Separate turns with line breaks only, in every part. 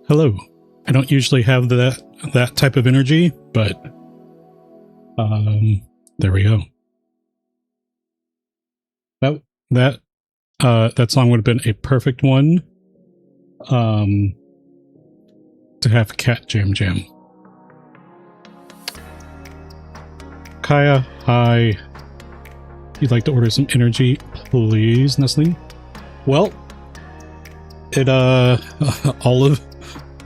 Hello. I don't usually have that type of energy, but there we go. That song would have been a perfect one to have Cat Jam Jam. Kaya, hi. You'd like to order some energy, please, Nestle? Well, it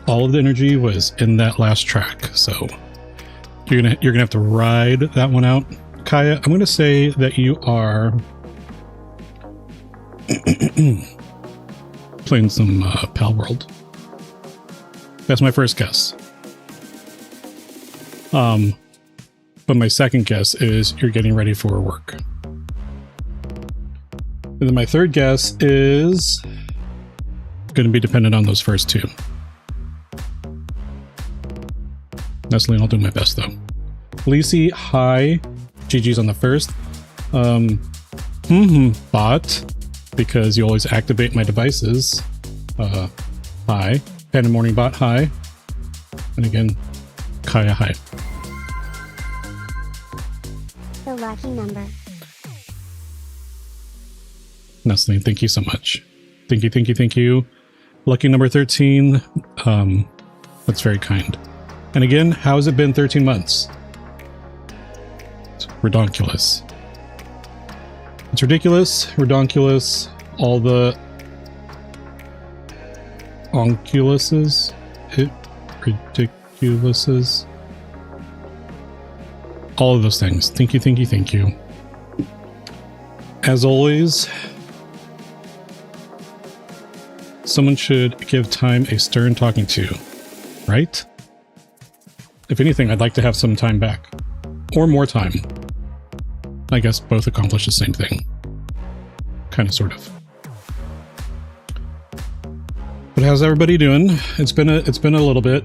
all of the energy was in that last track, so you're gonna have to ride that one out. Kaya, I'm gonna say that you are playing some Pal World. That's my first guess. But my second guess is you're getting ready for work. And then my third guess is going to be dependent on those first two. Nestle, I'll do my best though. Lisi, hi. GG's on the first. Bot, because you always activate my devices. Hi. Panda Morning Bot, hi. And again, Kaya, hi.
The lucky number.
Nestle, thank you so much. Thank you. Lucky number 13. That's very kind. And again, how has it been 13 months? It's redonkulous. It's ridiculous, redonkulous, all the onculuses, ridiculouses, all of those things. Thank you. As always, someone should give time a stern talking to, right? If anything, I'd like to have some time back. Or more time. I guess both accomplish the same thing. Kind of, sort of. But how's everybody doing? It's been a little bit.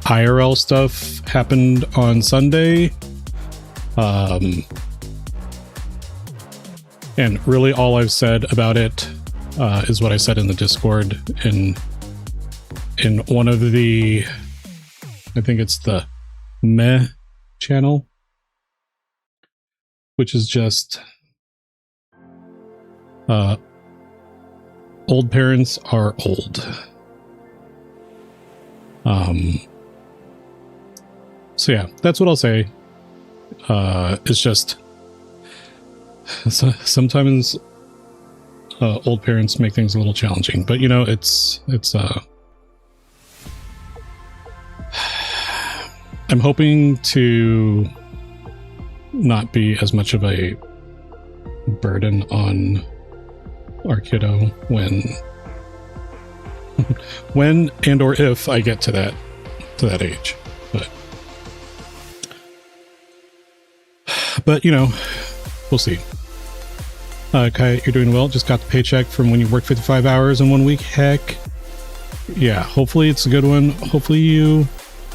IRL stuff happened on Sunday. And really all I've said about it is what I said in the Discord in one of the, I think it's the Meh channel, which is just old parents are old. So yeah, that's what I'll say. It's just sometimes old parents make things a little challenging, but you know, it's I'm hoping to not be as much of a burden on our kiddo when and or if I get to that age. But you know, we'll see. Kai, you're doing well. Just got the paycheck from when you worked 55 hours in 1 week. Heck yeah, hopefully it's a good one. Hopefully you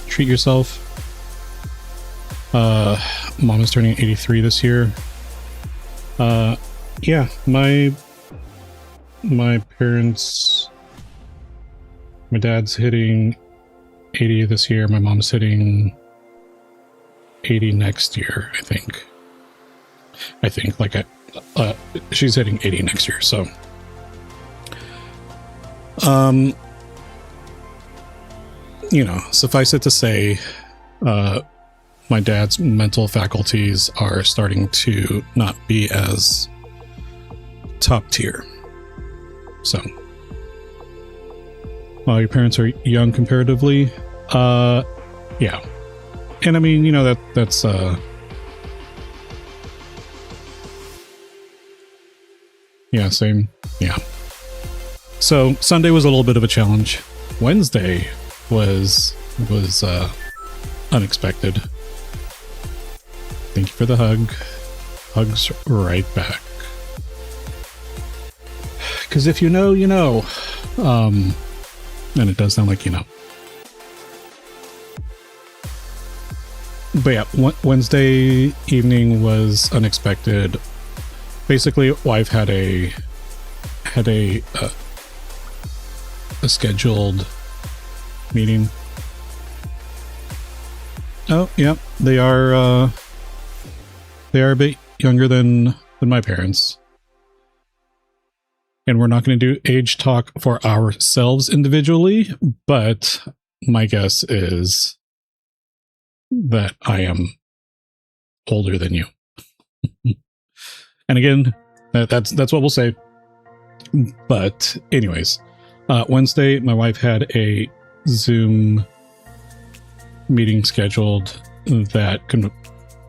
treat yourself. Mom is turning 83 this year. Yeah, my parents, my dad's hitting 80 this year. My mom's hitting 80 next year, I think like she's hitting 80 next year. So, you know, suffice it to say, my dad's mental faculties are starting to not be as top tier. So, while your parents are young comparatively, yeah. And I mean, you know, that's yeah, same. Yeah. So Sunday was a little bit of a challenge. Wednesday was unexpected. Thank you for the hug. Hugs right back. Because if you know, you know. And it does sound like you know. But yeah, Wednesday evening was unexpected. Basically, wife had a a scheduled meeting. Oh, yeah, they are a bit younger than my parents. And we're not going to do age talk for ourselves individually, but my guess is that I am older than you. And again, that's what we'll say. But anyways, Wednesday, my wife had a Zoom meeting scheduled that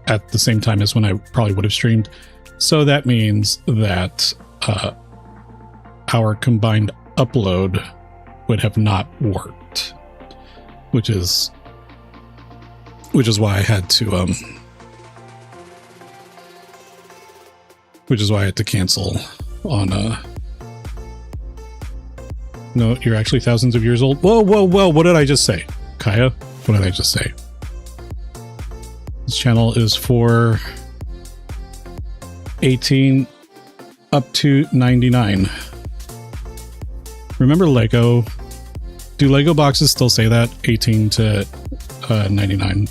at the same time as when I probably would have streamed. So that means that our combined upload would have not worked, which is why I had to cancel on no, you're actually thousands of years old. Whoa, what did I just say? Kaya, what did I just say? This channel is for 18 up to 99. Remember Lego? Do Lego boxes still say that? 18 to 99.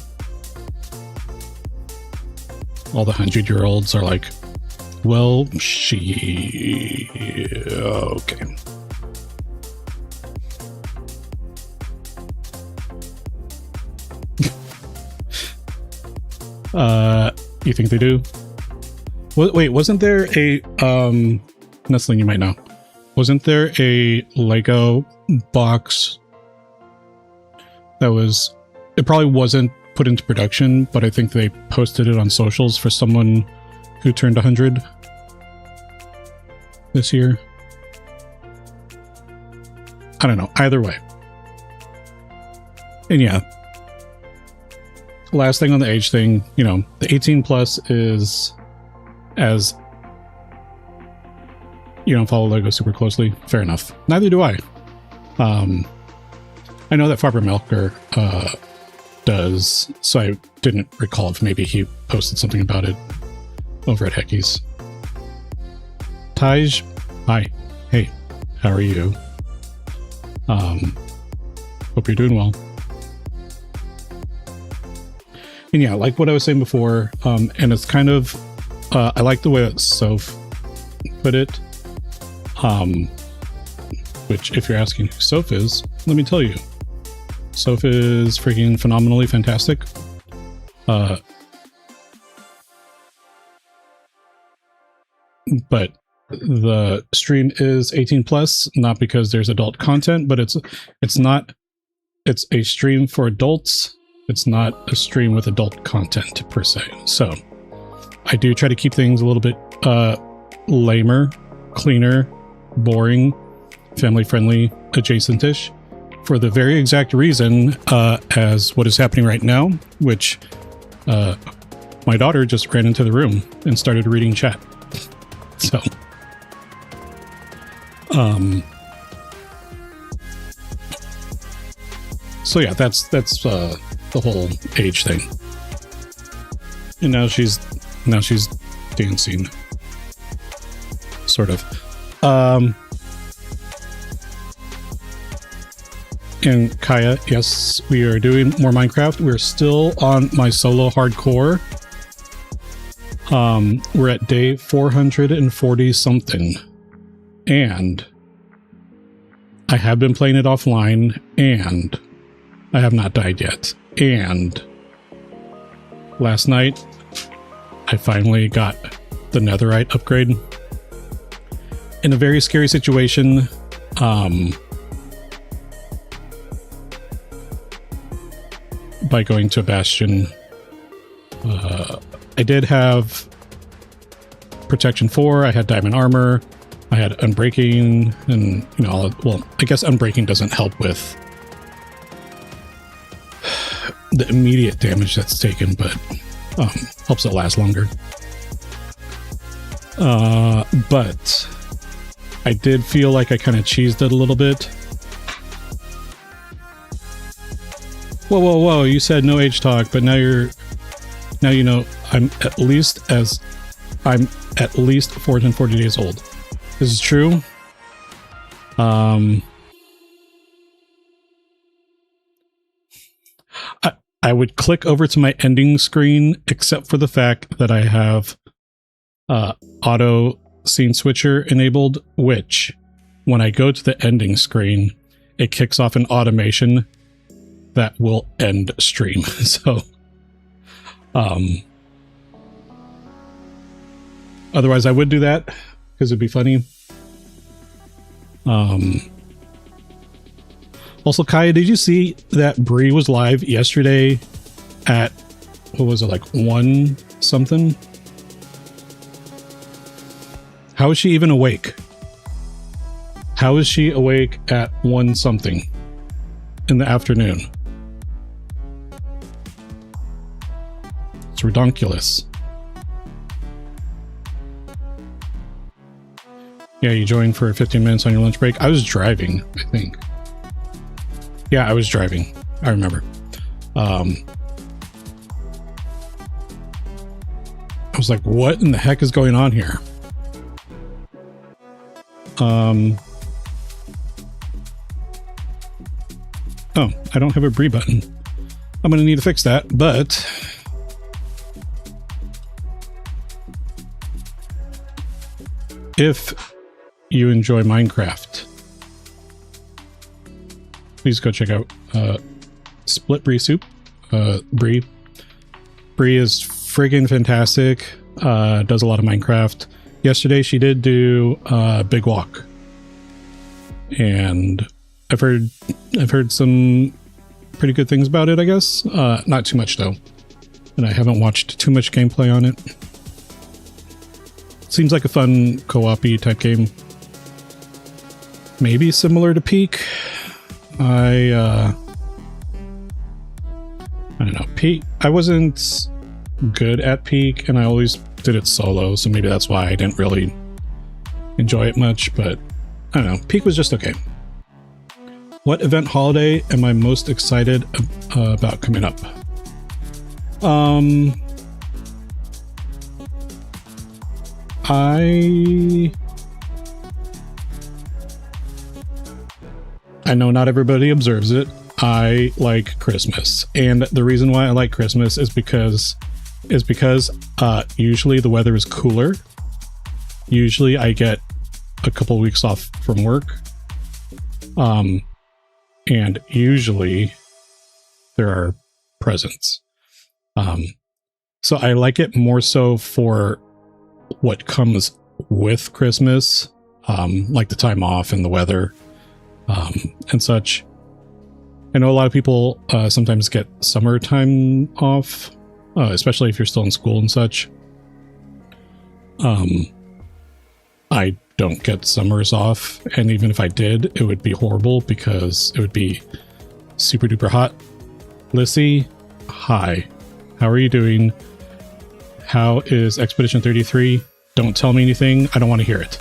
All the 100-year-olds are like, well, okay. You think they do? Wait, wasn't there a Nestling, you might know. Wasn't there a Lego box that was, it probably wasn't put into production, but I think they posted it on socials for someone who turned 100 this year? I don't know. Either way. And yeah, last thing on the age thing, you know, the 18 plus is, as you don't follow Lego super closely, fair enough. Neither do I. I know that Farber Melker does, so I didn't recall if maybe he posted something about it over at Hecky's. Taj, hi. Hey, how are you? Hope you're doing well. And yeah, like what I was saying before, and it's kind of, I like the way that Soph put it, which if you're asking who Soph is, let me tell you. Soph is freaking phenomenally fantastic. But the stream is 18 plus, not because there's adult content, but it's a stream for adults. It's not a stream with adult content per se. So I do try to keep things a little bit lamer, cleaner, boring, family friendly, adjacent-ish, for the very exact reason as what is happening right now, which my daughter just ran into the room and started reading chat. So so yeah, that's the whole age thing. And now she's dancing, sort of. And Kaya, yes, we are doing more Minecraft. We're still on my solo hardcore. We're at day 440 something, and I have been playing it offline, and I have not died yet. And last night, I finally got the netherite upgrade in a very scary situation. By going to a bastion. I did have protection 4, I had diamond armor, I had unbreaking, and you know, well, I guess unbreaking doesn't help with the immediate damage that's taken, but helps it last longer. But I did feel like I kind of cheesed it a little bit. Whoa, you said no age talk, but now you know I'm at least 440 days old. This is true. I would click over to my ending screen, except for the fact that I have auto scene switcher enabled, which when I go to the ending screen, it kicks off an automation that will end stream. So, otherwise I would do that because it'd be funny. Also, Kaya, did you see that Bree was live yesterday at, what was it, like 1 something? How is she even awake? How is she awake at 1 something in the afternoon? It's redonkulous. Yeah, you joined for 15 minutes on your lunch break. I was driving, I think. Yeah, I was driving. I remember. I was like, what in the heck is going on here? Oh, I don't have a Bree button. I'm going to need to fix that, but if you enjoy Minecraft, please go check out Split Bree Soup. Bree is friggin' fantastic. Does a lot of Minecraft. Yesterday she did do Big Walk, and I've heard some pretty good things about it, I guess. Not too much though, and I haven't watched too much gameplay on it. Seems like a fun co-op-y type game. Maybe similar to Peak. I don't know. Peak. I wasn't good at Peak, and I always did it solo, so maybe that's why I didn't really enjoy it much. But I don't know. Peak was just okay. What event holiday am I most excited about coming up? I know not everybody observes it. I like Christmas, and the reason why I like Christmas is because usually the weather is cooler. Usually I get a couple weeks off from work, and usually there are presents. So I like it more so for what comes with Christmas, like the time off and the weather, and such. I know a lot of people sometimes get summertime off, especially if you're still in school and such. I don't get summers off, and even if I did, it would be horrible because it would be super duper hot. Lissy, hi. How are you doing? How is Expedition 33? Don't tell me anything. I don't want to hear it.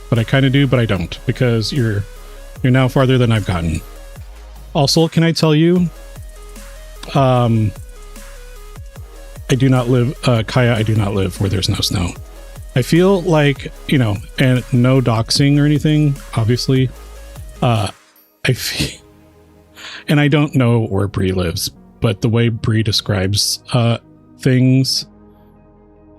But I kind of do, but I don't, because you're now farther than I've gotten. Also, can I tell you, I do not live, Kaya, I do not live where there's no snow. I feel like, you know, and no doxing or anything, obviously. I feel, and I don't know where Bree lives, but the way Bree describes things,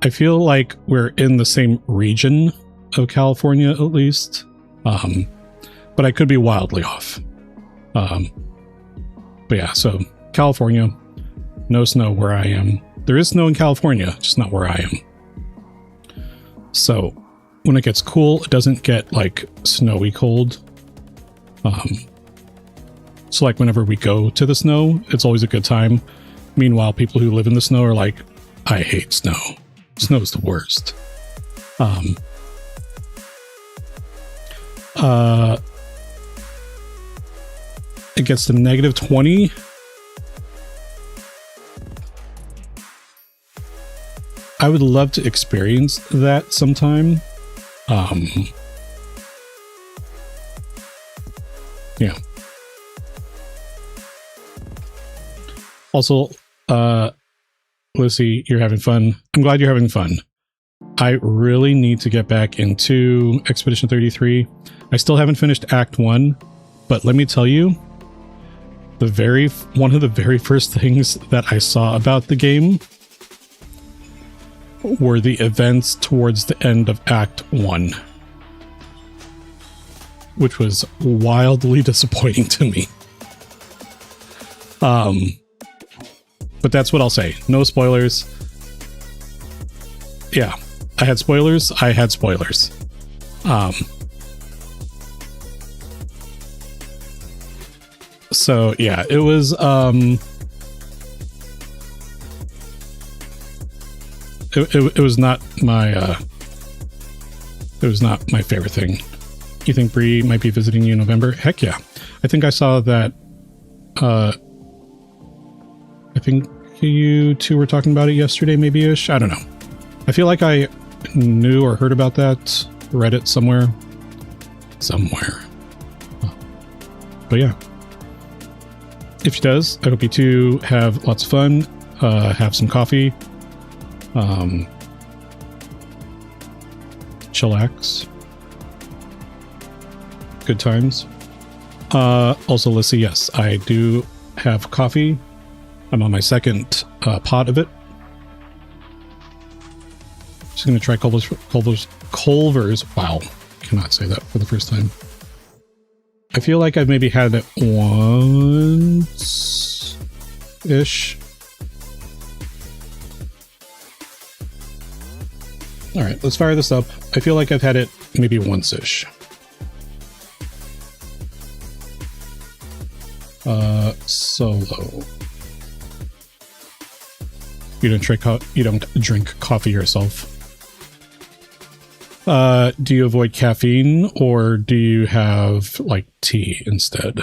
I feel like we're in the same region of California, at least. But I could be wildly off. But yeah, so California, no snow where I am. There is snow in California, just not where I am. So when it gets cool, it doesn't get like snowy cold. So like whenever we go to the snow, it's always a good time. Meanwhile, people who live in the snow are like, I hate snow. Snow's the worst. It gets to -20. I would love to experience that sometime. Yeah. Also, Lucy, you're having fun. I'm glad you're having fun. I really need to get back into Expedition 33. I still haven't finished Act 1. but let me tell you, one of the very first things that I saw about the game were the events towards the end of Act 1, which was wildly disappointing to me. But that's what I'll say. No spoilers. Yeah, I had spoilers. So yeah, it was it was not my favorite thing. You think Bree might be visiting you in November? Heck yeah. I think I saw that I think you two were talking about it yesterday, maybe-ish. I don't know. I feel like I knew or heard about that, read it somewhere. But yeah. If she does, I hope you two have lots of fun, have some coffee, chillax, good times. Also, Lissy, yes, I do have coffee. I'm on my second pot of it. Just going to try Culver's. Wow, cannot say that for the first time. I feel like I've maybe had it once-ish. All right, let's fire this up. I feel like I've had it maybe once-ish. Solo. You don't drink coffee yourself. Do you avoid caffeine or do you have like tea instead?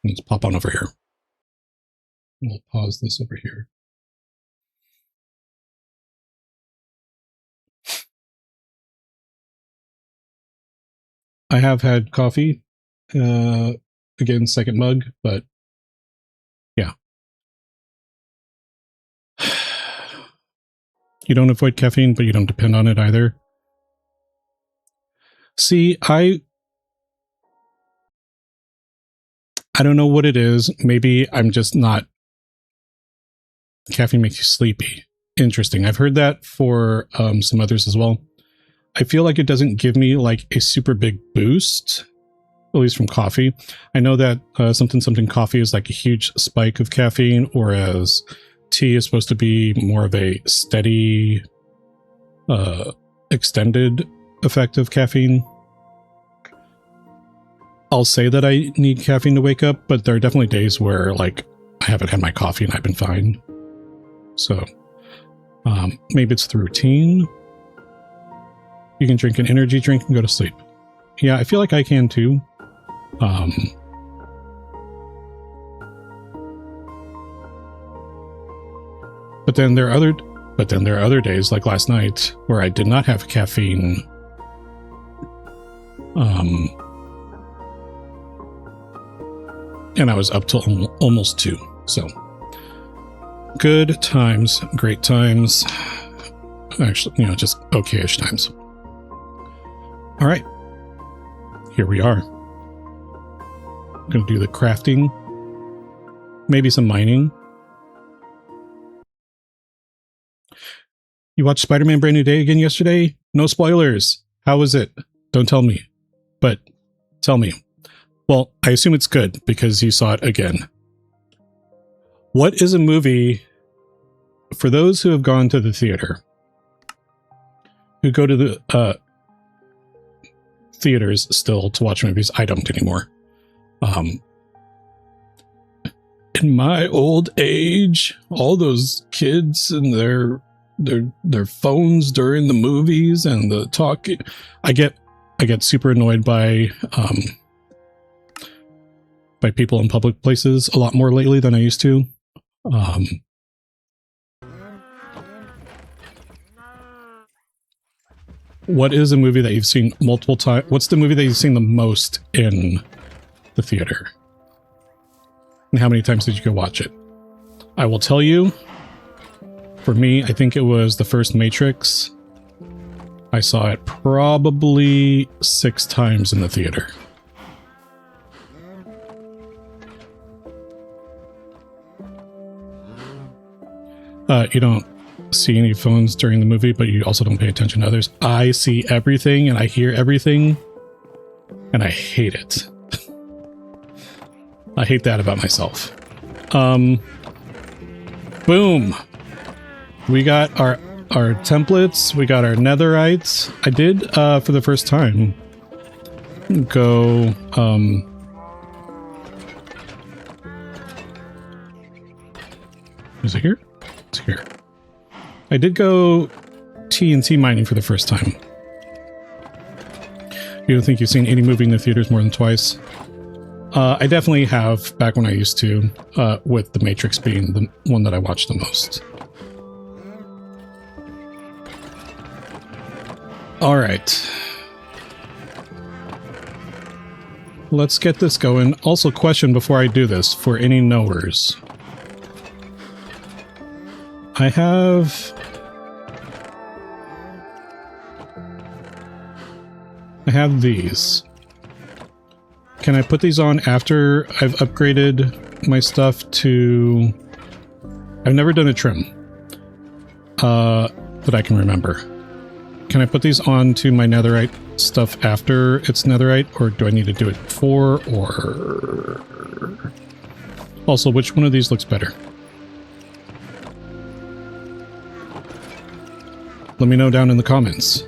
Let's pop on over here. We'll pause this over here. I have had coffee. Again, second mug, but yeah. You don't avoid caffeine, but you don't depend on it either. See, I don't know what it is. Maybe I'm just not... Caffeine makes you sleepy. Interesting. I've heard that for some others as well. I feel like it doesn't give me like a super big boost, at least from coffee. I know that something coffee is like a huge spike of caffeine, whereas tea is supposed to be more of a steady, extended effect of caffeine. I'll say that I need caffeine to wake up, but there are definitely days where like I haven't had my coffee and I've been fine. So maybe it's the routine. You can drink an energy drink and go to sleep. Yeah, I feel like I can too. But then there are other days, like last night, where I did not have caffeine. And I was up till almost 2. So good times, great times. Actually, just okay-ish times. All right, here we are. I'm going to do the crafting, maybe some mining. You watched Spider-Man Brand New Day again yesterday? No spoilers. How was it? Don't tell me, but tell me. Well, I assume it's good because you saw it again. What is a movie for those who have gone to the theater, who go to the theaters still to watch movies? I don't anymore. In my old age, all those kids and their phones during the movies and the talk, I get super annoyed by people in public places a lot more lately than I used to. What is a movie that you've seen multiple times? What's the movie that you've seen the most in the theater? And how many times did you go watch it? I will tell you, for me, I think it was the first Matrix. I saw it probably 6 times in the theater. You don't see any phones during the movie, but you also don't pay attention to others. I see everything and I hear everything, and I hate it. I hate that about myself. Boom. We got our templates. We got our netherites. I did, for the first time, go, is it here? It's here. I did go TNT mining for the first time. You don't think you've seen any movie in the theaters more than twice? I definitely have, back when I used to, with The Matrix being the one that I watched the most. Alright. Let's get this going. Also, question before I do this, for any knowers. I have these. Can I put these on after I've upgraded my stuff to... I've never done a trim that I can remember. Can I put these on to my netherite stuff after it's netherite, or do I need to do it before, or... Also, which one of these looks better? Let me know down in the comments.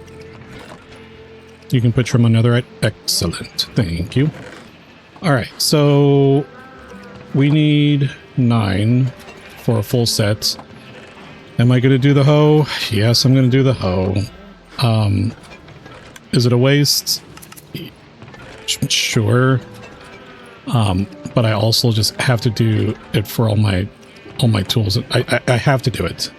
You can put trim on netherite. Excellent. Thank you. Alright, so we need 9 for a full set. Am I going to do the hoe? Yes, I'm going to do the hoe. Is it a waste? Sure. But I also just have to do it for all my tools. I have to do it.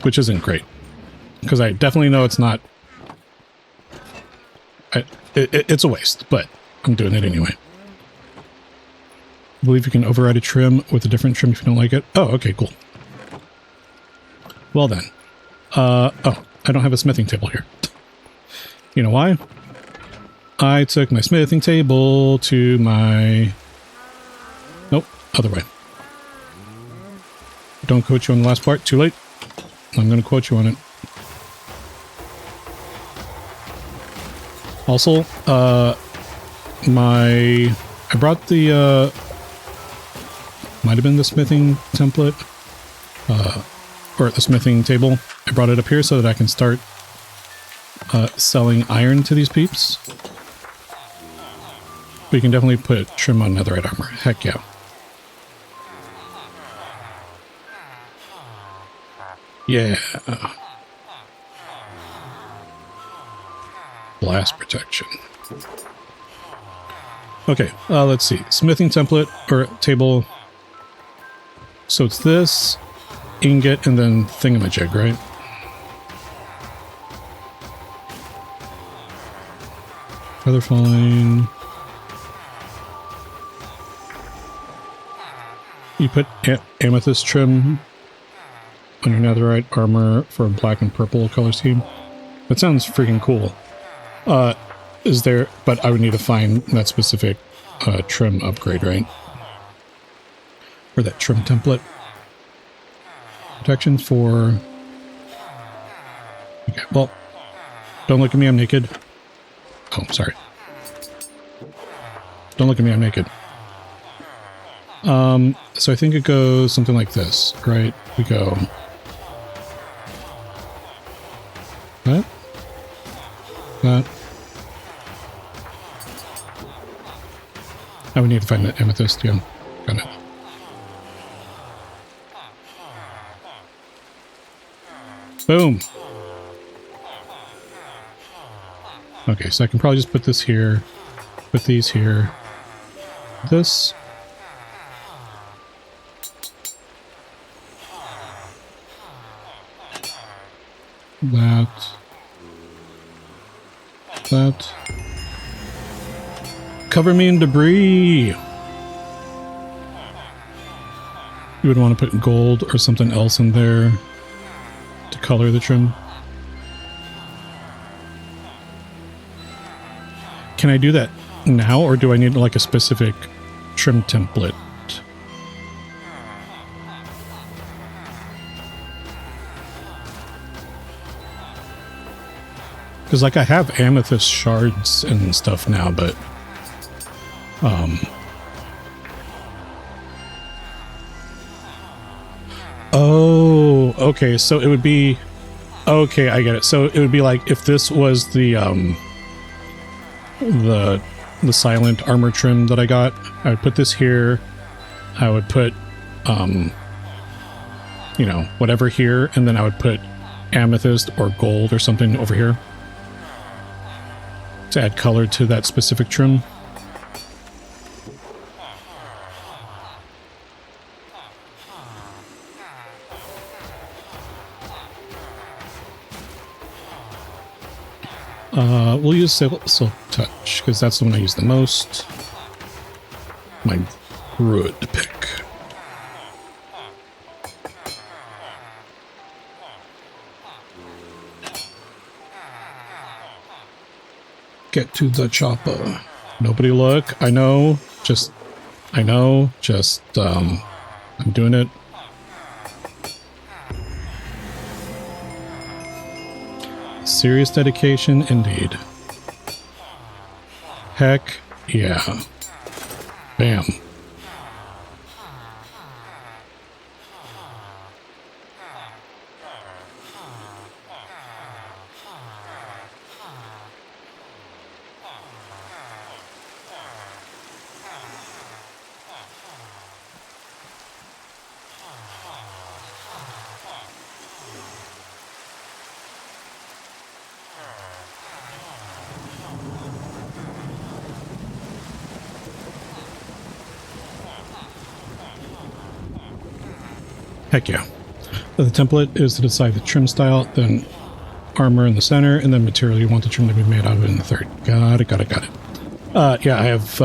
Which isn't great, because I definitely know it's not. It's a waste, but I'm doing it anyway. I believe you can override a trim with a different trim if you don't like it. Oh, okay, cool. Well then. Oh, I don't have a smithing table here. You know why? I took my smithing table to my... Nope, other way. Don't quote you on the last part. Too late. I'm going to quote you on it. Also, I brought the, might have been the smithing template, or the smithing table. I brought it up here so that I can start, selling iron to these peeps. We can definitely put trim on netherite armor. Heck yeah. Yeah. Blast protection. Okay, let's see. Smithing template, or table. So it's this, ingot, and then thingamajig, right? Feather falling. You put amethyst trim on your netherite armor for a black and purple color scheme. That sounds freaking cool. Is there... But I would need to find that specific trim upgrade, right? Or that trim template. Protection for... Okay, well... Don't look at me, I'm naked. Oh, sorry. Don't look at me, I'm naked. So I think it goes something like this, right? We go... That. That. I would need to find the amethyst, yeah. Got it. Boom! Okay, so I can probably just put this here, put these here, this. That. Cover me in debris! You would want to put gold or something else in there to color the trim. can I do that now, or do I need like a specific trim template? Because like I have amethyst shards and stuff now, but oh, okay, so it would be, okay, I get it. So it would be like if this was the silent armor trim that I got, I would put this here, I would put you know, whatever here, and then I would put amethyst or gold or something over here to add color to that specific trim. We'll use Silk Touch, because that's the one I use the most. My Druid pick. Get to the chopper. Nobody look. I know. Just, I'm doing it. Serious dedication indeed. Heck yeah. Bam. Heck yeah. The template is to decide the trim style, then armor in the center, and then material you want the trim to be made out of in the third. Got it. Yeah, I have,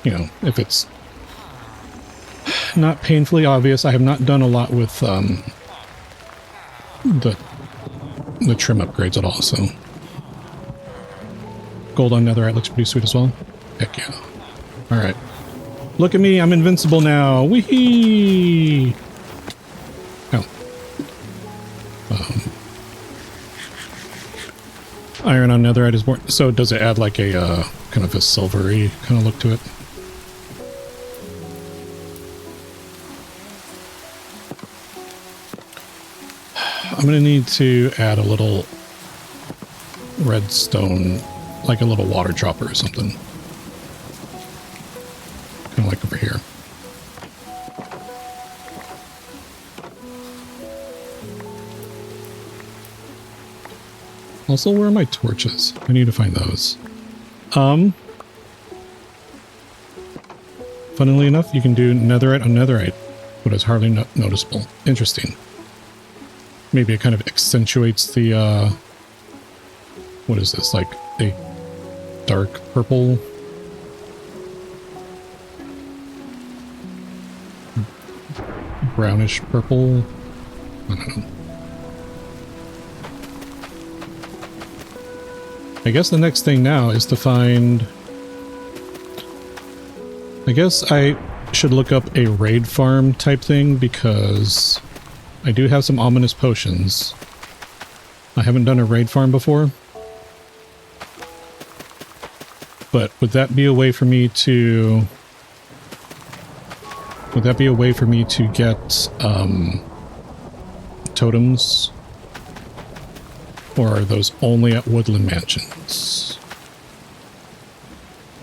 you know, if it's not painfully obvious, I have not done a lot with the trim upgrades at all, so. Gold on netherite looks pretty sweet as well. Heck yeah. Alright. Look at me, I'm invincible now. Wee-hee! Oh. Iron on netherite is more... So does it add like a kind of a silvery kind of look to it? I'm going to need to add a little redstone, like a little water dropper or something. Kind of like over here. Also, where are my torches? I need to find those. Funnily enough, you can do netherite on netherite, but it's hardly noticeable. Interesting. Maybe it kind of accentuates the, what is this, like a dark purple? Brownish purple? I don't know. I guess the next thing now is to find... I guess I should look up a raid farm type thing, because I do have some ominous potions. I haven't done a raid farm before. But would that be a way for me to... Would that be a way for me to get totems? Or are those only at Woodland Mansions?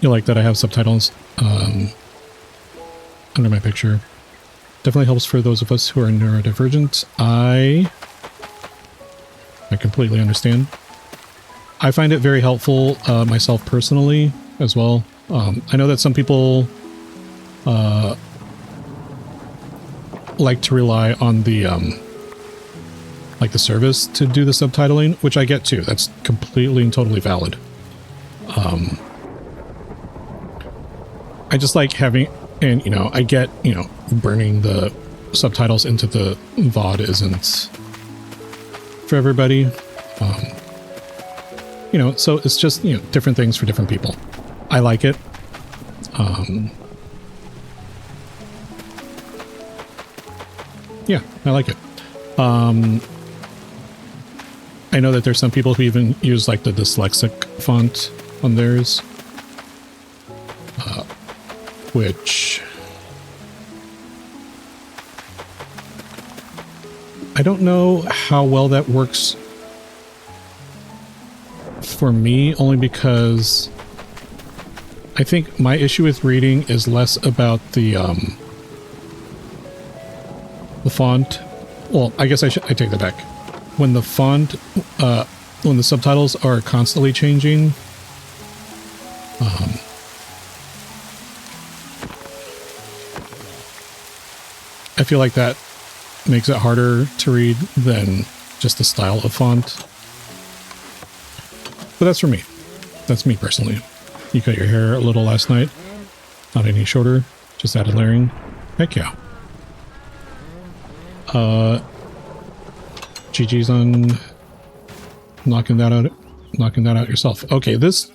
You like that I have subtitles under my picture. Definitely helps for those of us who are neurodivergent. I completely understand. I find it very helpful myself personally as well. I know that some people like to rely on the like the service to do the subtitling, which I get too. That's completely and totally valid. I just like having, and you know, I get, you know, burning the subtitles into the VOD isn't for everybody. You know, so it's just, you know, different things for different people. I like it. Yeah, I like it. I know that there's some people who even use like the dyslexic font on theirs, which I don't know how well that works for me, only because I think my issue with reading is less about the font. Well, I guess I take that back. When the font, when the subtitles are constantly changing, I feel like that makes it harder to read than just the style of font. But that's for me. That's me personally. You cut your hair a little last night. Not any shorter. Just added layering. Heck yeah. GG's on knocking that out yourself. Okay, this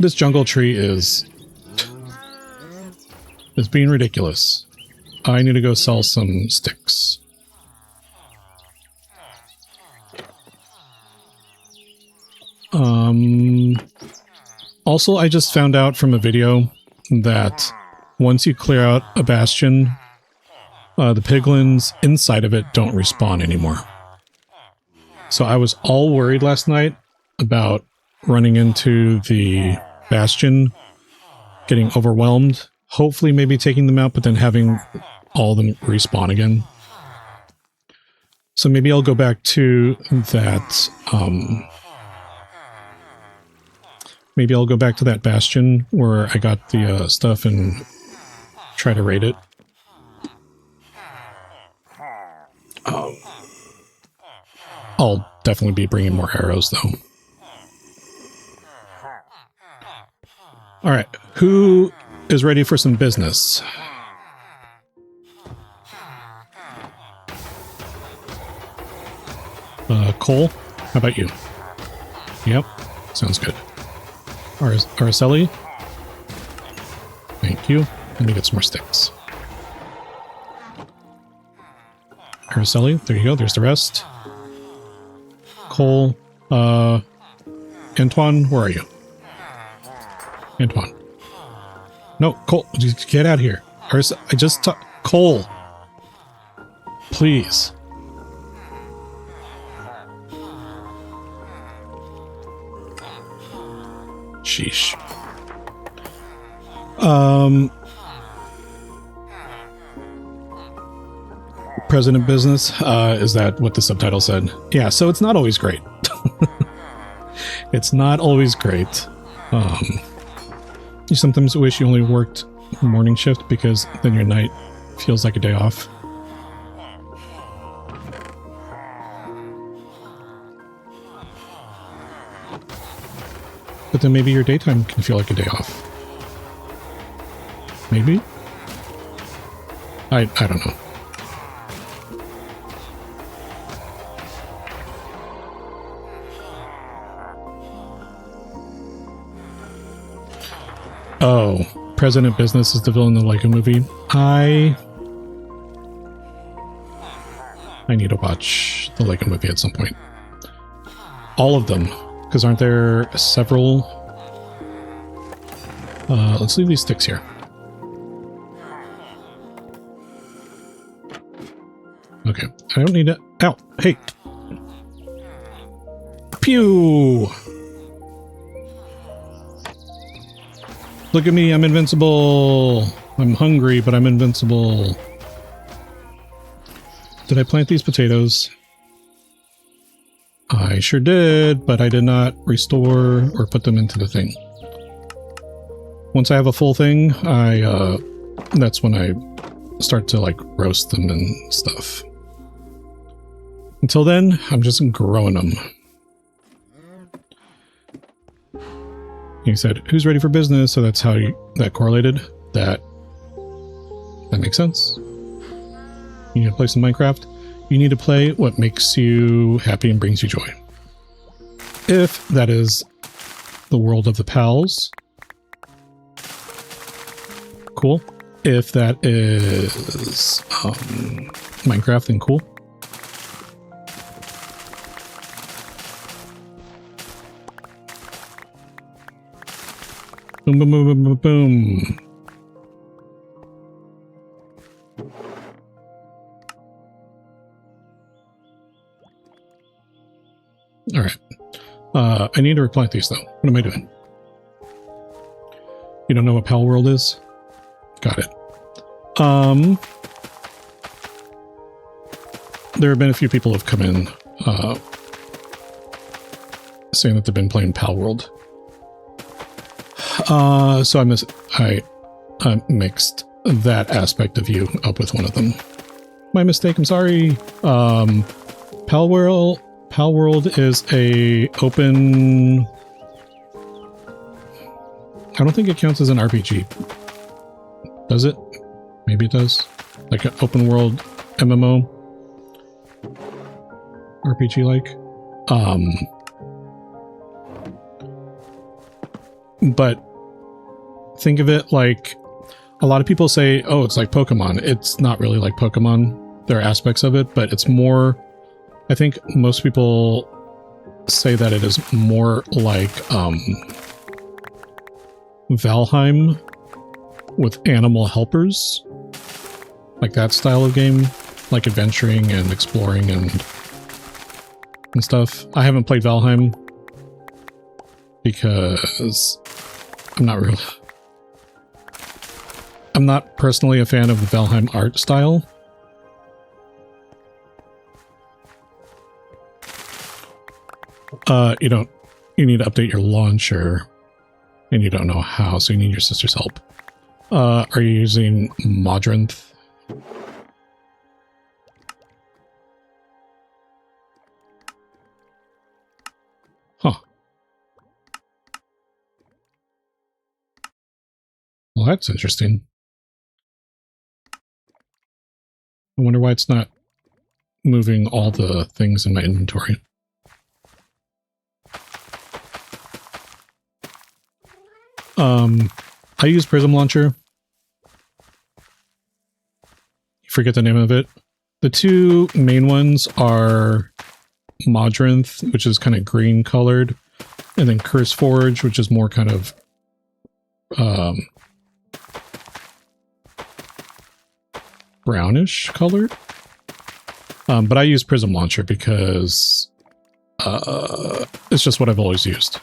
jungle tree is being ridiculous. I need to go sell some sticks. Also, I just found out from a video that once you clear out a bastion, the piglins inside of it don't respawn anymore. So I was all worried last night about running into the bastion, getting overwhelmed, hopefully maybe taking them out, but then having all of them respawn again. So maybe I'll go back to that, maybe I'll go back to that bastion where I got the stuff and try to raid it. I'll definitely be bringing more arrows, though. All right, who is ready for some business? Cole, how about you? Yep, sounds good. Araceli? Thank you. Let me get some more sticks. Araceli, there you go, there's the rest. Cole, Antoine, where are you? Antoine. No, Cole, just get out of here. I just Cole. Please. Sheesh. President business, is that what the subtitle said? Yeah, so it's not always great. It's not always great. You sometimes wish you only worked morning shift because then your night feels like a day off. But then maybe your daytime can feel like a day off. Maybe? I don't know. Oh, President Business is the villain in the Leica movie. I need to watch the Leica movie at some point. All of them, because aren't there several? Let's leave these sticks here. Okay, I don't need to. Ow! Hey! Pew! Look at me, I'm invincible! I'm hungry, but I'm invincible. Did I plant these potatoes? I sure did, but I did not restore or put them into the thing. Once I have a full thing, that's when I start to like roast them and stuff. Until then, I'm just growing them. You said, who's ready for business? So that's how that correlated. That makes sense. You need to play some Minecraft. You need to play what makes you happy and brings you joy. if that is the world of the pals, cool. If that is Minecraft, then cool. Boom, boom, boom, boom, boom, boom. All right. I need to replant these, though. What am I doing? You don't know what Pal World is? Got it. There have been a few people who have come in saying that they've been playing Pal World. So I mixed that aspect of you up with one of them. My mistake, I'm sorry. Pal World is a open... I don't think it counts as an RPG. Does it? Maybe it does. Like an open world MMO RPG like. But think of it like a lot of people say, oh, it's like Pokemon. It's not really like Pokemon. There are aspects of it, but it's more, I think most people say that it is more like Valheim with animal helpers. Like that style of game, like adventuring and exploring and stuff. I haven't played Valheim because I'm not personally a fan of the Valheim art style. You need to update your launcher and you don't know how, so you need your sister's help. Are you using Modrinth? Huh. Well, that's interesting. I wonder why it's not moving all the things in my inventory. I use Prism Launcher. You forget the name of it. The two main ones are Modrinth, which is kind of green colored, and then CurseForge, which is more kind of brownish colored. But I use Prism Launcher because it's just what I've always used.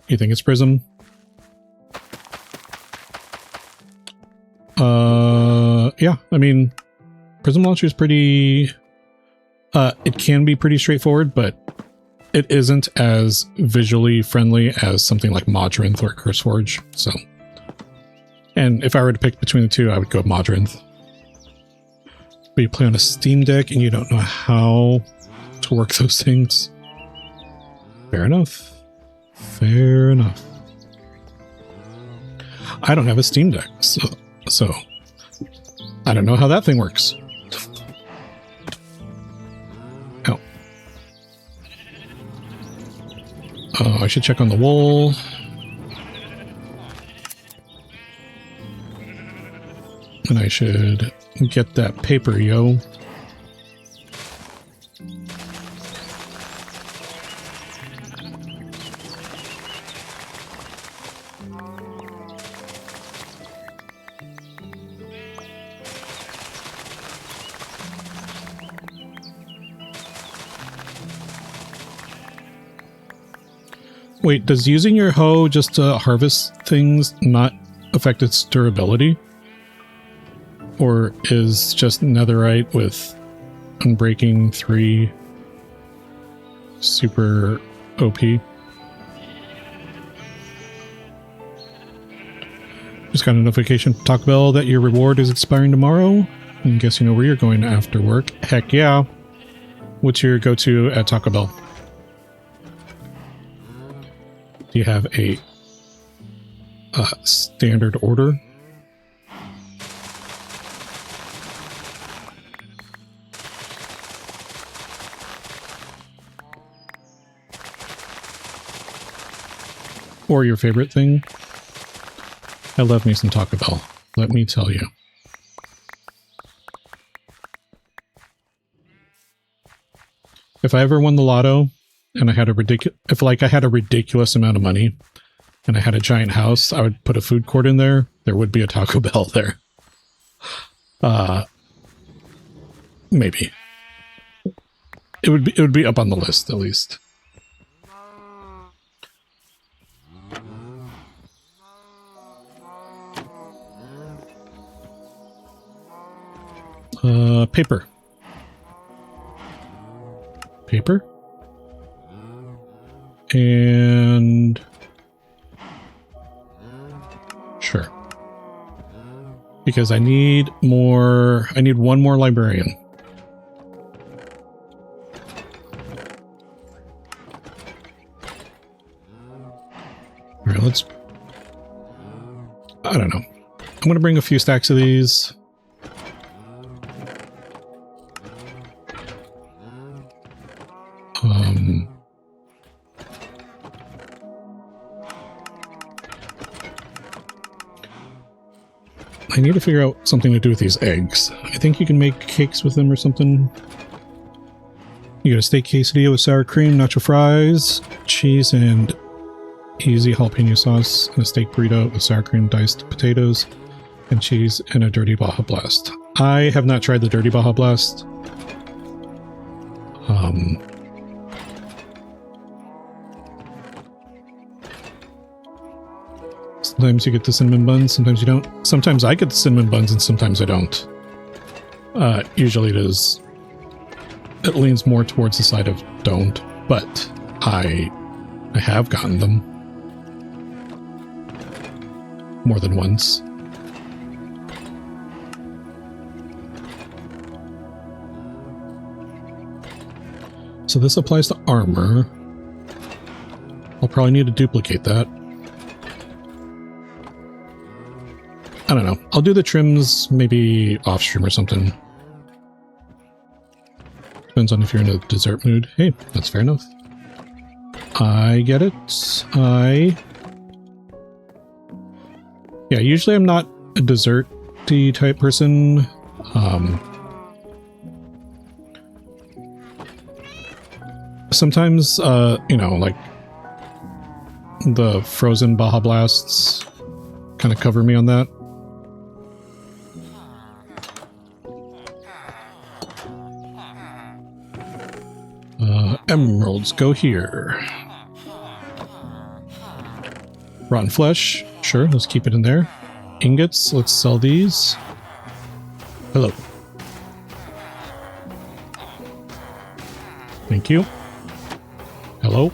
You think it's Prism? Yeah, I mean, Prism Launcher is pretty... it can be pretty straightforward, but it isn't as visually friendly as something like Modrinth or CurseForge, so... And if I were to pick between the two, I would go with Modrinth. But you play on a Steam Deck and you don't know how to work those things. Fair enough. Fair enough. I don't have a Steam Deck, so I don't know how that thing works. Oh. Oh, I should check on the wool. And I should get that paper, yo. Wait, does using your hoe just to harvest things not affect its durability? Or is just netherite with Unbreaking 3 super OP? Just got a notification from Taco Bell that your reward is expiring tomorrow. I guess you know where you're going after work. Heck yeah. What's your go-to at Taco Bell? Do you have a standard order? Or your favorite thing. I love me some Taco Bell, let me tell you. If I ever won the lotto and I had a ridiculous amount of money and I had a giant house, I would put a food court in there. There would be a Taco Bell there. Maybe. It would be up on the list at least. Paper. Paper. And sure. Because I need one more librarian. All right, I don't know. I'm going to bring a few stacks of these. I need to figure out something to do with these eggs. I think you can make cakes with them or something. You got a steak quesadilla with sour cream, nacho fries, cheese, and easy jalapeno sauce, and a steak burrito with sour cream, diced potatoes, and cheese, and a dirty Baja Blast. I have not tried the dirty Baja Blast. Sometimes you get the cinnamon buns, sometimes you don't. Sometimes I get the cinnamon buns and sometimes I don't. Usually it leans more towards the side of don't, but I have gotten them more than once. So this applies to armor. I'll probably need to duplicate that. I don't know. I'll do the trims maybe off stream or something. Depends on if you're in a dessert mood. Hey, that's fair enough. I get it. Yeah, usually I'm not a dessert-y type person. Sometimes, you know, like the frozen Baja Blasts kind of cover me on that. Emeralds go here. Rotten flesh, sure, let's keep it in there. Ingots, let's sell these. Hello. Thank you. Hello.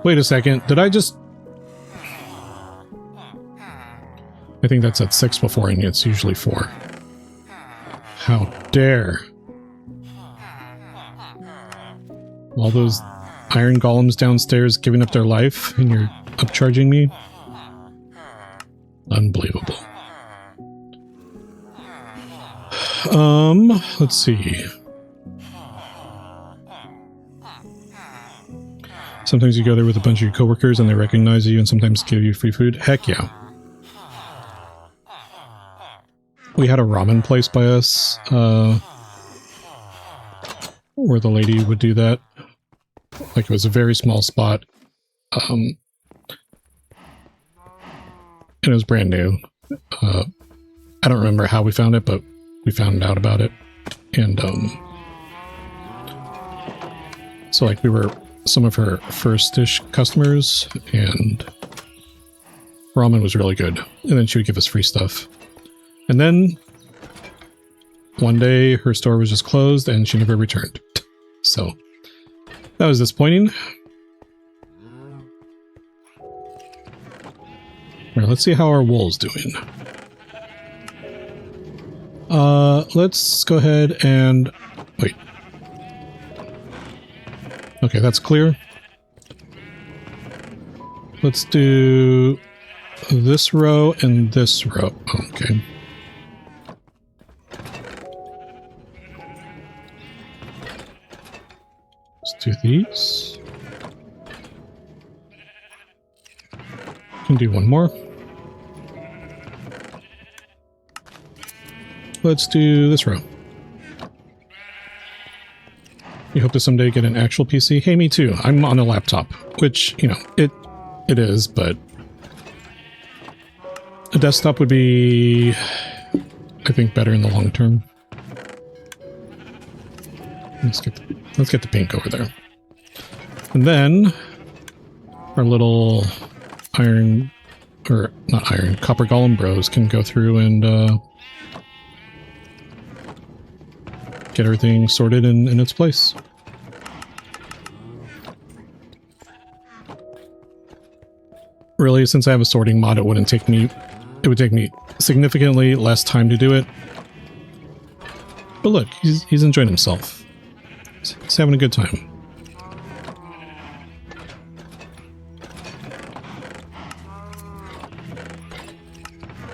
Wait a second, did I just... I think that's at 6 before, and it's usually 4. How dare. All those iron golems downstairs giving up their life, and you're upcharging me? Unbelievable. Let's see. Sometimes you go there with a bunch of your coworkers and they recognize you and sometimes give you free food. Heck yeah. We had a ramen place by us, where the lady would do that. Like, it was a very small spot. And it was brand new. I don't remember how we found it, but we found out about it. And, so, like, we were some of her first-ish customers, and ramen was really good. And then she would give us free stuff. And then one day her store was just closed and she never returned. So that was disappointing. Alright, let's see how our wool's doing. Let's go ahead and wait. Okay, that's clear. Let's do this row and this row. Okay. Let's do these. Can do one more. Let's do this row. You hope to someday get an actual PC? Hey, me too. I'm on a laptop, which, you know, it is, but a desktop would be, I think, better in the long term. Let's get the pink over there. And then our little iron, or not iron, copper golem bros can go through and get everything sorted in its place. Really, since I have a sorting mod, it would take me significantly less time to do it. But look, he's enjoying himself. He's having a good time.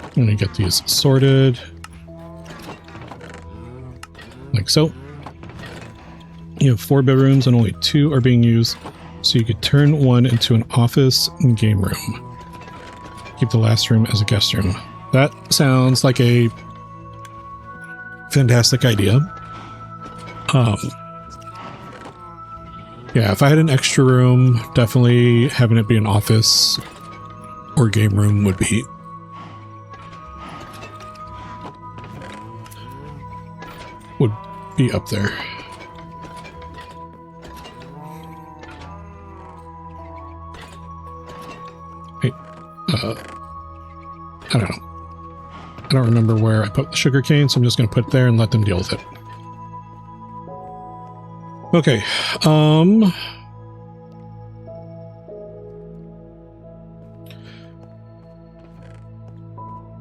I'm gonna get these sorted. Like so. You have 4 bedrooms and only 2 are being used, so you could turn one into an office and game room. Keep the last room as a guest room. That sounds like a fantastic idea. Yeah, if I had an extra room, definitely having it be an office or game room would be up there. Hey, I don't know. I don't remember where I put the sugar cane, so I'm just going to put it there and let them deal with it. Okay,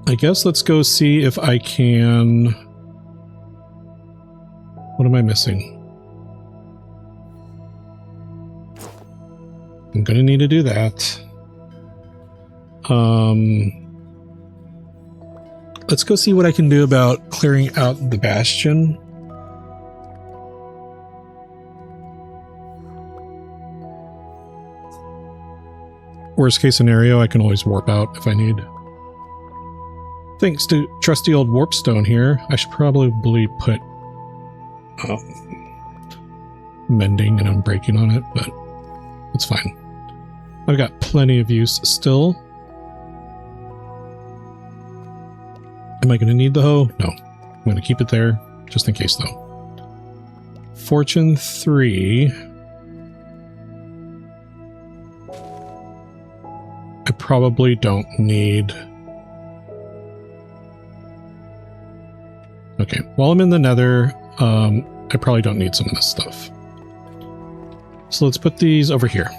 I guess let's go see if I can... What am I missing? I'm gonna need to do that. Let's go see what I can do about clearing out the bastion. Worst case scenario, I can always warp out if I need. Thanks to trusty old warpstone here, I should probably put mending and unbreaking on it, but it's fine. I've got plenty of use still. Am I going to need the hoe? No. I'm going to keep it there, just in case though. Fortune 3. I probably don't need... Okay, while I'm in the nether, I probably don't need some of this stuff. So let's put these over here.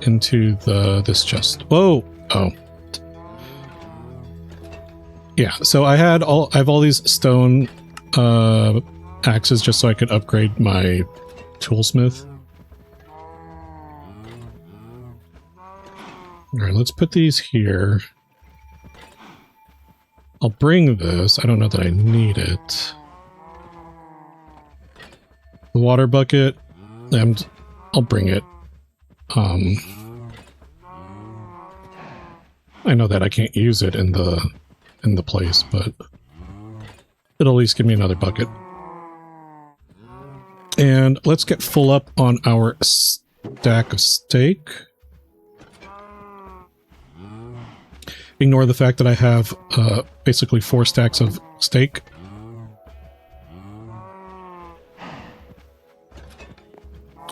Into this chest. Whoa! Oh. Yeah, so I have all these stone axes just so I could upgrade my toolsmith. Alright, let's put these here. I'll bring this. I don't know that I need it. The water bucket, I'll bring it. I know that I can't use it in the place, but it'll at least give me another bucket. And let's get full up on our stack of steak. Ignore the fact that I have basically 4 stacks of steak.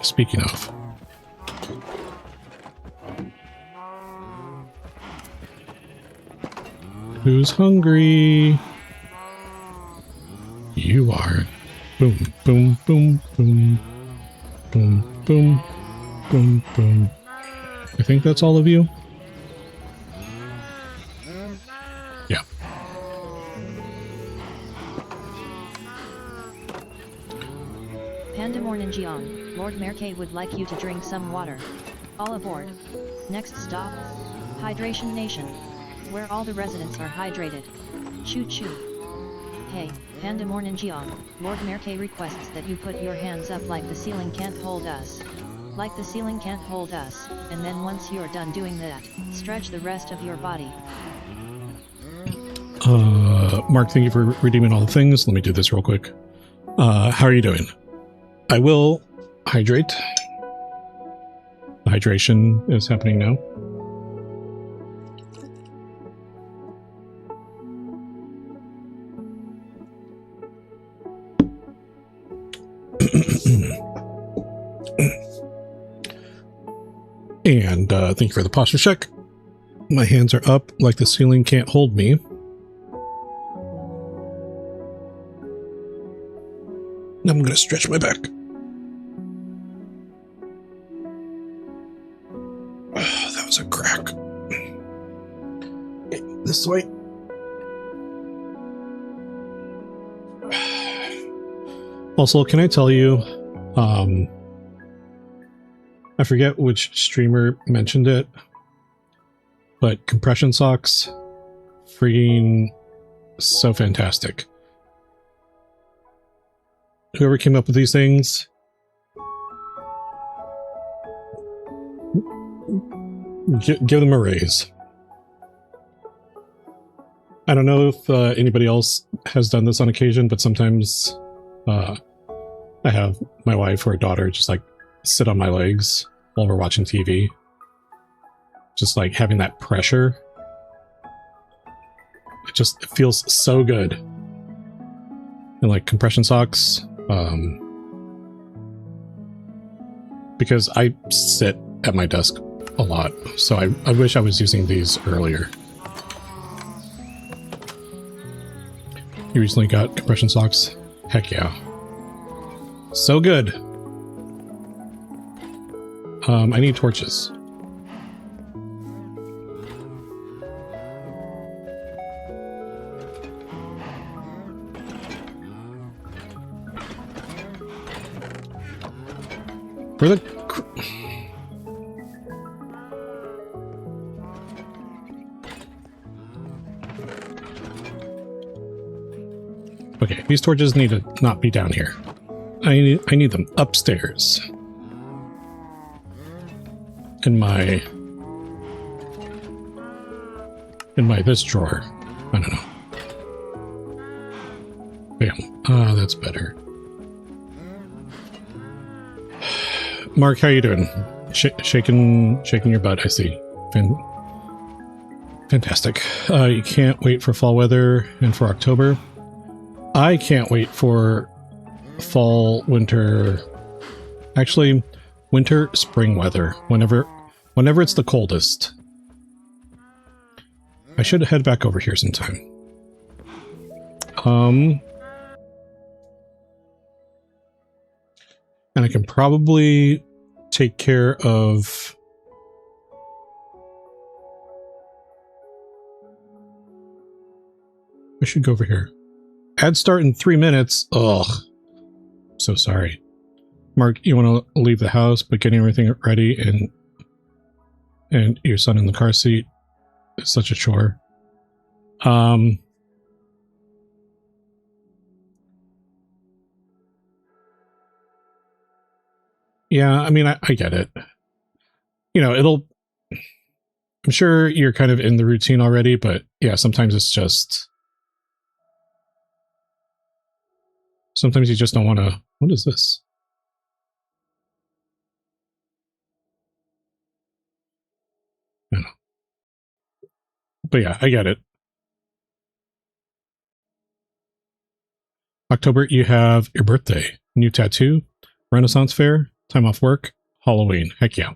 Speaking of. Who's hungry? You are. Boom, boom, boom, boom. Boom, boom, boom, boom. I think that's all of you. Yeah.
Pandemorn and Gian, Lord Merkay would like you to drink some water. All aboard. Next stop, Hydration Nation, where all the residents are hydrated. Choo choo. Hey, Pandemorningion, Lord Merke requests that you put your hands up like the ceiling can't hold us. Like the ceiling can't hold us, and then once you're done doing that, stretch the rest of your body.
Mark, thank you for redeeming all the things. Let me do this real quick. How are you doing? I will hydrate. Hydration is happening now. And thank you for the posture check. My hands are up like the ceiling can't hold me. Now I'm going to stretch my back. Oh, that was a crack. This way. Also, can I tell you, I forget which streamer mentioned it, but compression socks, freaking so fantastic. Whoever came up with these things, give them a raise. I don't know if anybody else has done this on occasion, but sometimes I have my wife or daughter just like sit on my legs while we're watching TV. Just like having that pressure. It feels so good. And like compression socks, because I sit at my desk a lot, so I wish I was using these earlier. You recently got compression socks? Heck yeah. So good. I need torches. Where the... Okay, these torches need to not be down here. I need them upstairs. In my this drawer. I don't know. Bam. Ah, that's better. Mark, how you doing? Shaking your butt, I see. Fantastic. You can't wait for fall weather and for October. I can't wait for fall, winter... Actually, winter, spring weather. Whenever it's the coldest. I should head back over here sometime. And I can probably take care of... I should go over here. Ad start in 3 minutes. Ugh. So sorry. Mark, you want to leave the house, but getting everything ready and your son in the car seat is such a chore. Yeah, I mean, I get it. You know, I'm sure you're kind of in the routine already, but yeah, sometimes it's just... Sometimes you just don't want to... What is this? I don't know. But yeah, I get it. October, you have your birthday, new tattoo, Renaissance fair, time off work, Halloween. Heck yeah.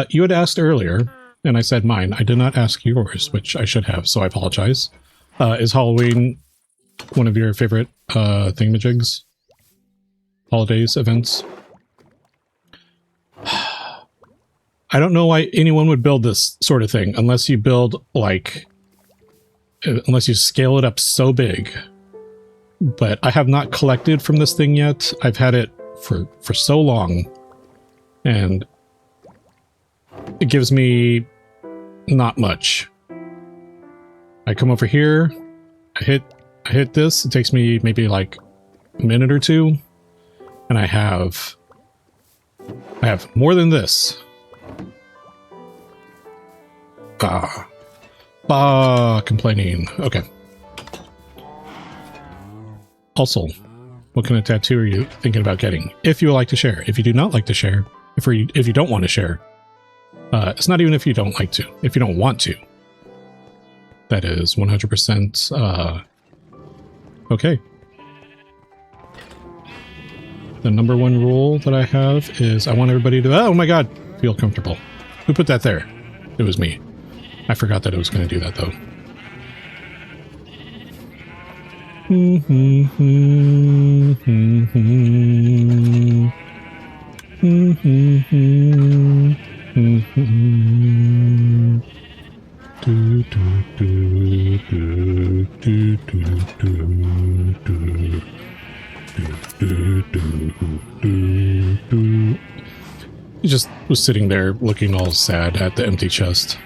You had asked earlier, and I said mine. I did not ask yours, which I should have, so I apologize. Is Halloween one of your favorite thingamajigs? Holidays, events? I don't know why anyone would build this sort of thing unless you build like... Unless you scale it up so big. But I have not collected from this thing yet. I've had it for so long. And it gives me not much. I come over here, I hit I hit this, it takes me maybe like a minute or two, and I have more than this. Complaining. Okay. Also, what kind of tattoo are you thinking about getting? If you would like to share. If you do not like to share, if you don't want to share, it's not even if you don't like to. If you don't want to, that is 100% okay. The number one rule that I have is I want everybody to, oh my god, feel comfortable. Who put that there? It was me. I forgot that it was going to do that, though. He just was sitting there looking all sad at the empty chest.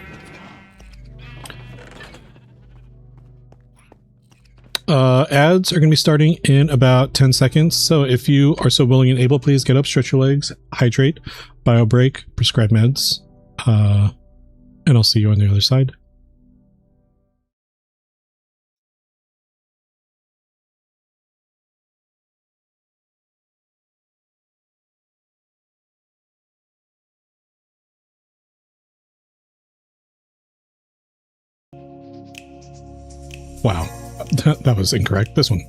Ads are going to be starting in about 10 seconds. So if you are so willing and able, please get up, stretch your legs, hydrate, bio break, prescribe meds, and I'll see you on the other side. Wow, that was incorrect. This one.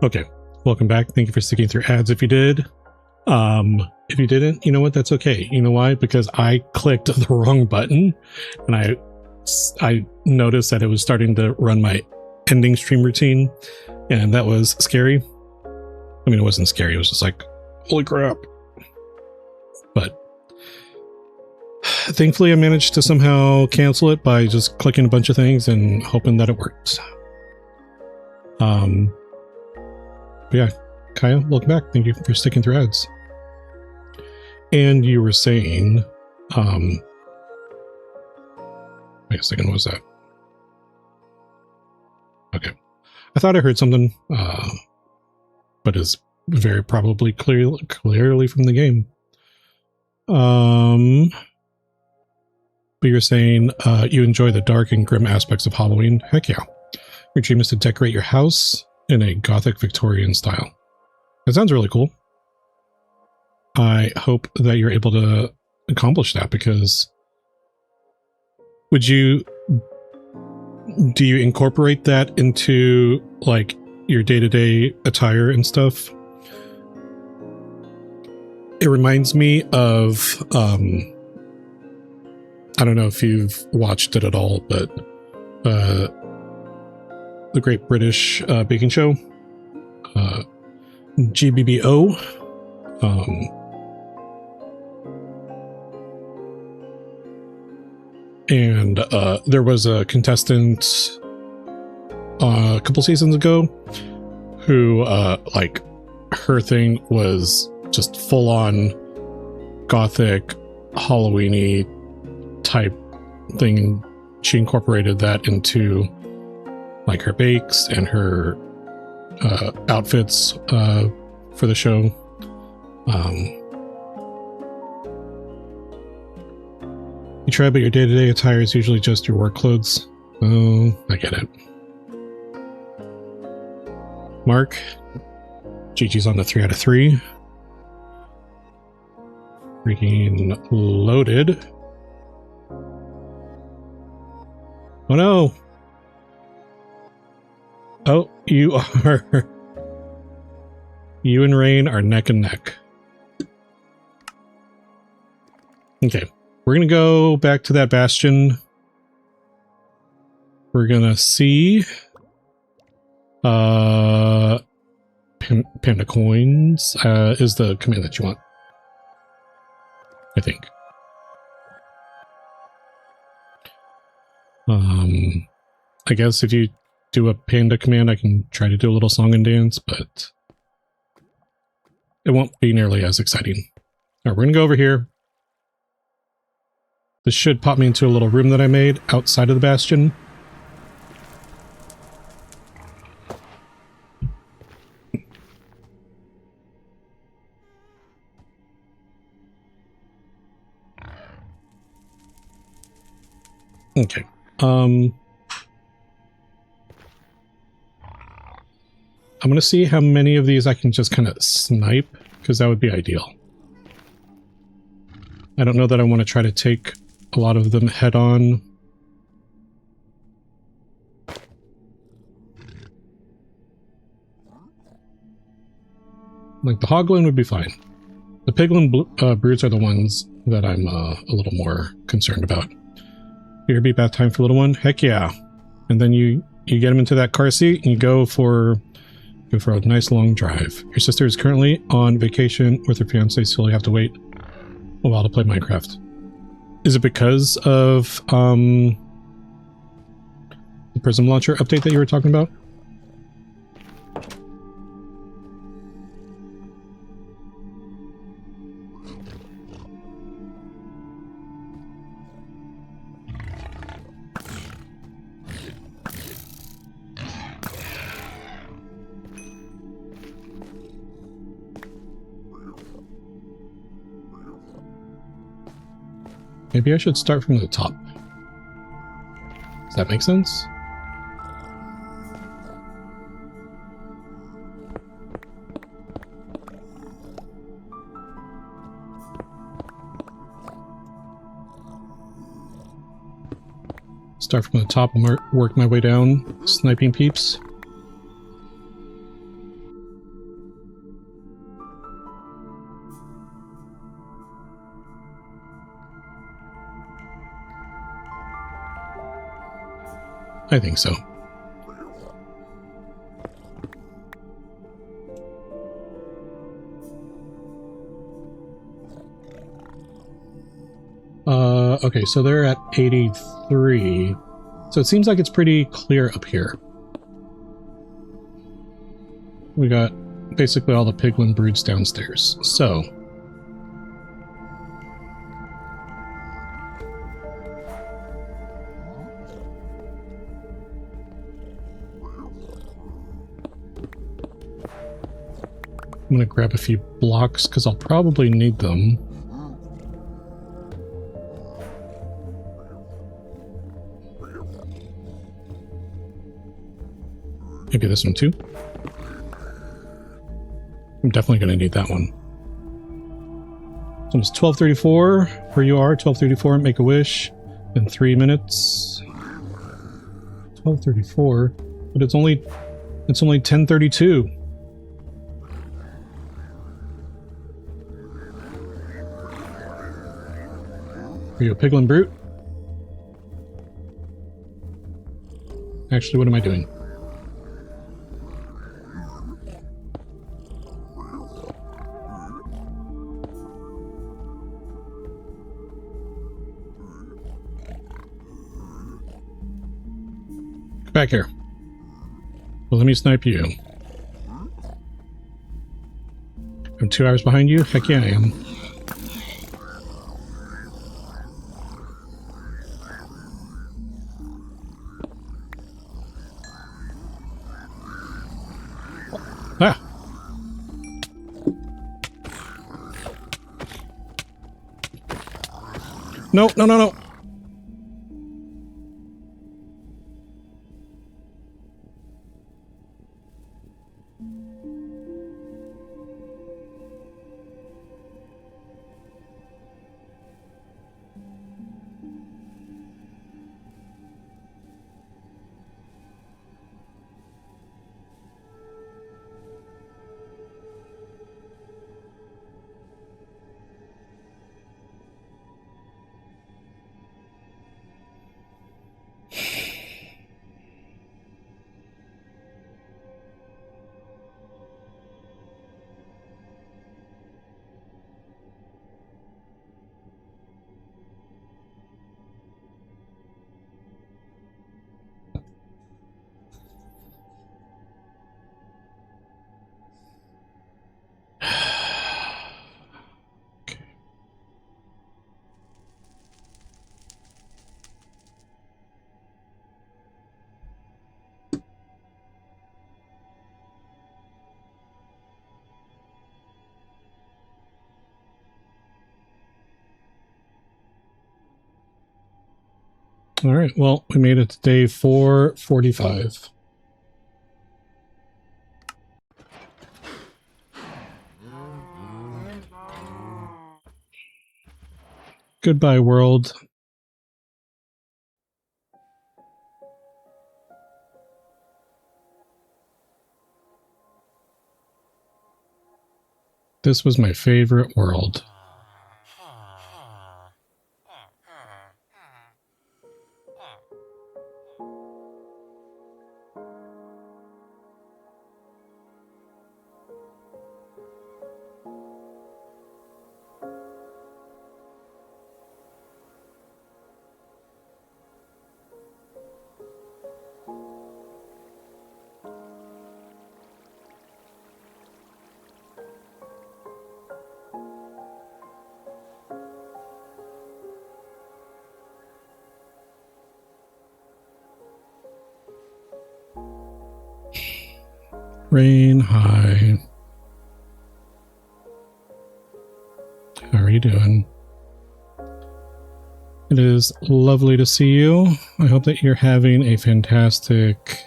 Okay, welcome back. Thank you for sticking through ads if you did. If you didn't, you know what? That's okay. You know why? Because I clicked the wrong button and I noticed that it was starting to run my ending stream routine, and that was scary. I mean, it wasn't scary. It was just like, holy crap. But thankfully, I managed to somehow cancel it by just clicking a bunch of things and hoping that it worked. But yeah, Kaya, welcome back. Thank you for sticking through ads. And you were saying, wait a second, what was that? Okay. I thought I heard something, but it's very probably clearly from the game. But you're saying you enjoy the dark and grim aspects of Halloween. Heck yeah. Your dream is to decorate your house in a Gothic Victorian style. That sounds really cool. I hope that you're able to accomplish that, because do you incorporate that into like your day-to-day attire and stuff? It reminds me of I don't know if you've watched it at all, but the Great British Baking Show, GBBO. And there was a contestant a couple seasons ago who like her thing was just full-on Gothic Halloween-y type thing. She incorporated that into like her bakes and her outfits for the show. You try, but your day-to-day attire is usually just your work clothes. Oh, I get it. Mark, Gigi's on the 3 out of 3. Freaking loaded. Oh no! Oh, you are... You and Rain are neck and neck. Okay. We're going to go back to that bastion. We're going to see Panda Coins is the command that you want, I think. I guess if you do a Panda command, I can try to do a little song and dance, but it won't be nearly as exciting. All right, we're going to go over here. This should pop me into a little room that I made outside of the bastion. Okay. I'm going to see how many of these I can just kind of snipe, because that would be ideal. I don't know that I want to try to take a lot of them head on. Like the Hoglin would be fine. The Piglin broods are the ones that I'm a little more concerned about. Here be bath time for little one. Heck yeah! And then you get him into that car seat and you go for a nice long drive. Your sister is currently on vacation with her fiance, so you'll have to wait a while to play Minecraft. Is it because of the Prism Launcher update that you were talking about? Maybe I should start from the top. Does that make sense? Start from the top and work my way down, sniping peeps. I think so. Okay, so they're at 83. So it seems like it's pretty clear up here. We got basically all the piglin broods downstairs. So I'm going to grab a few blocks because I'll probably need them. Maybe this one too. I'm definitely going to need that one. It's almost 12:34 where you are. 12:34. Make a wish in 3 minutes. 12:34, but it's only 10:32. Are you a piglin brute? Actually, what am I doing? Come back here. Well, let me snipe you. I'm 2 hours behind you? Heck yeah, I am. Ah! No, no, no, no! All right, well, we made it to day 445. Goodbye, world. This was my favorite world. Rain, hi. How are you doing? It is lovely to see you. I hope that you're having a fantastic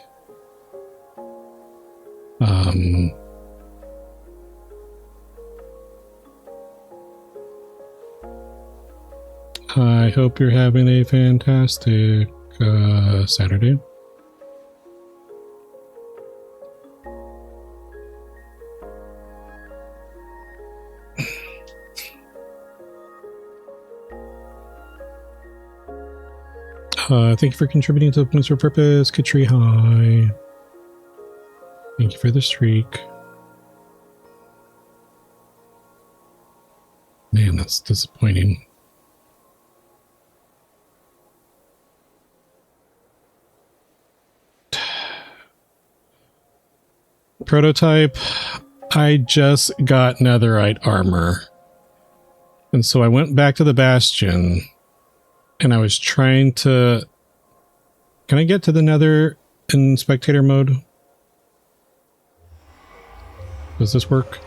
I hope you're having a fantastic Saturday. Thank you for contributing to the Points for Purpose, Katri. Hi. Thank you for the streak. Man, that's disappointing. prototype, I just got netherite armor. And so I went back to the Bastion, and I was trying to... Can I get to the nether in spectator mode? Does this work?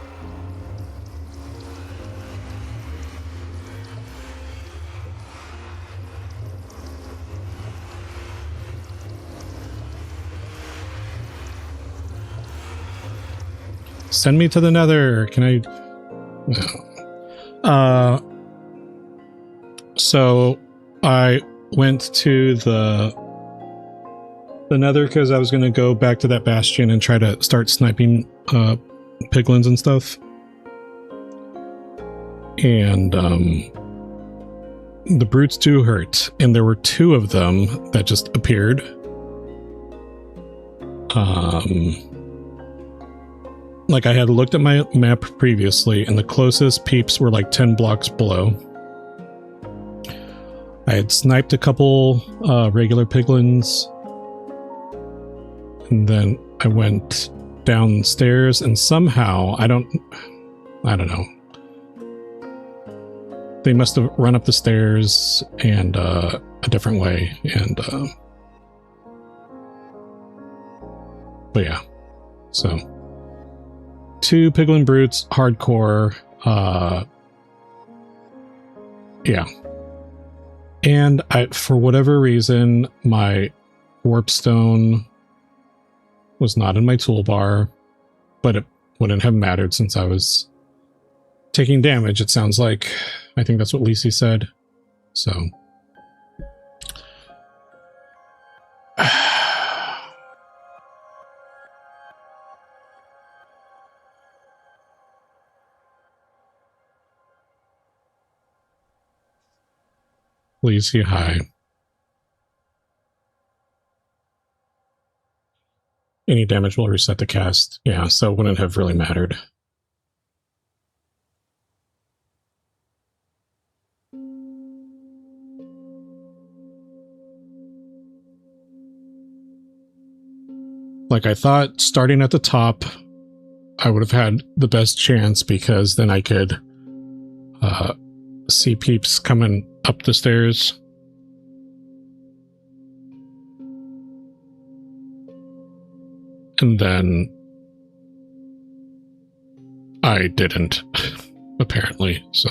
Send me to the nether. Can I? No. So I went to the nether because I was going to go back to that bastion and try to start sniping piglins and stuff. And the brutes do hurt, and there were 2 of them that just appeared. Like, I had looked at my map previously, and the closest peeps were like 10 blocks below. I had sniped a couple regular piglins, and then I went downstairs, and somehow, I don't know. They must have run up the stairs and a different way, and but yeah, so 2 piglin brutes, hardcore, yeah. And for whatever reason, my warpstone was not in my toolbar, but it wouldn't have mattered since I was taking damage, it sounds like. I think that's what Lisi said. So. Lisi, hi. Any damage will reset the cast. Yeah, so it wouldn't have really mattered. Like, I thought starting at the top, I would have had the best chance because then I could see peeps coming up the stairs. And then I didn't, apparently, so.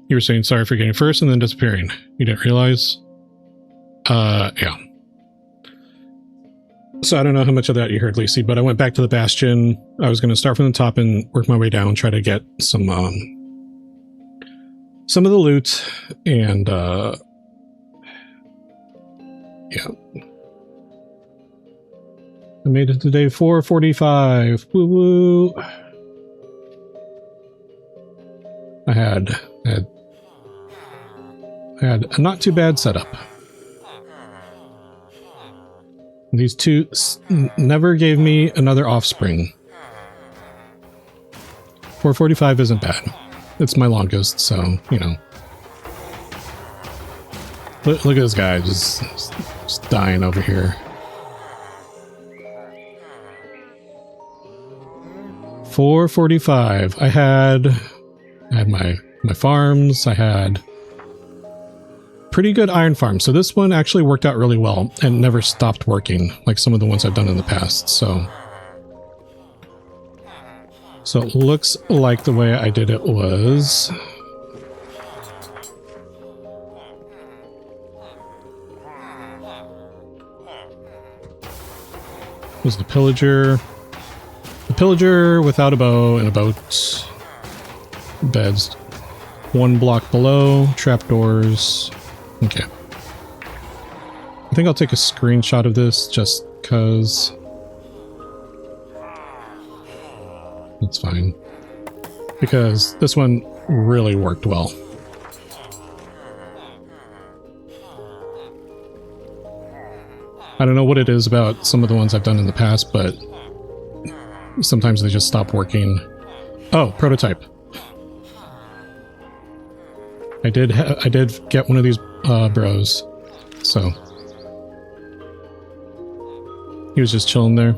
You were saying sorry for getting first and then disappearing. You didn't realize? Yeah. So I don't know how much of that you heard, Lisi, but I went back to the Bastion. I was going to start from the top and work my way down, try to get some of the loot, and yeah. I made it to day 445. Woo woo. I had a not too bad setup. These 2 never gave me another offspring. 445 isn't bad. It's my longest, so, you know. Look at this guy just dying over here. 445. I had my farms. I had pretty good iron farm. So this one actually worked out really well and never stopped working like some of the ones I've done in the past. So it looks like the way I did it was the pillager. The pillager without a bow and a boat. Beds 1 block below. Trapdoors. Okay. I think I'll take a screenshot of this just because it's fine. Because this one really worked well. I don't know what it is about some of the ones I've done in the past, but sometimes they just stop working. Oh, prototype. I did get one of these bros, so He was just chilling there.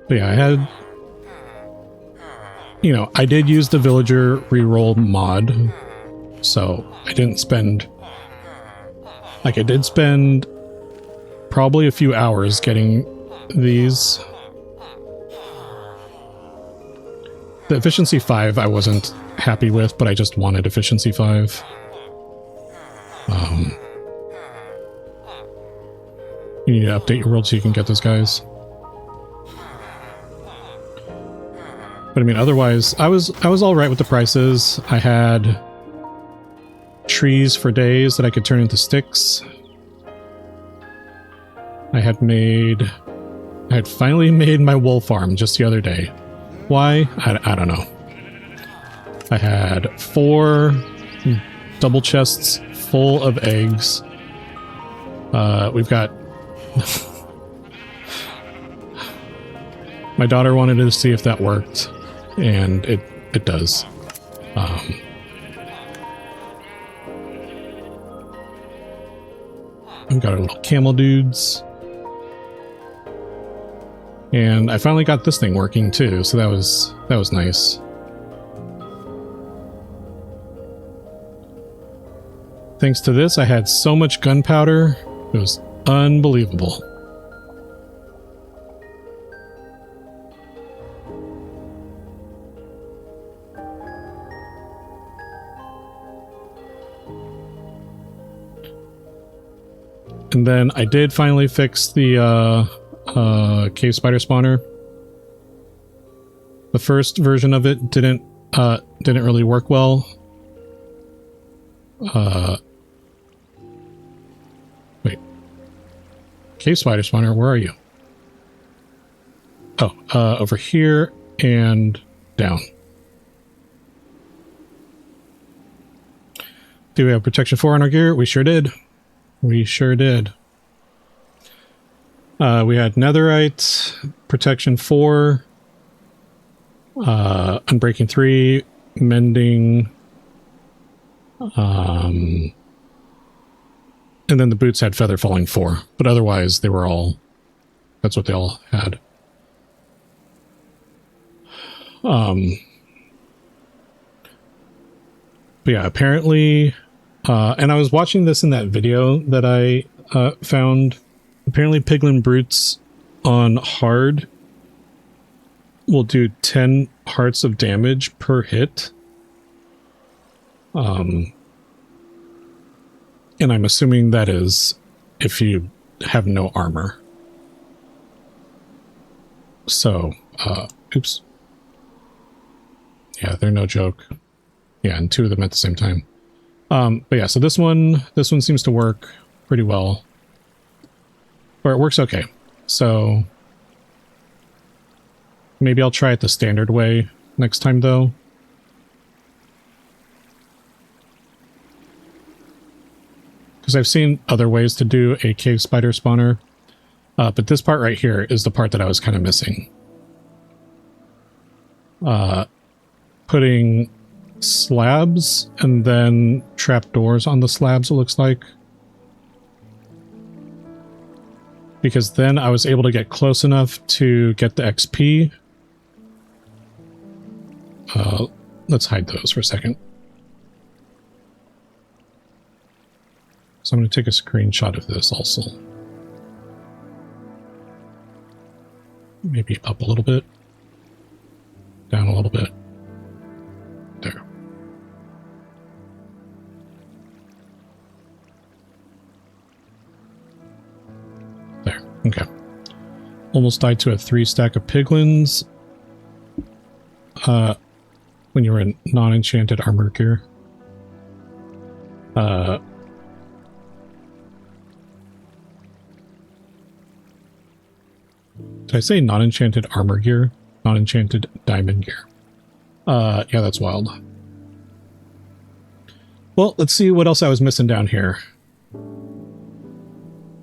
But yeah, I had... You know, I did use the villager reroll mod, so I didn't spend... Like, I did spend probably a few hours getting these. The efficiency 5 I wasn't happy with, but I just wanted efficiency 5. You need to update your world so you can get those guys. But I mean, otherwise, I was all right with the prices. I had trees for days that I could turn into sticks. I had finally made my wool farm just the other day. Why? I don't know. I had 4 double chests full of eggs. We've got... My daughter wanted to see if that worked, and it does. We've got our little camel dudes. And I finally got this thing working too, so that was nice. Thanks to this, I had so much gunpowder, it was unbelievable. And then I did finally fix the cave spider spawner. The first version of it didn't really work well. Wait. Cave spider spawner, where are you? Oh, over here and down. Do we have protection 4 on our gear? We sure did. We sure did. We had netherite, protection 4, unbreaking 3, mending, and then the boots had feather falling 4, but otherwise they were all, that's what they all had. But yeah, apparently, and I was watching this in that video that I found. Apparently piglin brutes on hard will do 10 hearts of damage per hit. And I'm assuming that is if you have no armor. So, oops. Yeah, they're no joke. Yeah, and 2 of them at the same time. But yeah, so this one seems to work pretty well. Or it works okay. So maybe I'll try it the standard way next time though. Because I've seen other ways to do a cave spider spawner. But this part right here is the part that I was kind of missing. Putting slabs and then trapdoors on the slabs, it looks like. Because then I was able to get close enough to get the XP. Let's hide those for a second. So I'm going to take a screenshot of this also. Maybe up a little bit. Down a little bit. There. There. Okay. Almost died to a 3 stack of piglins. When you were in non-enchanted armor gear. Did I say non-enchanted armor gear? Non-enchanted diamond gear. Yeah, that's wild. Well, let's see what else I was missing down here.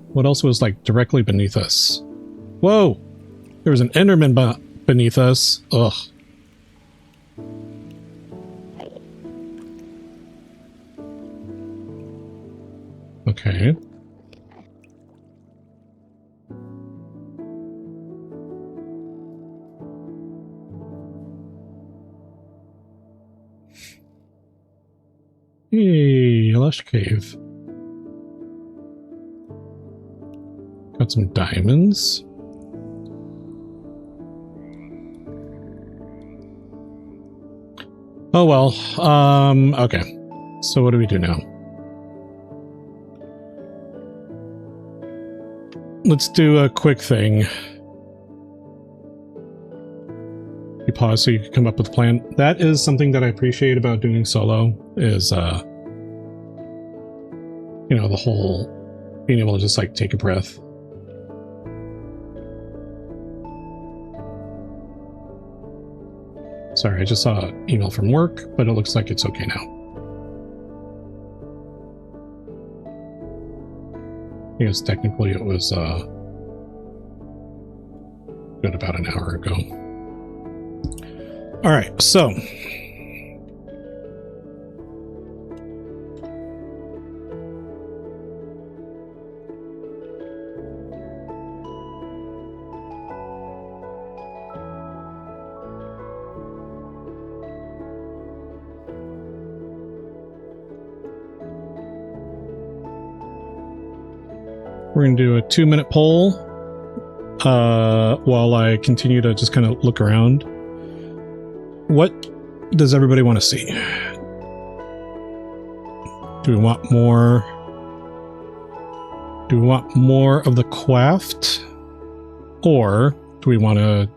What else was, like, directly beneath us? Whoa! There was an Enderman beneath us. Ugh. Okay. Hey, lush cave. Got some diamonds. Oh well. Okay. So what do we do now? Let's do a quick thing. You pause so you can come up with a plan. That is something that I appreciate about doing solo is, you know, the whole being able to just like take a breath. Sorry, I just saw an email from work, but it looks like it's okay now. I guess technically it was good about an hour ago. All right, so we're going to do a 2-minute poll while I continue to just kind of look around. What does everybody want to see? Do we want more? Do we want more of the Quaft? Or do we want to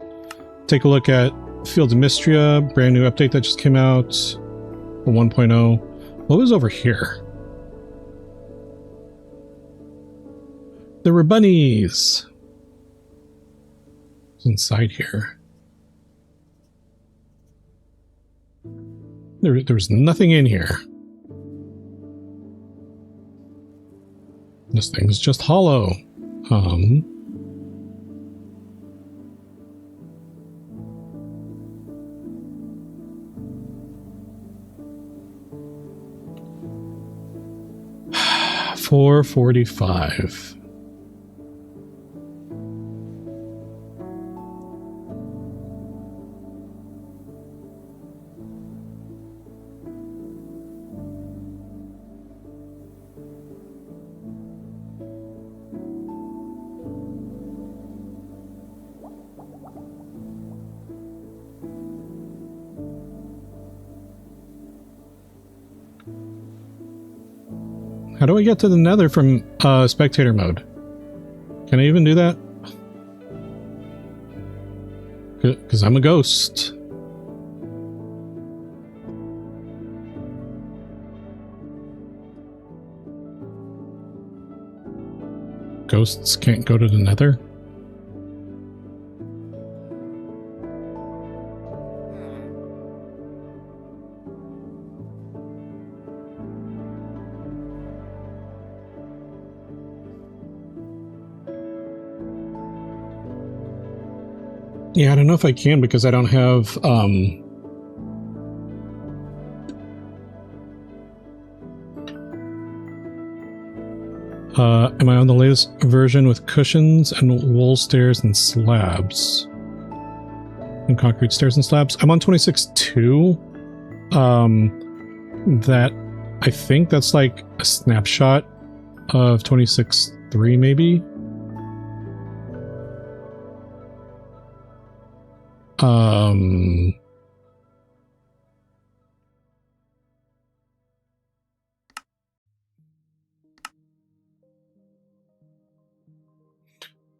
take a look at Fields of Mystria, brand new update that just came out, 1.0? What was over here? There were bunnies. What's inside here? There was nothing in here. This thing's just hollow. 445. How do I get to the Nether from spectator mode? Can I even do that? Because I'm a ghost. Ghosts can't go to the Nether? Yeah, I don't know if I can because I don't have, am I on the latest version with cushions and wool stairs and slabs? And concrete stairs and slabs? I'm on 26.2. That, I think that's like a snapshot of 26.3 maybe?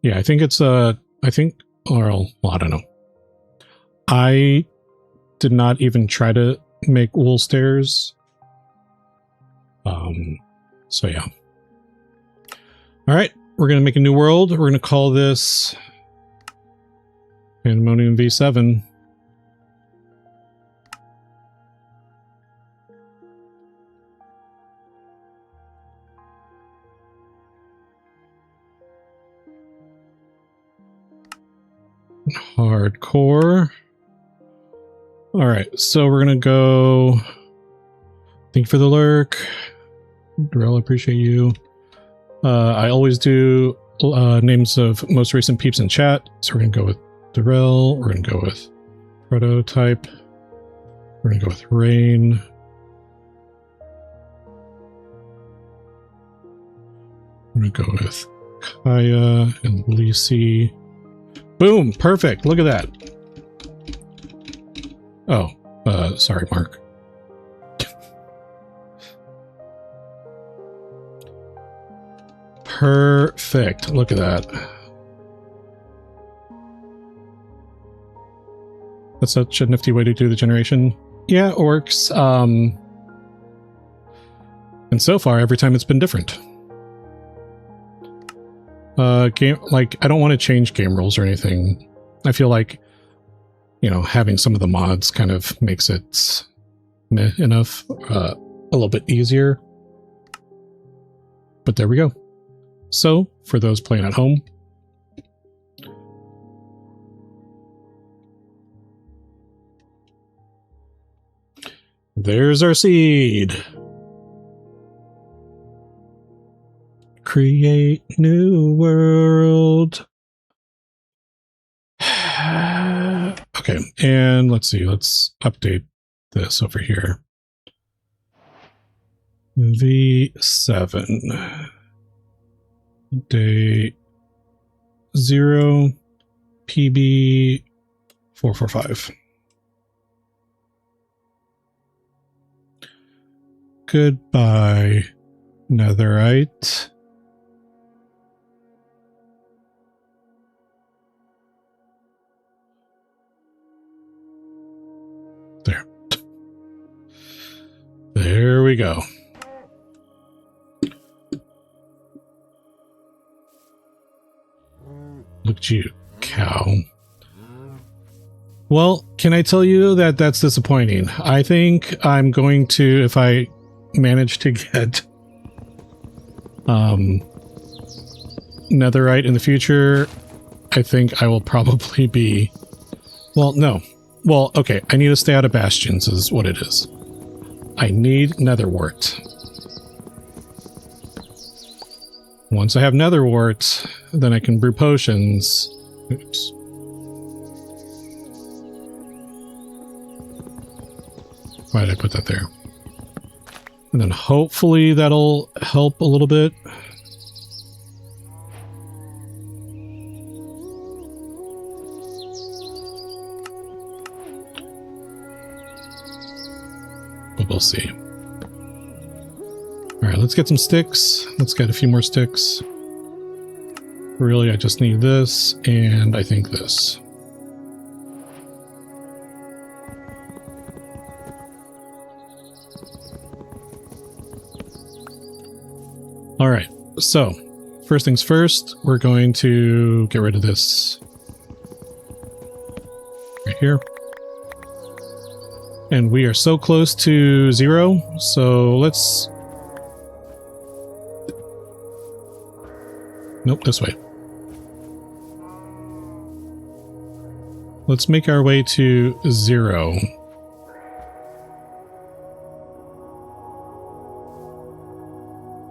Yeah, I think it's, well, I don't know. I did not even try to make wool stairs. So yeah. All right, we're going to make a new world. We're going to call this Pandemonium V7. Hardcore. All right, so we're gonna go. Thank you for the lurk, Darrell. Appreciate you. I always do names of most recent peeps in chat, so we're gonna go with Darrell. We're gonna go with Prototype. We're gonna go with Rain. I'm gonna go with Kaya and Lisi. Boom! Perfect! Look at that. Oh, sorry, Mark. Perfect. Look at that. That's such a nifty way to do the generation. Yeah, it works. And so far, every time it's been different. Game, like, I don't want to change game rules or anything. I feel like, you know, having some of the mods kind of makes it meh enough, a little bit easier. But there we go. So, for those playing at home, there's our seed. Create new world. Okay, and let's see, let's update this over here. V7. Day 0, PB 445. Goodbye, Netherite. There. There we go. Look at you, cow. Well, can I tell you that that's disappointing? I think I'm going to, if I manage to get Netherite in the future, I think I will probably be, well, no. Well, okay, I need to stay out of bastions is what it is. I need Netherwort. Once I have Netherwort, then I can brew potions. Oops. Why did I put that there? And then hopefully that'll help a little bit. But we'll see. Alright, let's get some sticks. Let's get a few more sticks. Really, I just need this, and I think this. Alright, so, first things first, we're going to get rid of this right here. And we are so close to 0, so let's... Nope, this way. Let's make our way to 0.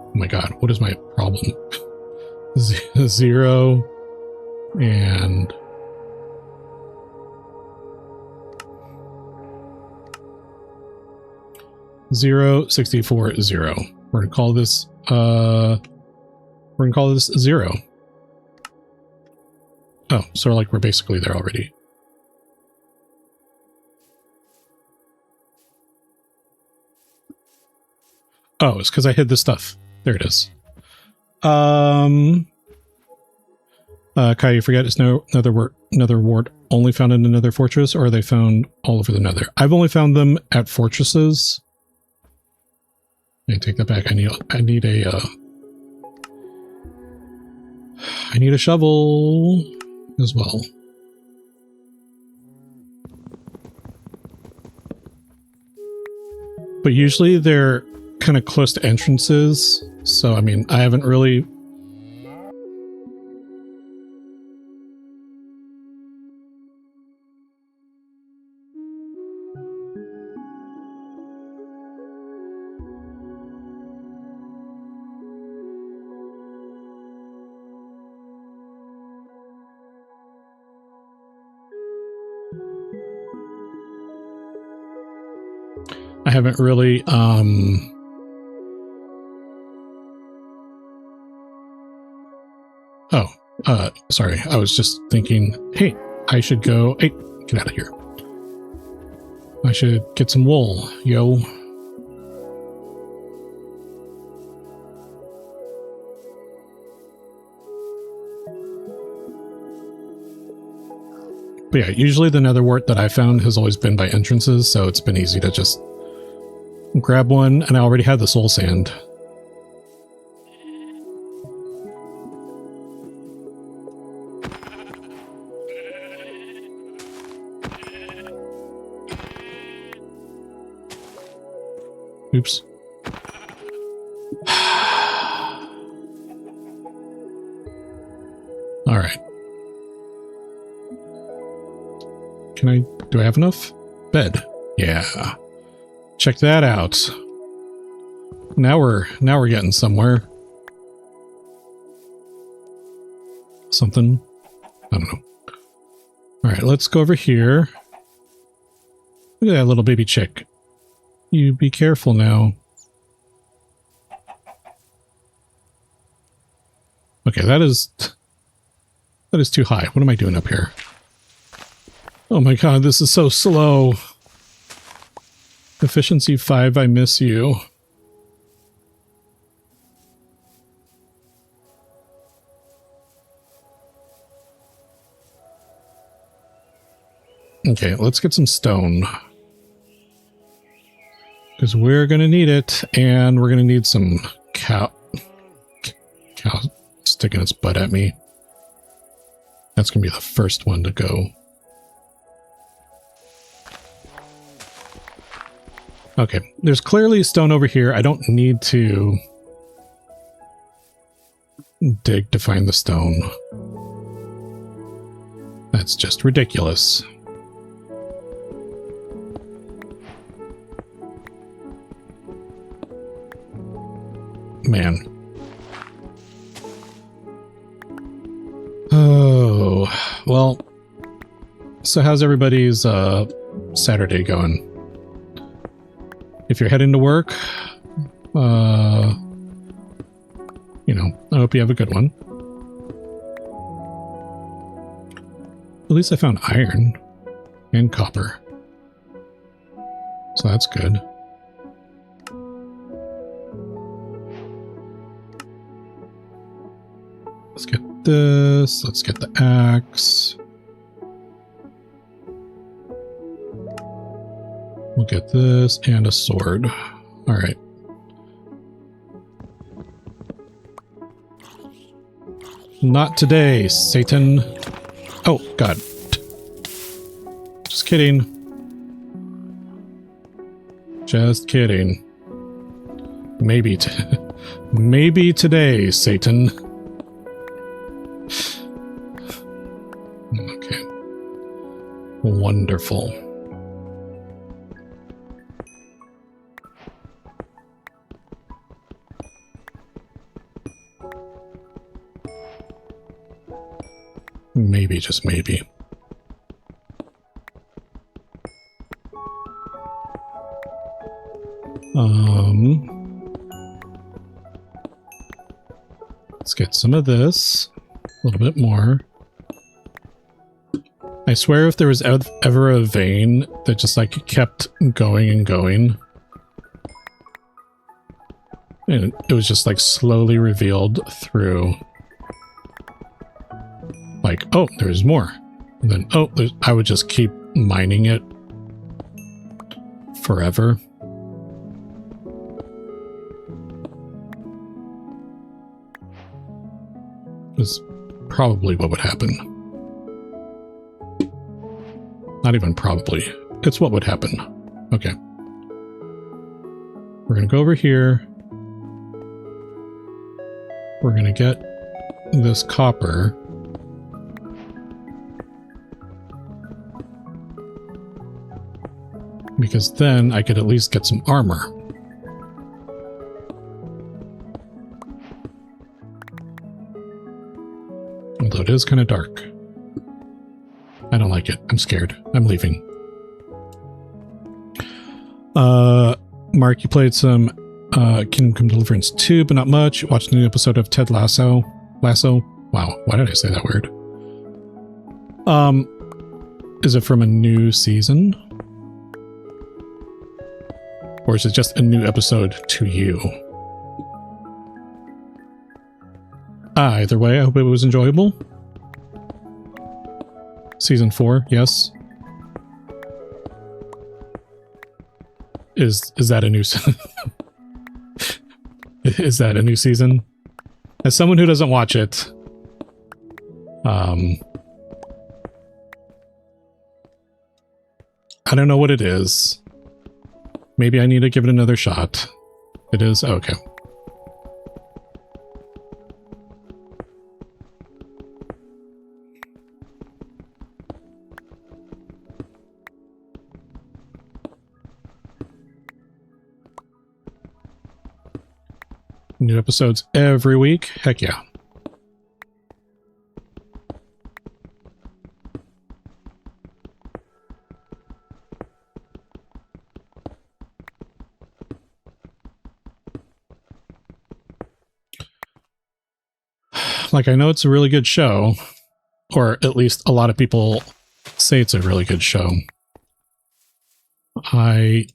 Oh my god, what is my problem? 0 and... Zero 64 0. We're gonna call this 0. Oh, so like we're basically there already. Oh, it's because I hid this stuff. There it is. Kai, you forget it's Netherwort only found in another fortress, or are they found all over the Nether? I've only found them at fortresses. I take that back. I need a shovel as well. But usually they're kind of close to entrances, so I mean, I haven't really... sorry, I was just thinking, hey, I should go, hey, get out of here. I should get some wool, yo. But yeah, usually the nether wart that I found has always been by entrances, so it's been easy to just grab one, and I already had the soul sand. Oops. All right. Do I have enough? Bed. Yeah. Check that out. Now we're getting somewhere. Something. I don't know. All right, let's go over here. Look at that little baby chick. You be careful now. Okay, that is too high. What am I doing up here? Oh my god, this is so slow. Efficiency 5, I miss you. Okay, let's get some stone. Because we're going to need it, and we're going to need some cow sticking its butt at me. That's going to be the first one to go. Okay, there's clearly stone over here. I don't need to dig to find the stone. That's just ridiculous. Man. Oh, well, so how's everybody's Saturday going? If you're heading to work, you know, I hope you have a good one. At least I found iron and copper. So that's good. Let's get this. Let's get the axe. We'll get this and a sword. All right. Not today, Satan. Oh, God. Just kidding. Just kidding. Maybe, maybe today, Satan. Okay. Wonderful. Maybe, just maybe. Let's get some of this. A little bit more. I swear if there was ever a vein that just like kept going and going. And it was just like slowly revealed through like, oh, there's more. And then, oh, I would just keep mining it forever. Is probably what would happen. Not even probably. It's what would happen. Okay. We're going to go over here. We're going to get this copper. Because then I could at least get some armor. Although it is kind of dark. I don't like it. I'm scared. I'm leaving. Mark, you played some Kingdom Come Deliverance 2, but not much. Watched a new episode of Ted Lasso. Wow, why did I say that weird? Is it from a new season? Or is it just a new episode to you? Either way, I hope it was enjoyable. Season 4, yes. Is that a new season? Is that a new season? As someone who doesn't watch it, I don't know what it is. Maybe I need to give it another shot. It is? Okay. New episodes every week? Heck yeah. Like, I know it's a really good show, or at least a lot of people say it's a really good show. I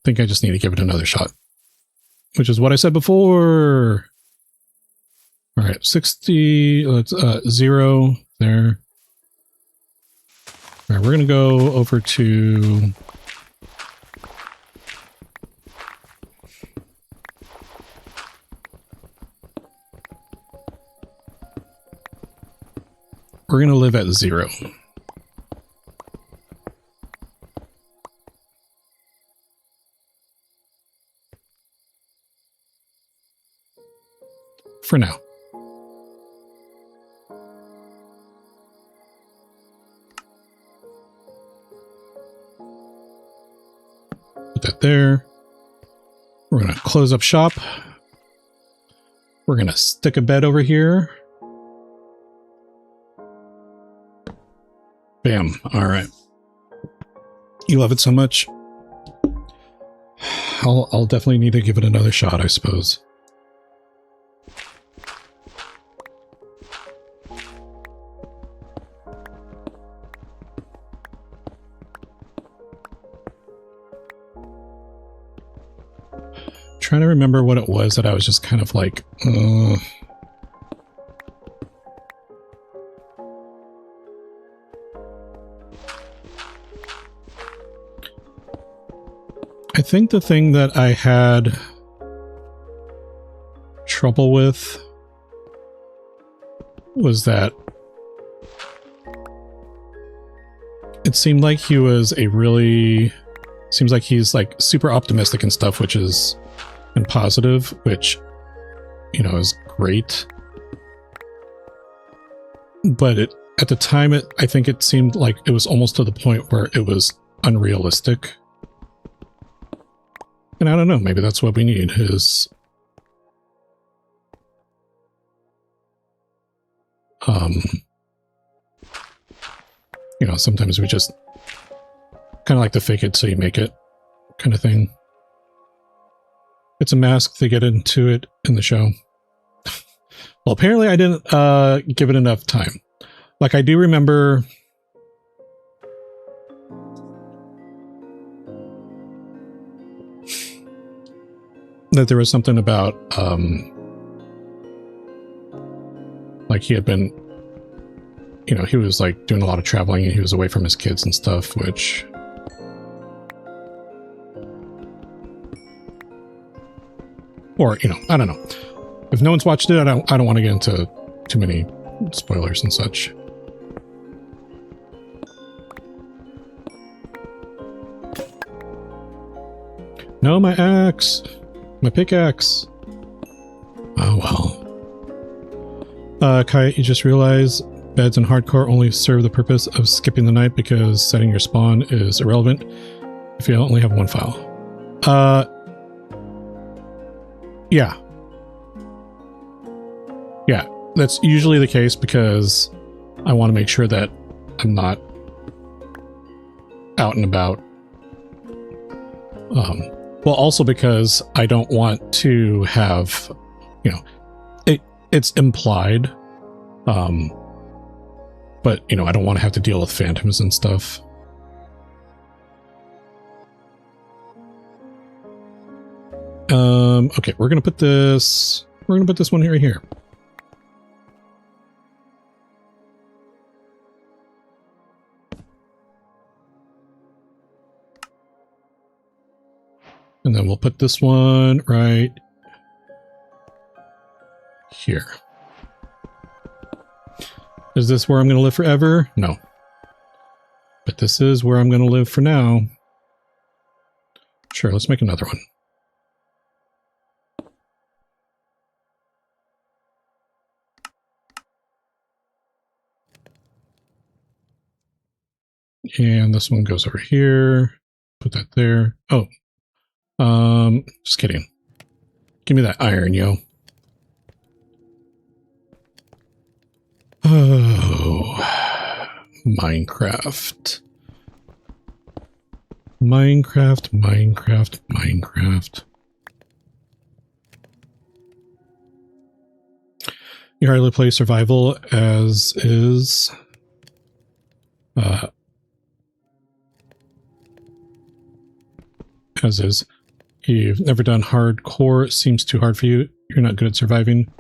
think I just need to give it another shot, which is what I said before. All right, 60, let's 0 there. All right, we're going to go over to we're going to live at 0. For now. Put that there. We're going to close up shop. We're going to stick a bed over here. Bam. All right. You love it so much. I'll definitely need to give it another shot, I suppose. Trying to remember what it was that I was just kind of like, I think the thing that I had trouble with was that it seemed like he was seems like he's like super optimistic and stuff, which is, and positive, which, you know, is great. But at the time, I think it seemed like it was almost to the point where it was unrealistic. And I don't know, maybe that's what we need is you know, sometimes we just kind of like to fake it so you make it kind of thing. It's a mask to get into it in the show. Well, apparently I didn't give it enough time. Like, I do remember that there was something about like he had been, you know, he was like doing a lot of traveling and he was away from his kids and stuff, which or, you know, I don't know. If no one's watched it, I don't want to get into too many spoilers and such. No, my axe. My pickaxe. Oh, well. Kai, you just realized beds in hardcore only serve the purpose of skipping the night because setting your spawn is irrelevant if you only have one file. Yeah. Yeah, that's usually the case because I want to make sure that I'm not out and about. Well, also because I don't want to have you know, it's implied. But, you know, I don't want to have to deal with phantoms and stuff. Okay, we're going to put this one here. And then we'll put this one right here. Is this where I'm going to live forever? No. But this is where I'm going to live for now. Sure, let's make another one. And this one goes over here. Put that there. Oh. Just kidding. Give me that iron, yo. Oh. Minecraft. Minecraft. You hardly play survival as is. As is. You've never done hardcore. It seems too hard for you. You're not good at surviving.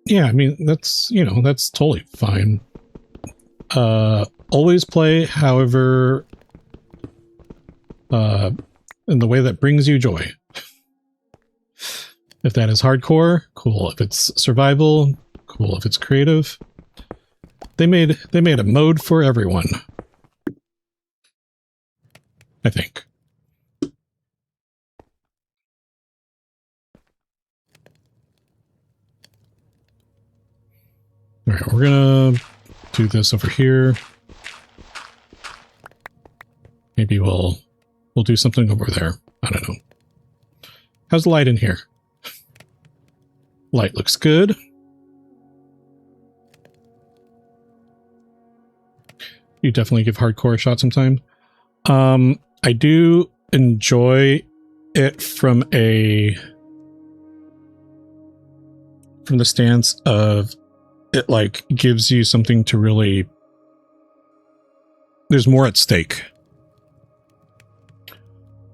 Yeah, I mean, that's, you know, that's totally fine. Always play, however, in the way that brings you joy. If that is hardcore, cool. If it's survival, cool. If it's creative, they made a mode for everyone. I think. All right, we're gonna do this over here. Maybe we'll do something over there. I don't know. How's the light in here? Light looks good. You definitely give hardcore a shot sometime. I do enjoy it from the stance of it, like, gives you something to really, there's more at stake.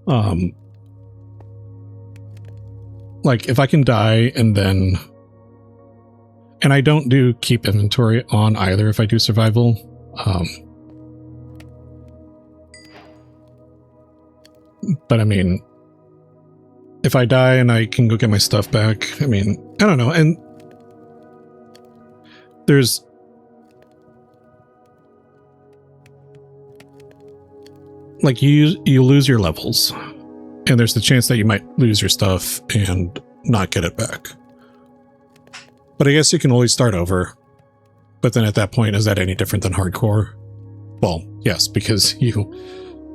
Like, if I can die and I don't do keep inventory on either if I do survival. But I mean, if I die and I can go get my stuff back, I mean, I don't know. And there's like, you lose your levels, and there's the chance that you might lose your stuff and not get it back. But I guess you can always start over. But then at that point, is that any different than hardcore? Well, yes, because you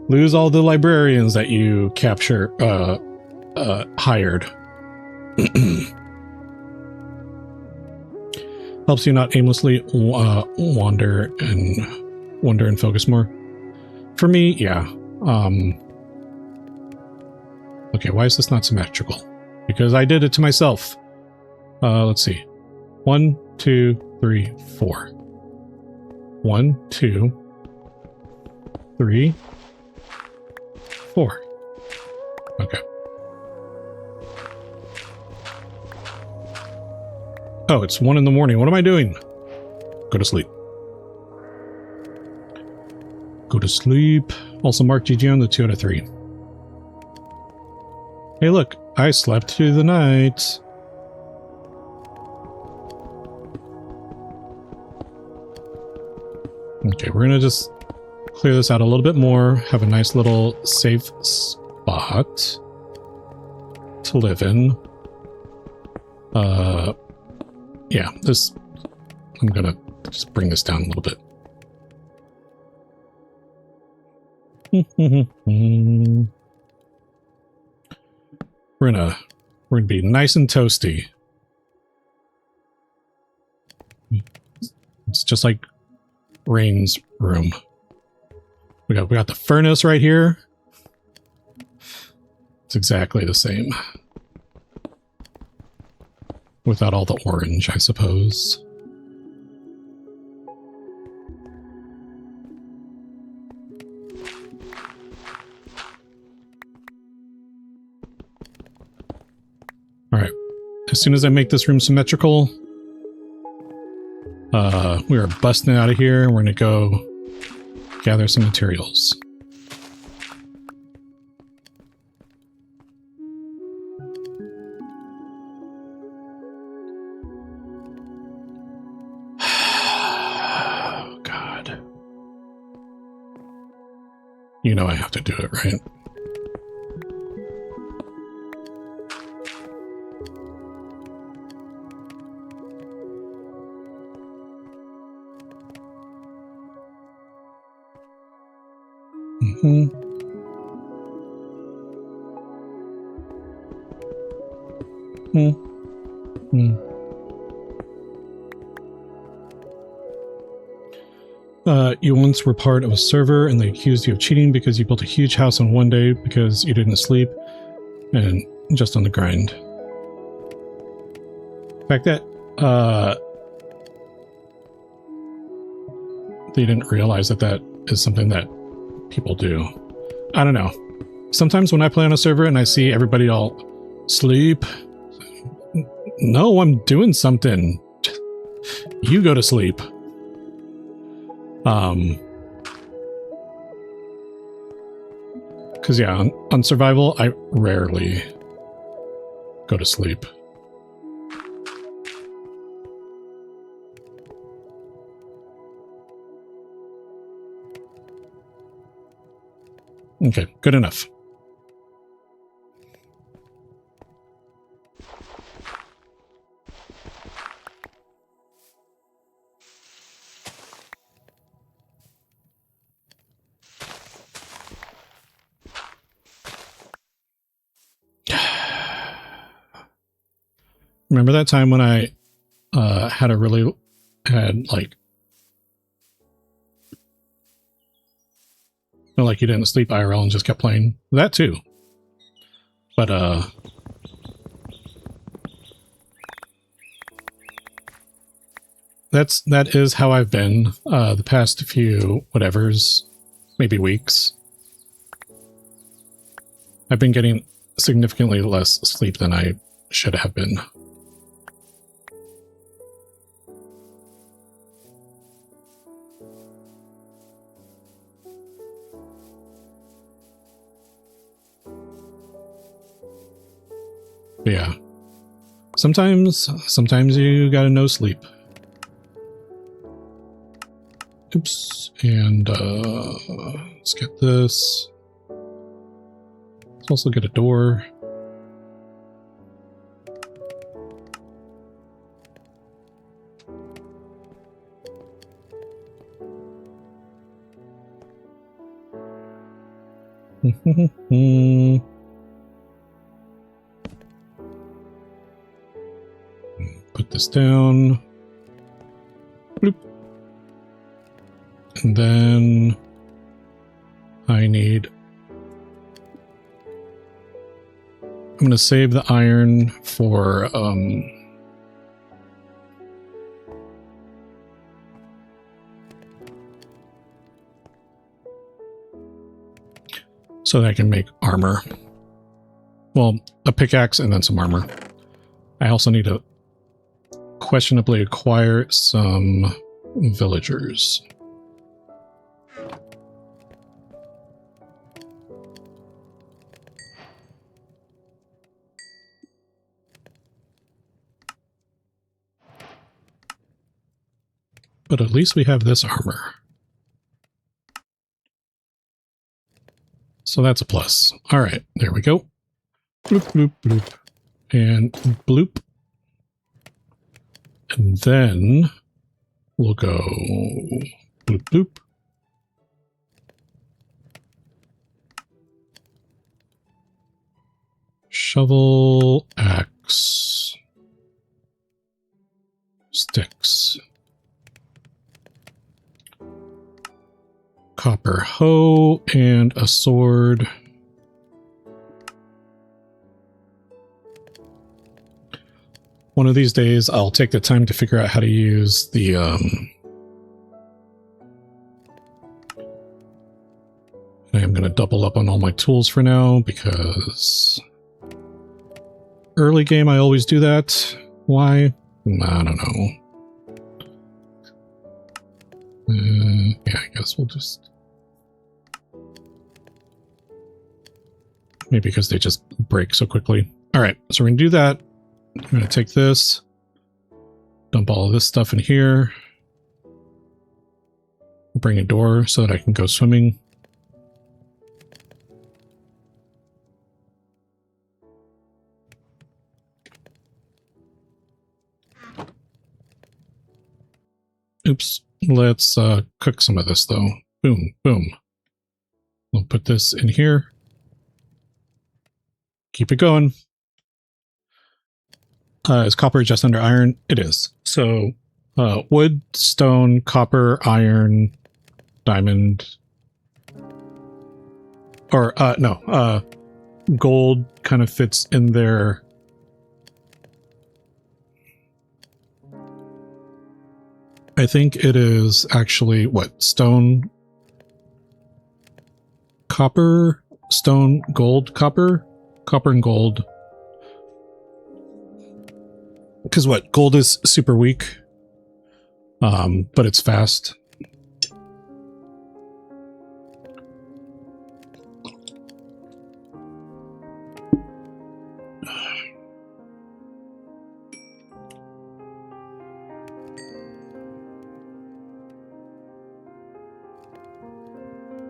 lose all the librarians that you capture, hired. Helps you not aimlessly wander and focus more. For me, yeah. Okay, why is this not symmetrical? Because I did it to myself. Let's see. 1, 2, 3, 4. 1, 2, 3, 4. Okay. Oh, it's 1 in the morning. What am I doing? Go to sleep. Go to sleep. Also mark GG on the 2 out of 3. Hey, look. I slept through the night. Okay, we're gonna just clear this out a little bit more. Have a nice little safe spot to live in. Yeah, I'm gonna just bring this down a little bit. We're gonna be nice and toasty. It's just like Rain's room. We got the furnace right here. It's exactly the same. Without all the orange, I suppose. Alright. As soon as I make this room symmetrical, we are busting out of here and we're going to go gather some materials. Oh, God. You know I have to do it, right? Mm-hmm. Mm-hmm. You once were part of a server and they accused you of cheating because you built a huge house in one day because you didn't sleep and just on the grind. The fact that they didn't realize that that is something that people do. I don't know. Sometimes when I play on a server and I see everybody all sleep, no, I'm doing something. You go to sleep. Because yeah, on survival, I rarely go to sleep. Okay, good enough. Remember that time when I had like like you didn't sleep IRL and just kept playing? That too. But that is how I've been the past few whatevers, maybe weeks. I've been getting significantly less sleep than I should have been. But yeah. Sometimes you gotta no sleep. Oops. And let's get this. Let's also get a door. Put this down. Bloop. And then I need... I'm going to save the iron for... so that I can make armor. Well, a pickaxe and then some armor. I also need to questionably acquire some villagers. But at least we have this armor. So that's a plus. All right, there we go. Bloop, bloop, bloop. And bloop. And then we'll go bloop, bloop. Shovel, axe, sticks. Copper hoe and a sword. One of these days, I'll take the time to figure out how to use the I'm going to double up on all my tools for now because early game I always do that. Why? I don't know. Yeah, I guess we'll just... Maybe because they just break so quickly. Alright, so we're going to do that. I'm going to take this, dump all of this stuff in here, bring a door so that I can go swimming. Oops, let's cook some of this though. Boom, boom. We'll put this in here. Keep it going. Is copper just under iron? It is. So wood, stone, copper, iron, diamond, or no, gold kind of fits in there. I think it is actually, what, stone, copper, stone, gold, copper, copper and gold. Because what, gold is super weak, but it's fast.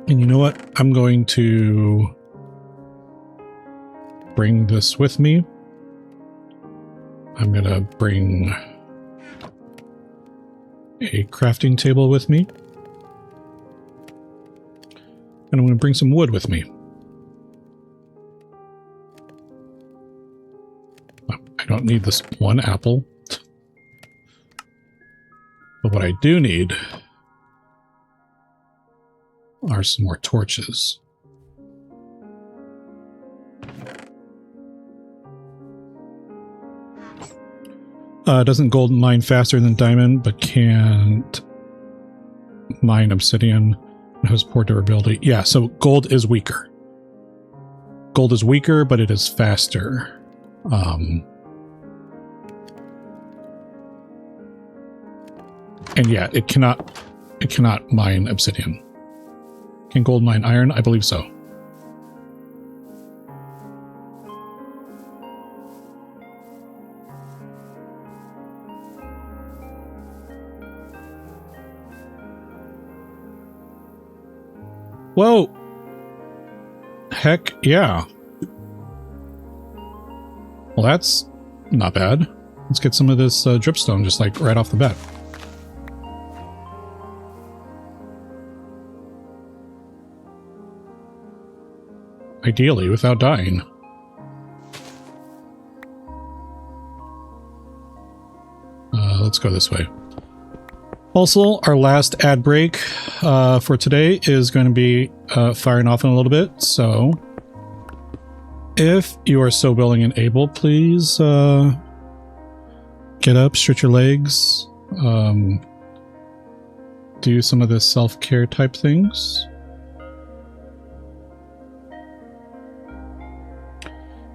And you know what? I'm going to bring this with me. I'm going to bring a crafting table with me. And I'm going to bring some wood with me. I don't need this one apple. But what I do need are some more torches. Doesn't gold mine faster than diamond, but can't mine obsidian. It has poor durability. Yeah, so gold is weaker. Gold is weaker, but it is faster. And yeah, it cannot mine obsidian. Can gold mine iron? I believe so. Whoa! Heck yeah. Well, that's not bad. Let's get some of this dripstone just like right off the bat. Ideally, without dying. Let's go this way. Also, our last ad break for today is going to be firing off in a little bit, so if you are so willing and able, please get up, stretch your legs, do some of the self-care type things.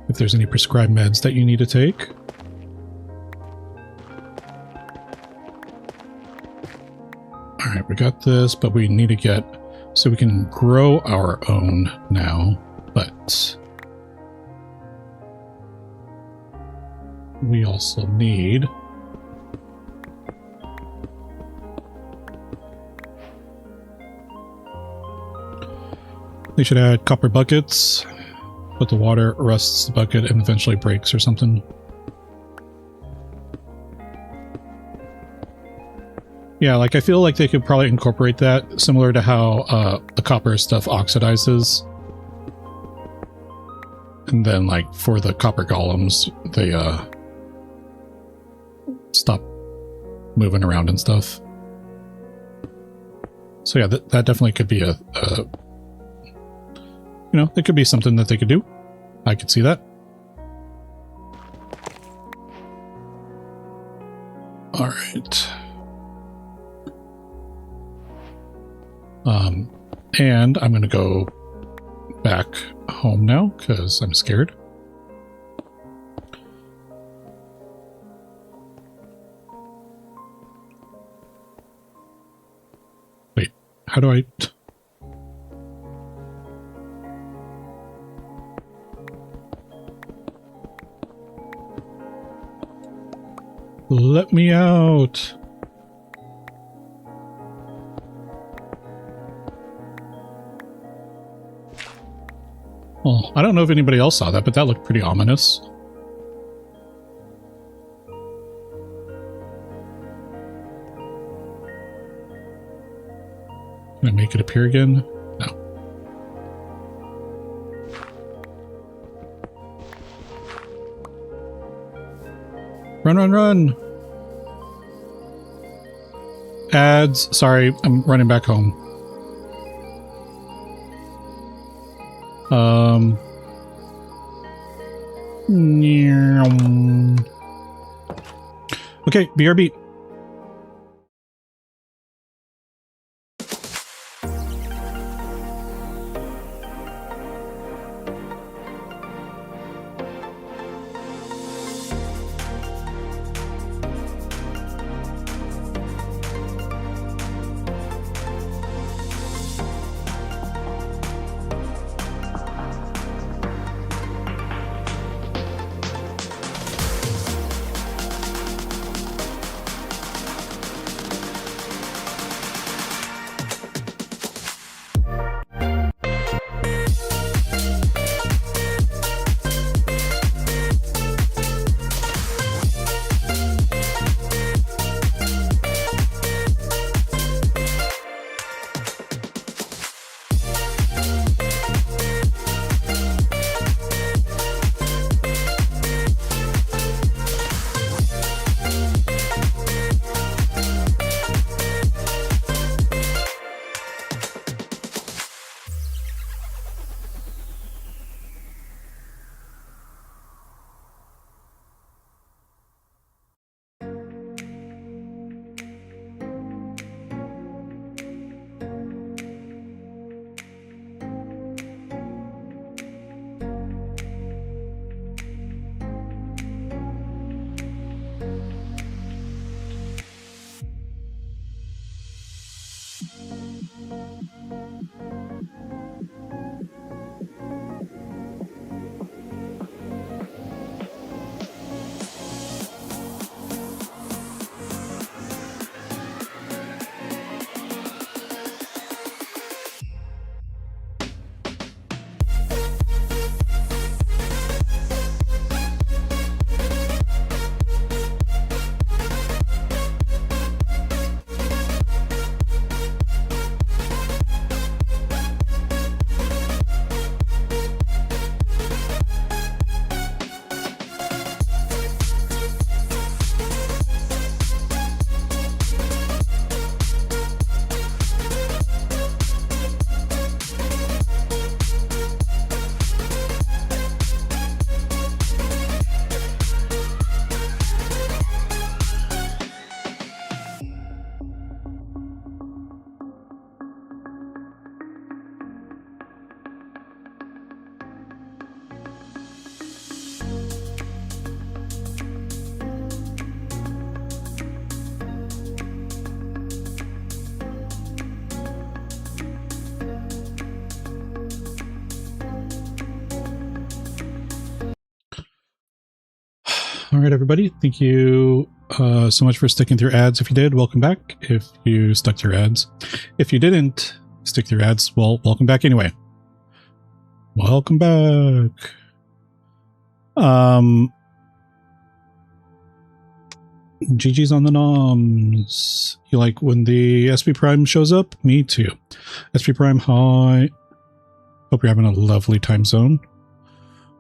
If there's any prescribed meds that you need to take. Alright, we got this, but we need to get... So we can grow our own now, but... we also need... They should add copper buckets. But the water rusts the bucket and eventually breaks or something. Yeah, like I feel like they could probably incorporate that, similar to how the copper stuff oxidizes. And then like for the copper golems, they stop moving around and stuff. So yeah, that definitely could be a you know, it could be something that they could do. I could see that. All right. And I'm going to go back home now because I'm scared. Wait, how do I... Let me out. Well, I don't know if anybody else saw that, but that looked pretty ominous. Can I make it appear again? No. Run, run, run! Ads. Sorry, I'm running back home. Okay, BRB. All right, everybody. Thank you so much for sticking through ads. If you did, welcome back. If you stuck through ads. If you didn't stick through ads, well, welcome back anyway. Welcome back. GG's on the noms. You like when the SP Prime shows up? Me too. SP Prime, hi. Hope you're having a lovely time zone.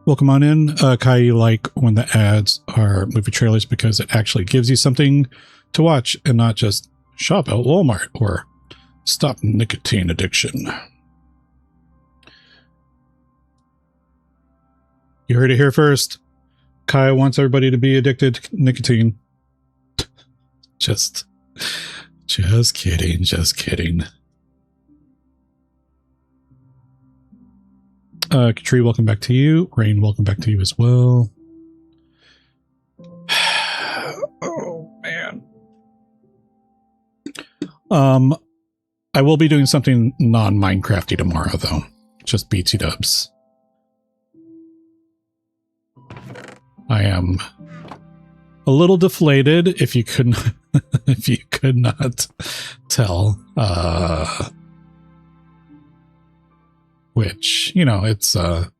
Welcome on in. Kai, you like when the ads are movie trailers because it actually gives you something to watch and not just shop at Walmart or stop nicotine addiction. You heard it here first. Kai wants everybody to be addicted to nicotine. Just kidding, just kidding. Katri, welcome back to you. Rain, welcome back to you as well. Oh, man. I will be doing something non-Minecrafty tomorrow, though. Just BT dubs. I am a little deflated, if you could if you could not tell. Which, you know, it's fine.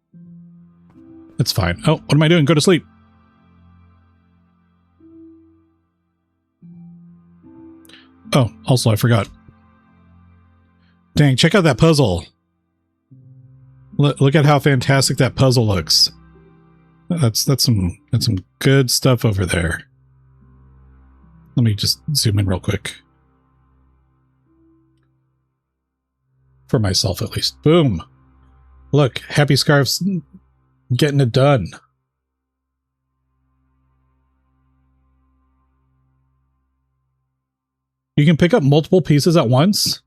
Oh, what am I doing? Go to sleep. Oh, also I forgot. Dang, check out that puzzle. Look at how fantastic that puzzle looks. That's some good stuff over there. Let me just zoom in real quick. For myself, at least. Boom. Look, Happy Scarf's getting it done. You can pick up multiple pieces at once?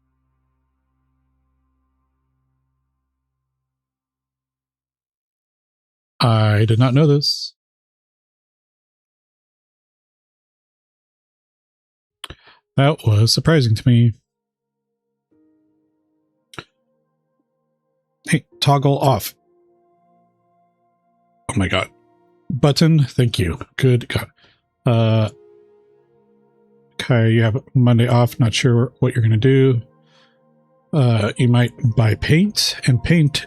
I did not know this. That was surprising to me. Hey, toggle off. Oh my god. Button, thank you. Good god. Okay, you have Monday off, not sure what you're gonna do. You might buy paint and paint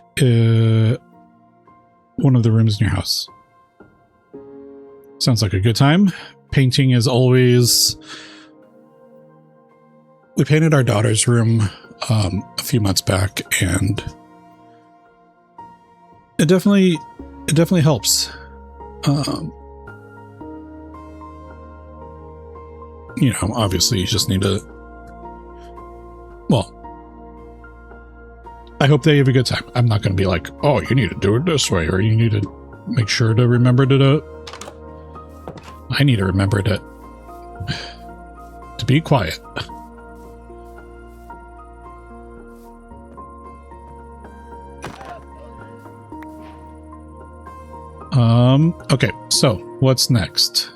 one of the rooms in your house. Sounds like a good time. Painting is always... We painted our daughter's room a few months back, and it definitely helps. You know, obviously you just need to... Well, I hope they have a good time. I'm not going to be like, oh, you need to do it this way, or you need to make sure to remember to do... I need to remember to be quiet. Okay, so what's next?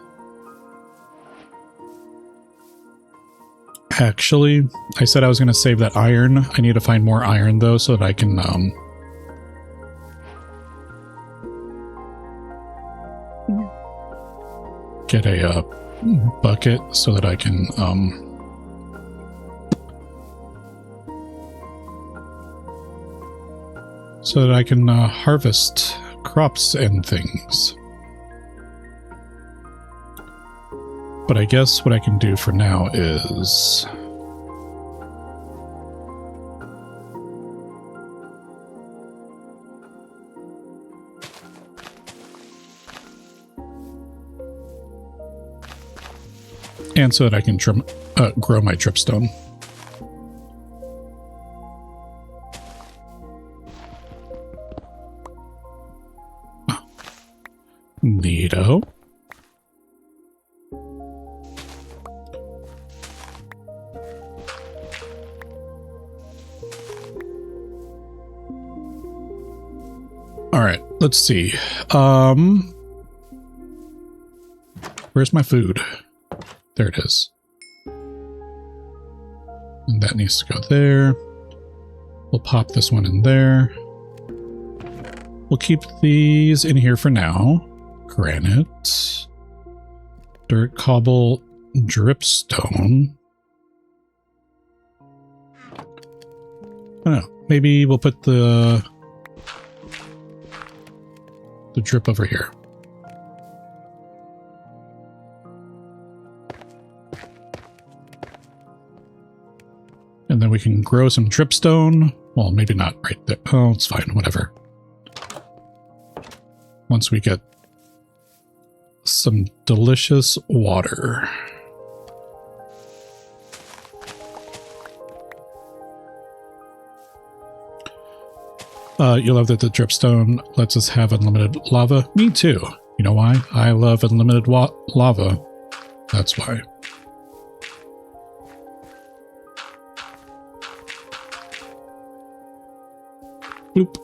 Actually, I said I was going to save that iron. I need to find more iron, though, so that I can, get a, bucket so that I can, harvest crops and things. But I guess what I can do for now is... And so that I can grow my dripstone. Neato. All right, let's see. Where's my food? There it is. And that needs to go there. We'll pop this one in there. We'll keep these in here for now. Granite. Dirt, cobble, dripstone. I don't know. Maybe we'll put the drip over here. And then we can grow some dripstone. Well, maybe not right there. Oh, it's fine. Whatever. Once we get some delicious water. You love that the dripstone lets us have unlimited lava? Me too. You know why? I love unlimited lava. That's why. Bloop.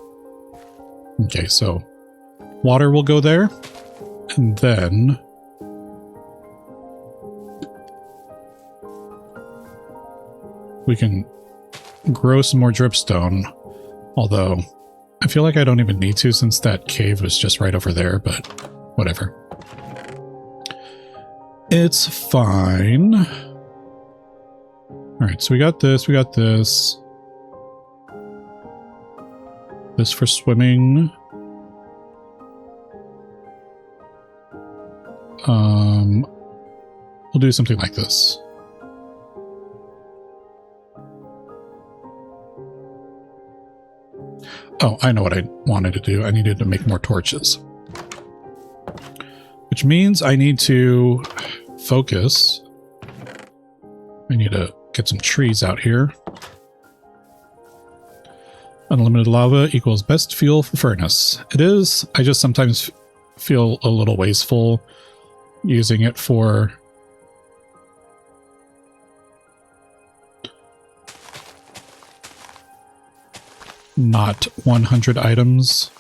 Okay, so water will go there. And then we can grow some more dripstone. Although I feel like I don't even need to since that cave was just right over there, but whatever. It's fine. All right, so we got this, we got this. This for swimming. We'll do something like this. Oh, I know what I wanted to do. I needed to make more torches. Which means I need to focus. I need to get some trees out here. Unlimited lava equals best fuel for furnace. It is. I just sometimes feel a little wasteful using it for not 100 items.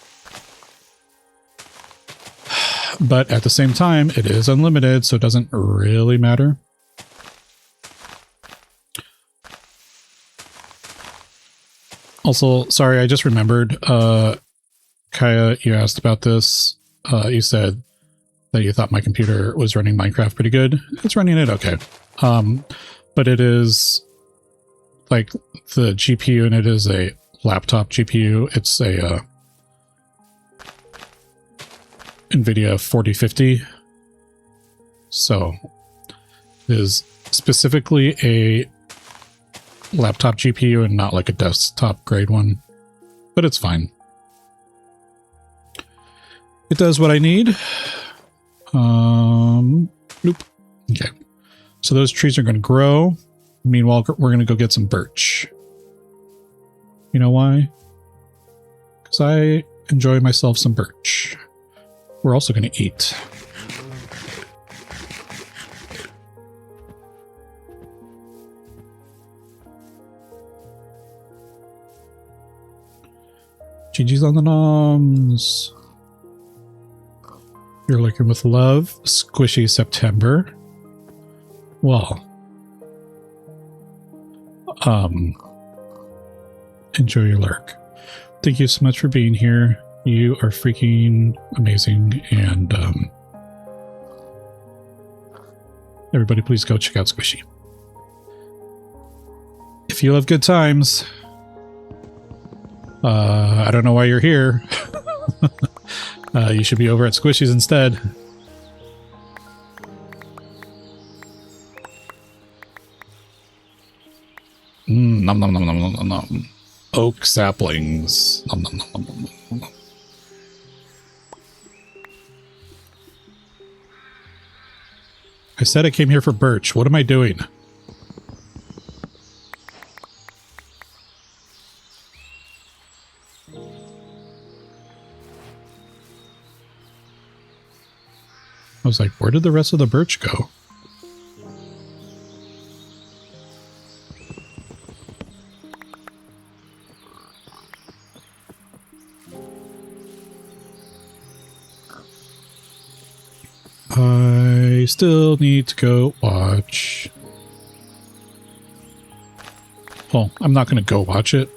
But at the same time, it is unlimited, so it doesn't really matter. Also, sorry, I just remembered, Kaya, you asked about this. You said that you thought my computer was running Minecraft pretty good. It's running it okay. But it is, like, the GPU in it is a laptop GPU. It's a NVIDIA 4050. So it is specifically a laptop GPU and not like a desktop grade one, but it's fine. It does what I need. Nope. Okay. So those trees are going to grow. Meanwhile, we're going to go get some birch. You know why? Because I enjoy myself some birch. We're also going to eat. GG's on the noms. You're looking with love. Squishy September. Well. Enjoy your lurk. Thank you so much for being here. You are freaking amazing. And everybody please go check out Squishy. If you love good times, I don't know why you're here. You should be over at Squishy's instead. Nom nom nom nom nom nom nom. Oak saplings. Nom nom nom nom nom nom nom. I said I came here for birch. What am I doing? I was like, where did the rest of the birch go? I still need to go watch. Well, I'm not going to go watch it.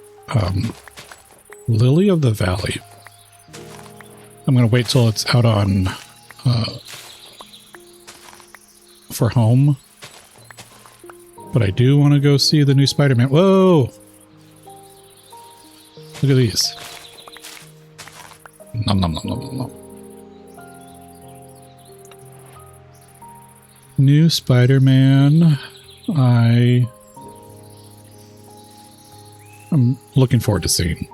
Lily of the Valley. I'm going to wait till it's out on for home. But I do want to go see the new Spider-Man. Whoa! Look at these. Nom nom nom nom nom nom. New Spider-Man. I'm looking forward to seeing.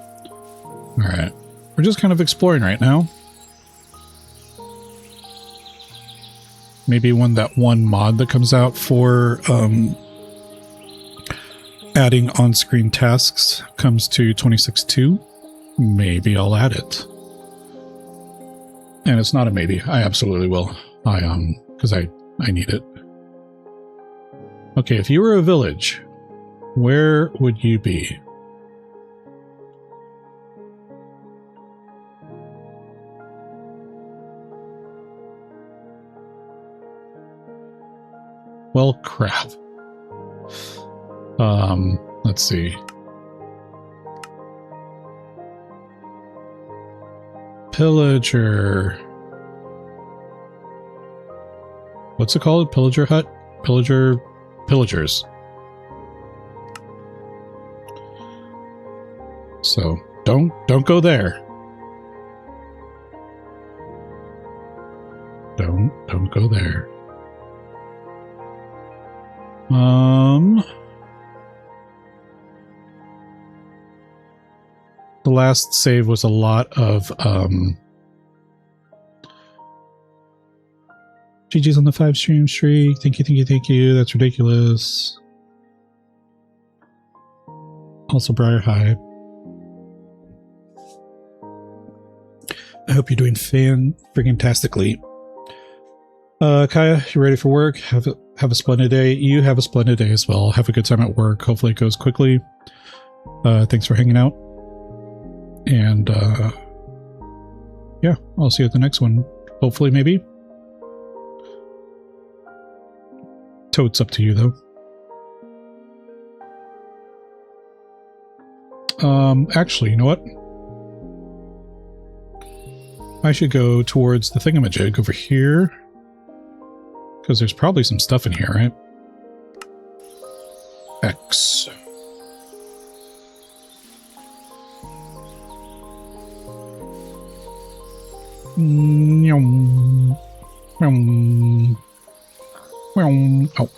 Alright. We're just kind of exploring right now. Maybe when that one mod that comes out for adding on-screen tasks comes to 26.2, maybe I'll add it. And it's not a maybe. I absolutely will. Because I need it. Okay, if you were a village, Where would you be? Well, crap. Let's see. Pillager. What's it called? Pillager hut? Pillagers. So don't go there. Don't go there. The last save was a lot of GG's on the 5 stream streak. Thank you. That's ridiculous. Also, Briar High. I hope you're doing fan-friggin-tastically. Kaya, you ready for work? Have a splendid day. You have a splendid day as well. Have a good time at work. Hopefully it goes quickly. Thanks for hanging out. And yeah, I'll see you at the next one. Hopefully, maybe. Totes up to you, though. Actually, you know what? I should go towards the thingamajig over here. Because there's probably some stuff in here, right? X. Oh.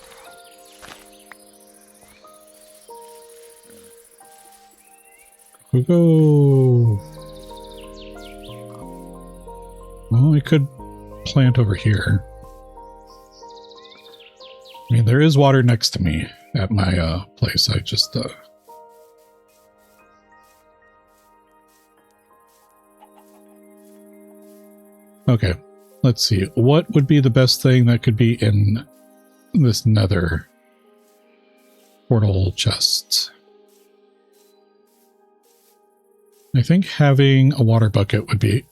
Go. Well, I could plant over here. I mean, there is water next to me at my place. I just okay, let's see. What would be the best thing that could be in this nether portal chest? I think having a water bucket would be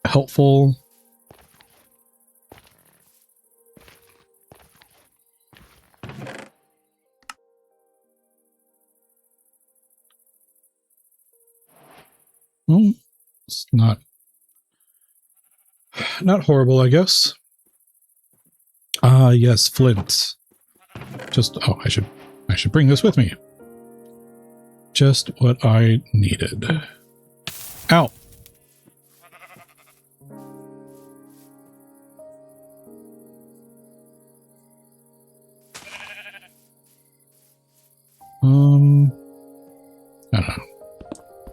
helpful. Well, it's not horrible, I guess. Ah, yes, flint. Just, oh, I should bring this with me. Just what I needed. Ow. I don't know.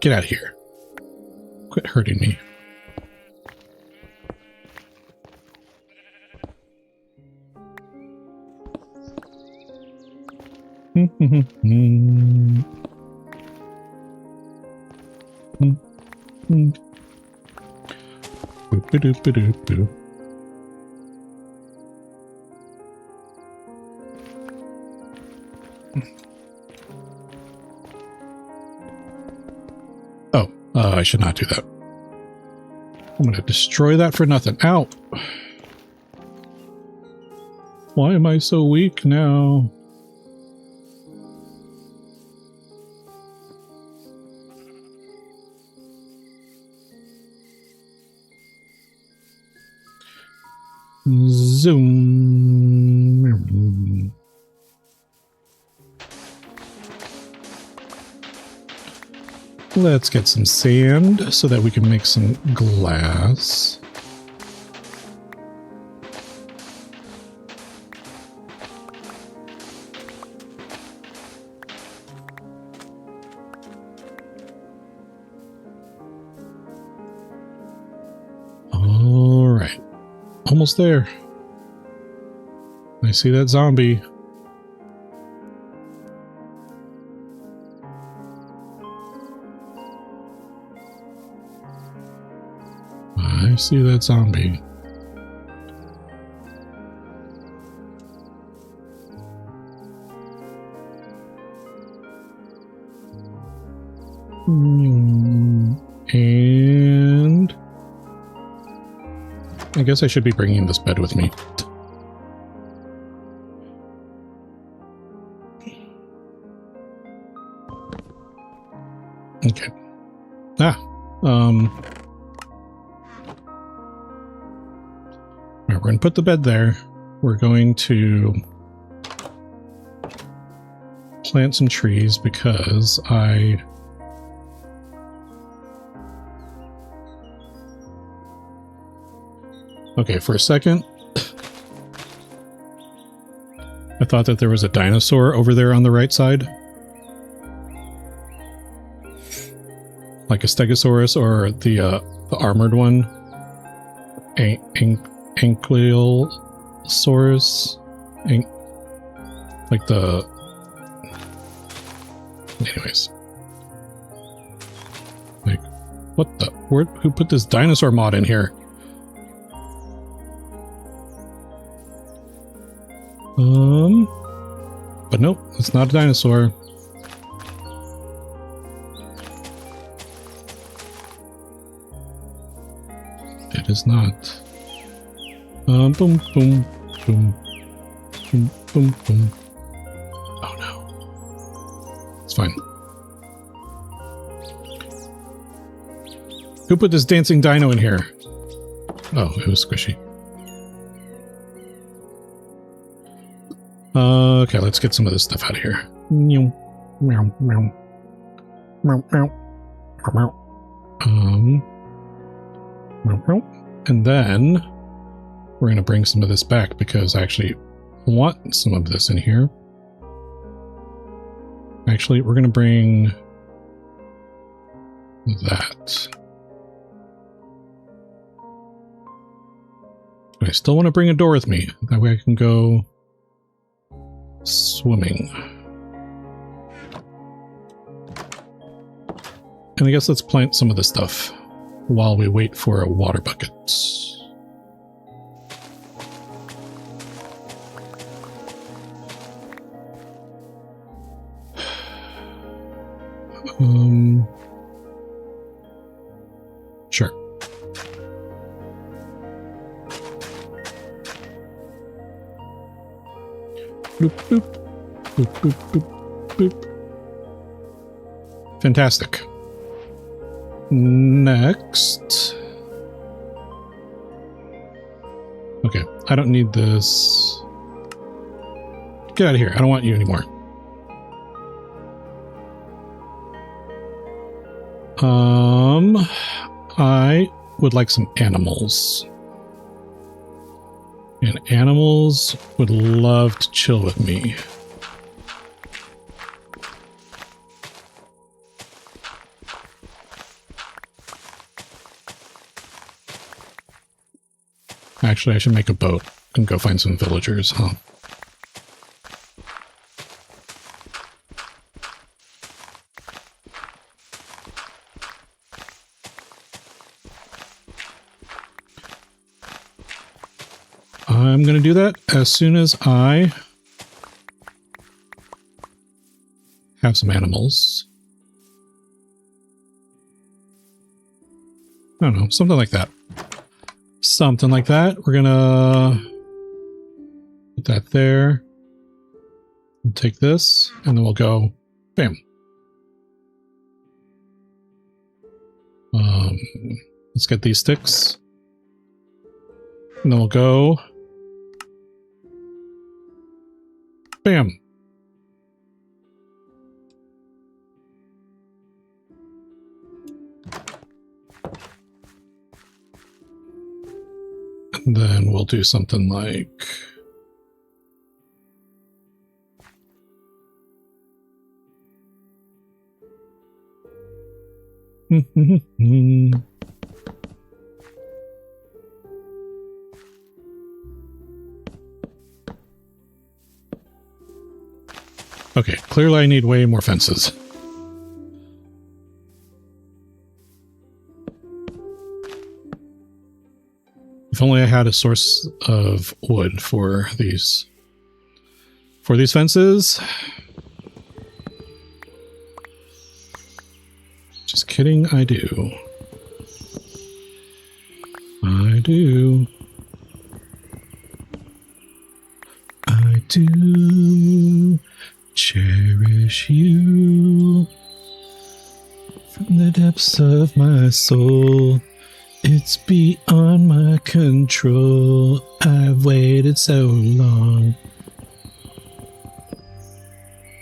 Get out of here. Quit hurting me. Oh, I should not do that. I'm going to destroy that for nothing. Ow! Why am I so weak now? Zoom. Let's get some sand so that we can make some glass. All right. Almost there. I see that zombie. I see that zombie. And I guess I should be bringing this bed with me. Okay. Right, we're going to put the bed there. We're going to plant some trees because okay, for a second, I thought that there was a dinosaur over there on the right side. Like a Stegosaurus or the armored one. Ankylosaurus. Like the... Anyways. Like, what the... Who put this dinosaur mod in here? But nope, it's not a dinosaur. It is not. Boom, boom, boom, boom, boom, boom. Oh no. It's fine. Who put this dancing dino in here? Oh, it was squishy. Okay, let's get some of this stuff out of here. Meow, meow, meow, meow, meow, meow. And then we're going to bring some of this back because I actually want some of this in here. Actually, we're going to bring that. I still want to bring a door with me. That way I can go swimming. And I guess let's plant some of this stuff while we wait for a water bucket. Sure. Boop, boop, boop, boop, boop, boop. Fantastic. Next. Okay, I don't need this. Get out of here. I don't want you anymore. I would like some animals. And animals would love to chill with me. Actually, I should make a boat and go find some villagers, huh? I'm going to do that as soon as I have some animals. I don't know, something like that. Something like that. We're gonna put that there. We'll take this, and then we'll go, bam. Let's get these sticks. And then we'll go, bam. And then we'll do something like okay, clearly I need way more fences. If only I had a source of wood for these fences. kidding, I do. I do. I do cherish you from the depths of my soul. It's beyond my control. I've waited so long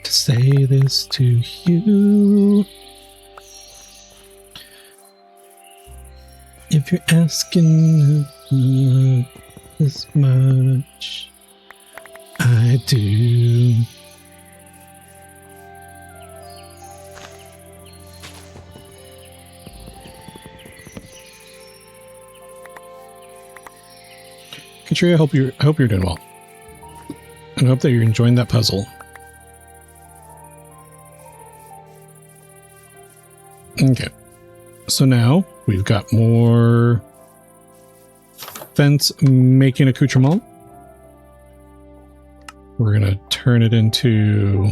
to say this to you. If you're asking this much, I do. Katria, I hope you're doing well. And I hope that you're enjoying that puzzle. Okay. So now we've got more fence making accoutrement. We're gonna turn it into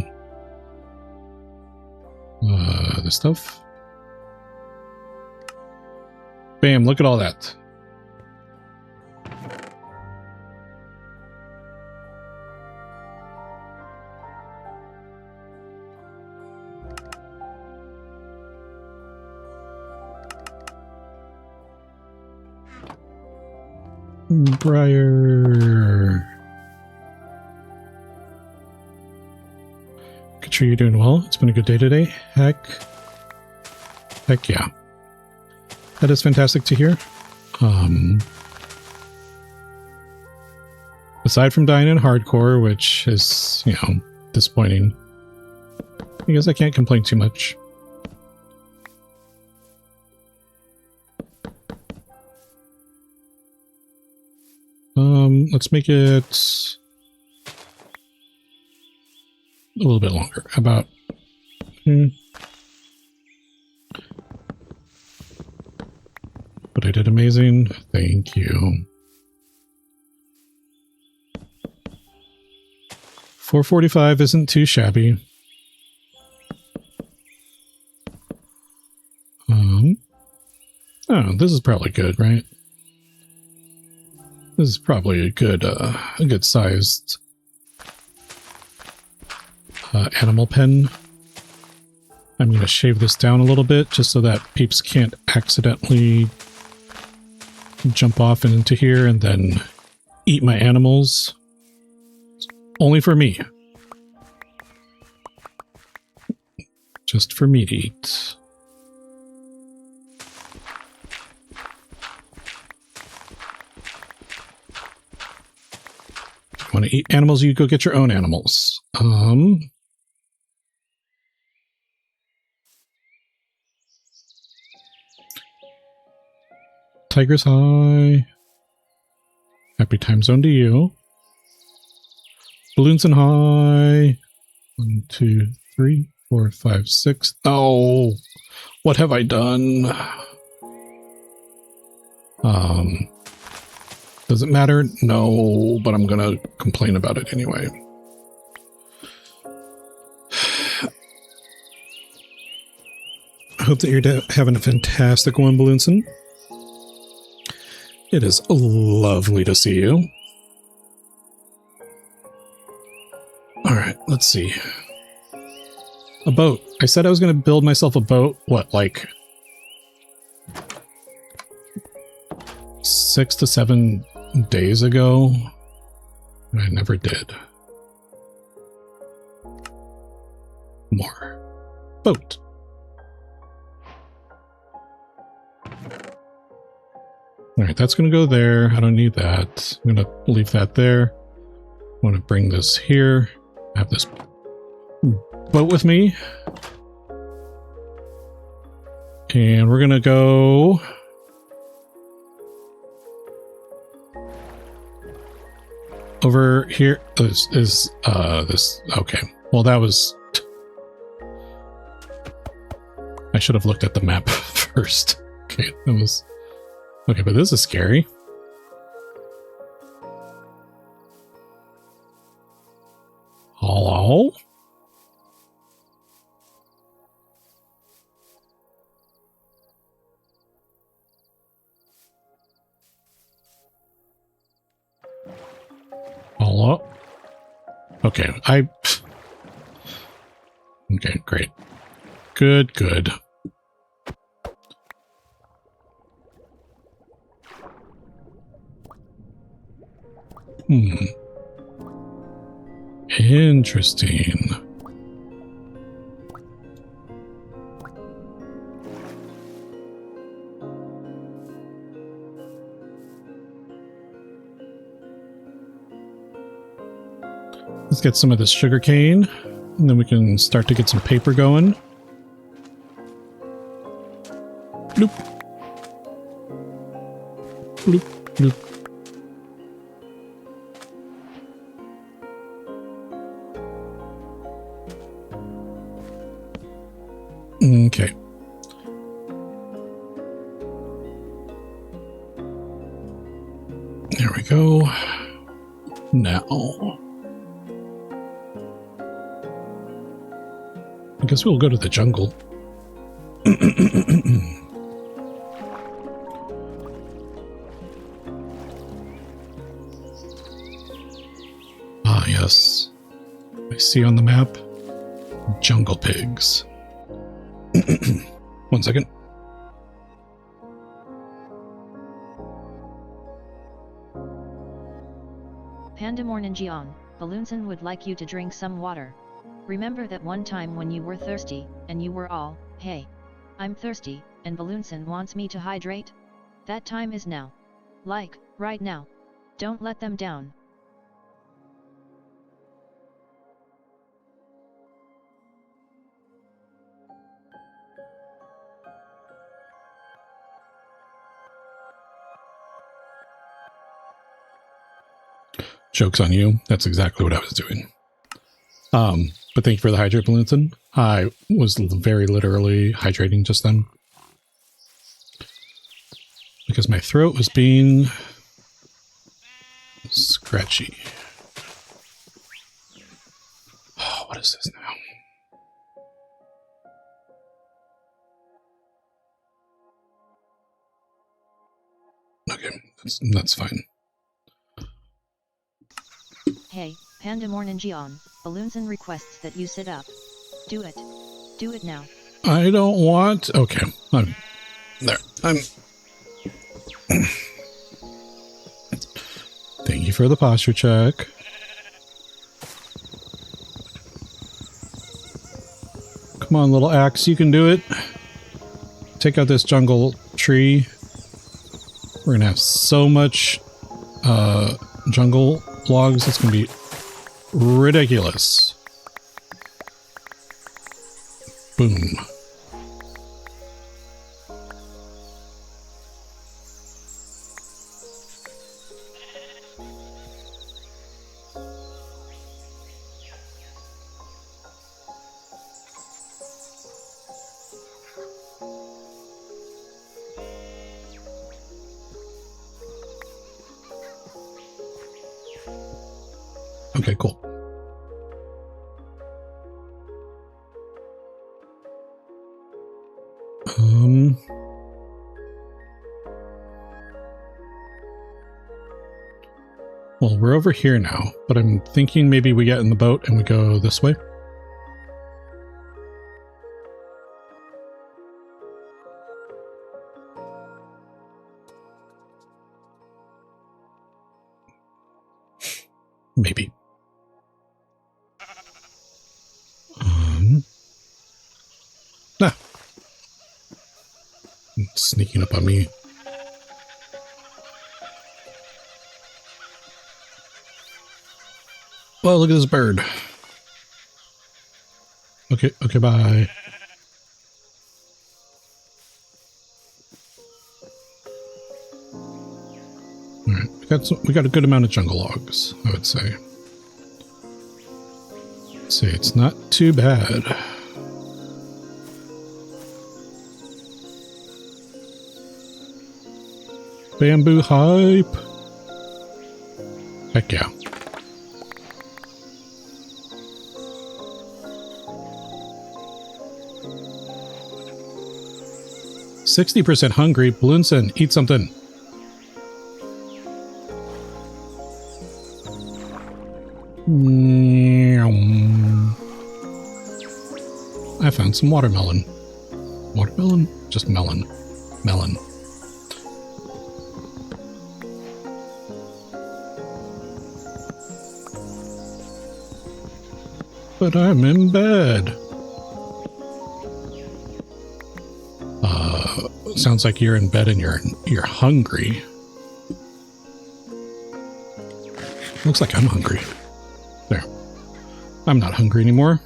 this stuff. Bam, look at all that. Briar. Katria, you're doing well. It's been a good day today. Heck yeah. That is fantastic to hear. Aside from dying in hardcore, which is, disappointing, I guess I can't complain too much. Let's make it a little bit longer. About But I did amazing. Thank you. 445 isn't too shabby. Oh, this is probably good, right? This is probably a good sized animal pen. I'm going to shave this down a little bit just so that peeps can't accidentally jump off and into here and then eat my animals. Only for me. Just for me to eat. If you want to eat animals, you go get your own animals. Tiger's high. Happy time zone to you. Balloons and high. 1, 2, 3, 4, 5, 6. Oh, what have I done? Does it matter? No, but I'm gonna complain about it anyway. I hope that you're having a fantastic one, Balloonson. It is lovely to see you. All right, let's see. A boat. I said I was going to build myself a boat, what, like 6 to 7 days ago? And I never did. More. Boat. All right, that's going to go there. I don't need that. I'm going to leave that there. I want to bring this here. I have this boat with me. And we're going to go over here. This, okay. Well, that was... I should have looked at the map first. Okay, that was... Okay, but this is scary. Hello? Hello? Okay, okay, great. Good, good. Interesting. Let's get some of this sugar cane, and then we can start to get some paper going. Bloop. Bloop, bloop. Okay. There we go. Now, I guess we'll go to the jungle. Ah, yes. I see on the map jungle pigs. 1 second.
Pandamorningion, Balloonson would like you to drink some water. Remember that one time when you were thirsty, and you were all, hey, I'm thirsty, and Balloonson wants me to hydrate? That time is now. Like, right now. Don't let them down.
Joke's on you. That's exactly what I was doing. But thank you for the hydrate, Balloonson. I was very literally hydrating just then. Because my throat was being scratchy. Oh, what is this now? Okay, that's fine.
Hey, Pandamorningion, Balloonson requests that you sit up. Do it. Do it now.
I don't want... Okay, I'm... There. I'm... Thank you for the posture check. Come on, little axe, you can do it. Take out this jungle tree. We're gonna have so much jungle logs, it's gonna be ridiculous. Boom. Okay, cool. Well, we're over here now, but I'm thinking maybe we get in the boat and we go this way. Maybe. Sneaking up on me. Well, look at this bird. Okay, bye. Alright, we got a good amount of jungle logs, I would say. Let's see, it's not too bad. Bamboo hype. Heck yeah. %60 hungry. Balloonson, eat something. I found some watermelon. Watermelon? Just melon. Melon. But I'm in bed. Sounds like you're in bed and you're hungry. Looks like I'm hungry. There. I'm not hungry anymore.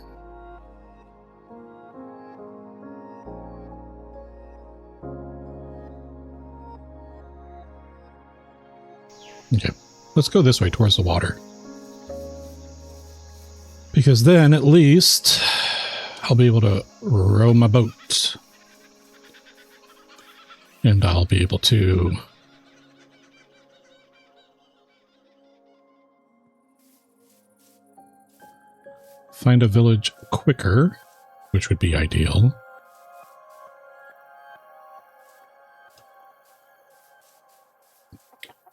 Okay, let's go this way towards the water. Because then at least I'll be able to row my boat. And I'll be able to find a village quicker, which would be ideal.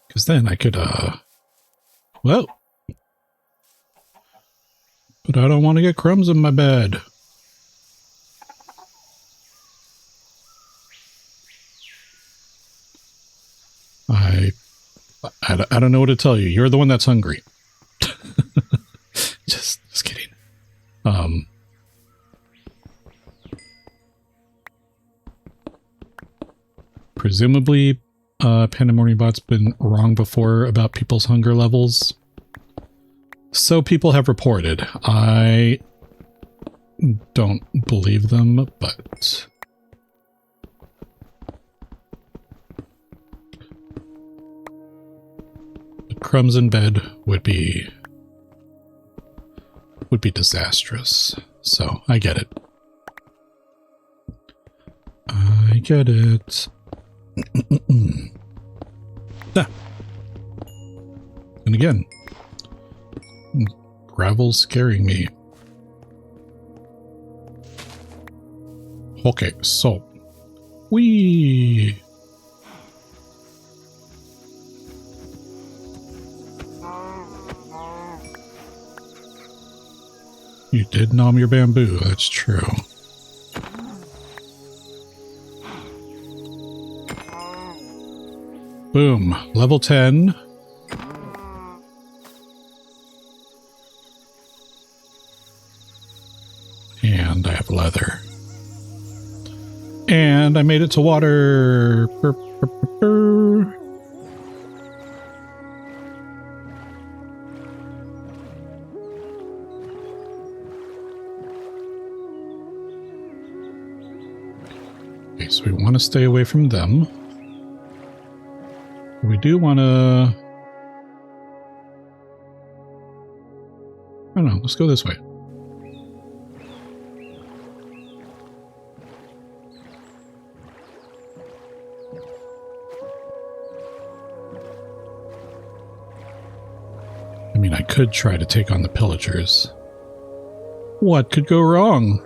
Because then I could, well, but I don't want to get crumbs in my bed. I don't know what to tell you. You're the one that's hungry. just kidding. Presumably, Pandemonium-Bot's been wrong before about people's hunger levels. So people have reported. I don't believe them, but crumbs in bed would be disastrous. So I get it. I get it. Ah. And again, gravel's scaring me. Okay, so we You did nom your bamboo, that's true. Boom, level 10. And I have leather. And I made it to water. Okay, so we want to stay away from them. We do want to... I don't know, let's go this way. I mean, I could try to take on the pillagers. What could go wrong?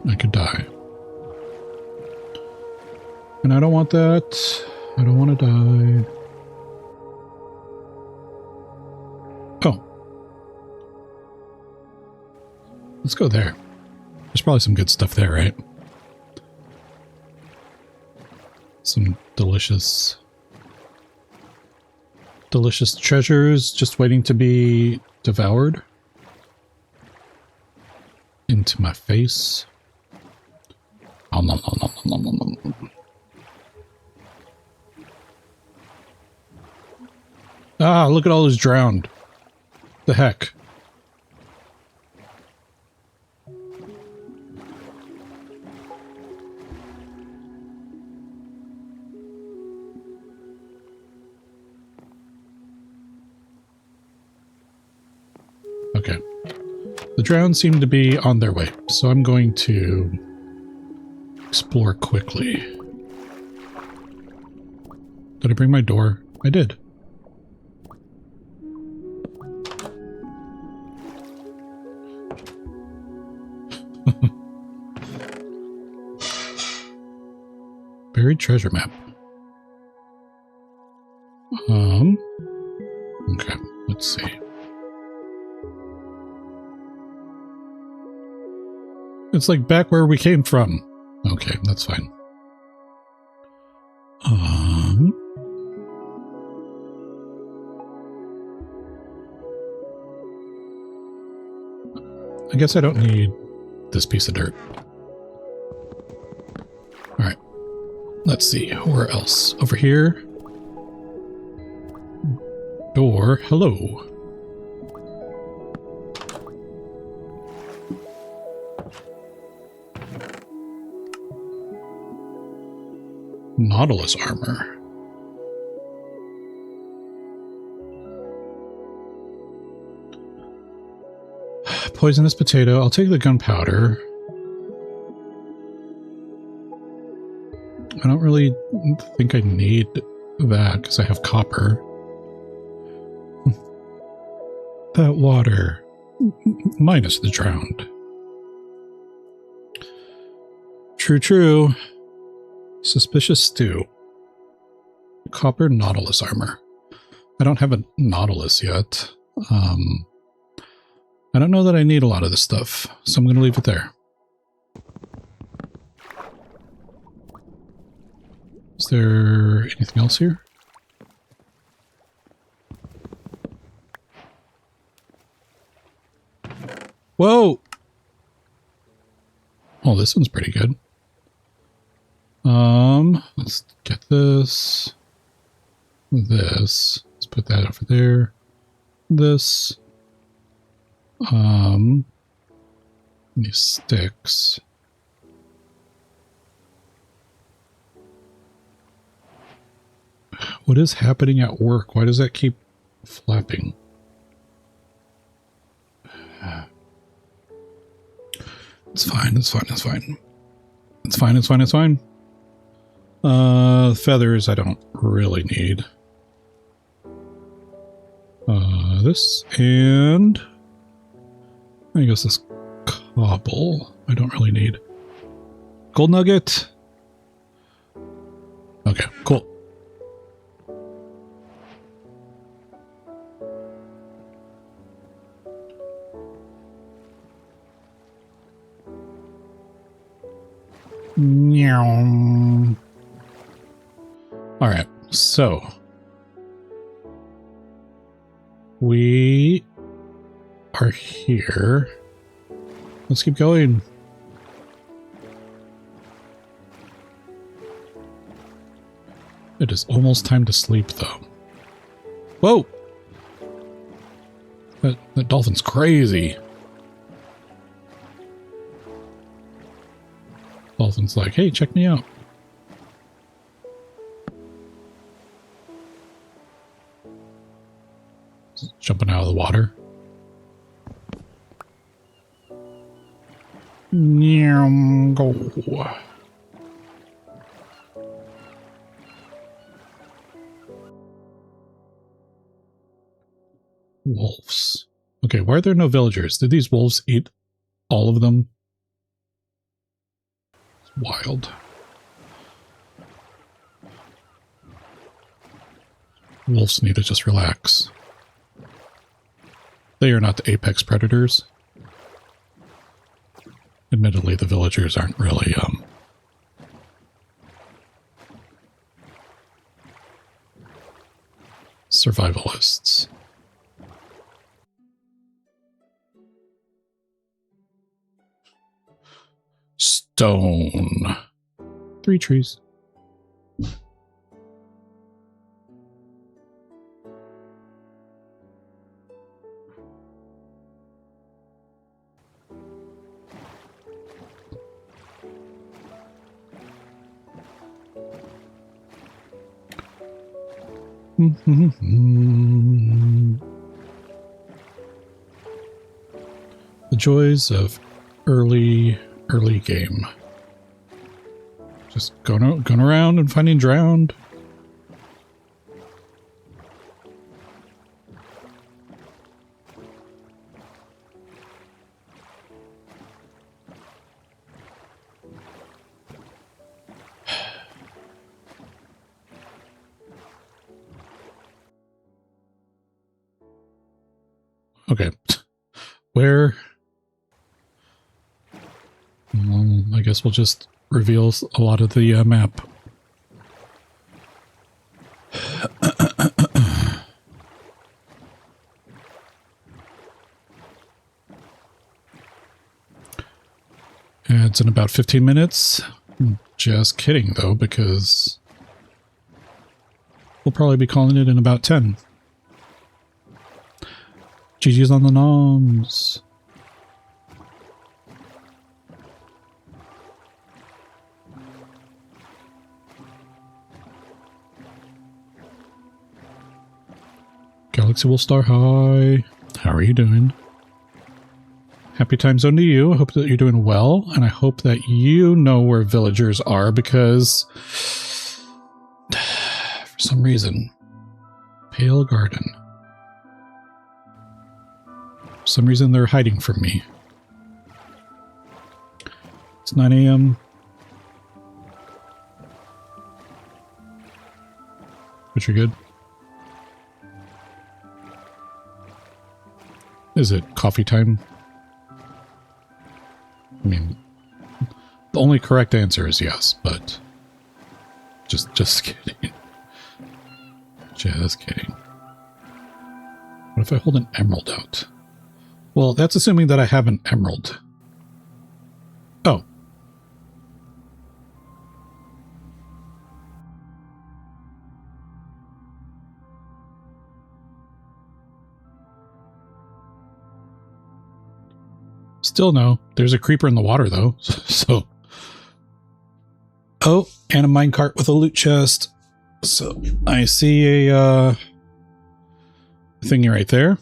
I could die. And I don't want that. I don't want to die. Oh. Let's go there. There's probably some good stuff there, right? Some delicious treasures just waiting to be devoured into my face. Oh, nom, nom, nom, nom, nom, nom, nom. Ah, look at all those drowned. The heck? Okay. The drowned seem to be on their way, so I'm going to explore quickly. Did I bring my door? I did. Buried treasure map. Okay, let's see. It's like back where we came from. Okay, that's fine. I guess I don't need this piece of dirt. Alright. Let's see. Where else? Over here. Door. Hello. Nautilus armor. Poisonous potato. I'll take the gunpowder. I don't really think I need that because I have copper. That water. Minus the drowned. True, true. Suspicious stew. Copper Nautilus armor. I don't have a Nautilus yet. I don't know that I need a lot of this stuff, so I'm going to leave it there. Is there anything else here? Whoa! Oh, this one's pretty good. Let's get this. This. Let's put that over there. This. These sticks. What is happening at work? Why does that keep flapping? It's fine, it's fine, it's fine. It's fine, it's fine, it's fine. Feathers I don't really need. This and I guess this cobble I don't really need. Gold nugget. Okay, cool. All right, so we are here. Let's keep going. It is almost time to sleep, though. Whoa! That dolphin's crazy. Dolphin's like, hey, check me out. Jumping out of the water. Go. Wolves. Okay, why are there no villagers? Did these wolves eat all of them? It's wild. Wolves need to just relax. They are not the apex predators. Admittedly, the villagers aren't really, survivalists. Stone. 3 trees. The joys of early game. Just going around and finding drowned. Okay. Where? I guess we'll just reveal a lot of the map. It's in about 15 minutes. Just kidding, though, because we'll probably be calling it in about 10. GG's on the noms. Galaxy will star high. How are you doing? Happy time zone to you. I hope that you're doing well, and I hope that you know where villagers are, because for some reason, Pale Garden. For some reason, they're hiding from me. It's 9 a.m. But you're good. Is it coffee time? I mean, the only correct answer is yes, but just kidding. Just kidding. What if I hold an emerald out? Well, that's assuming that I have an emerald. Oh. Still no. There's a creeper in the water, though. So. Oh, and a minecart with a loot chest. So I see a thingy right there.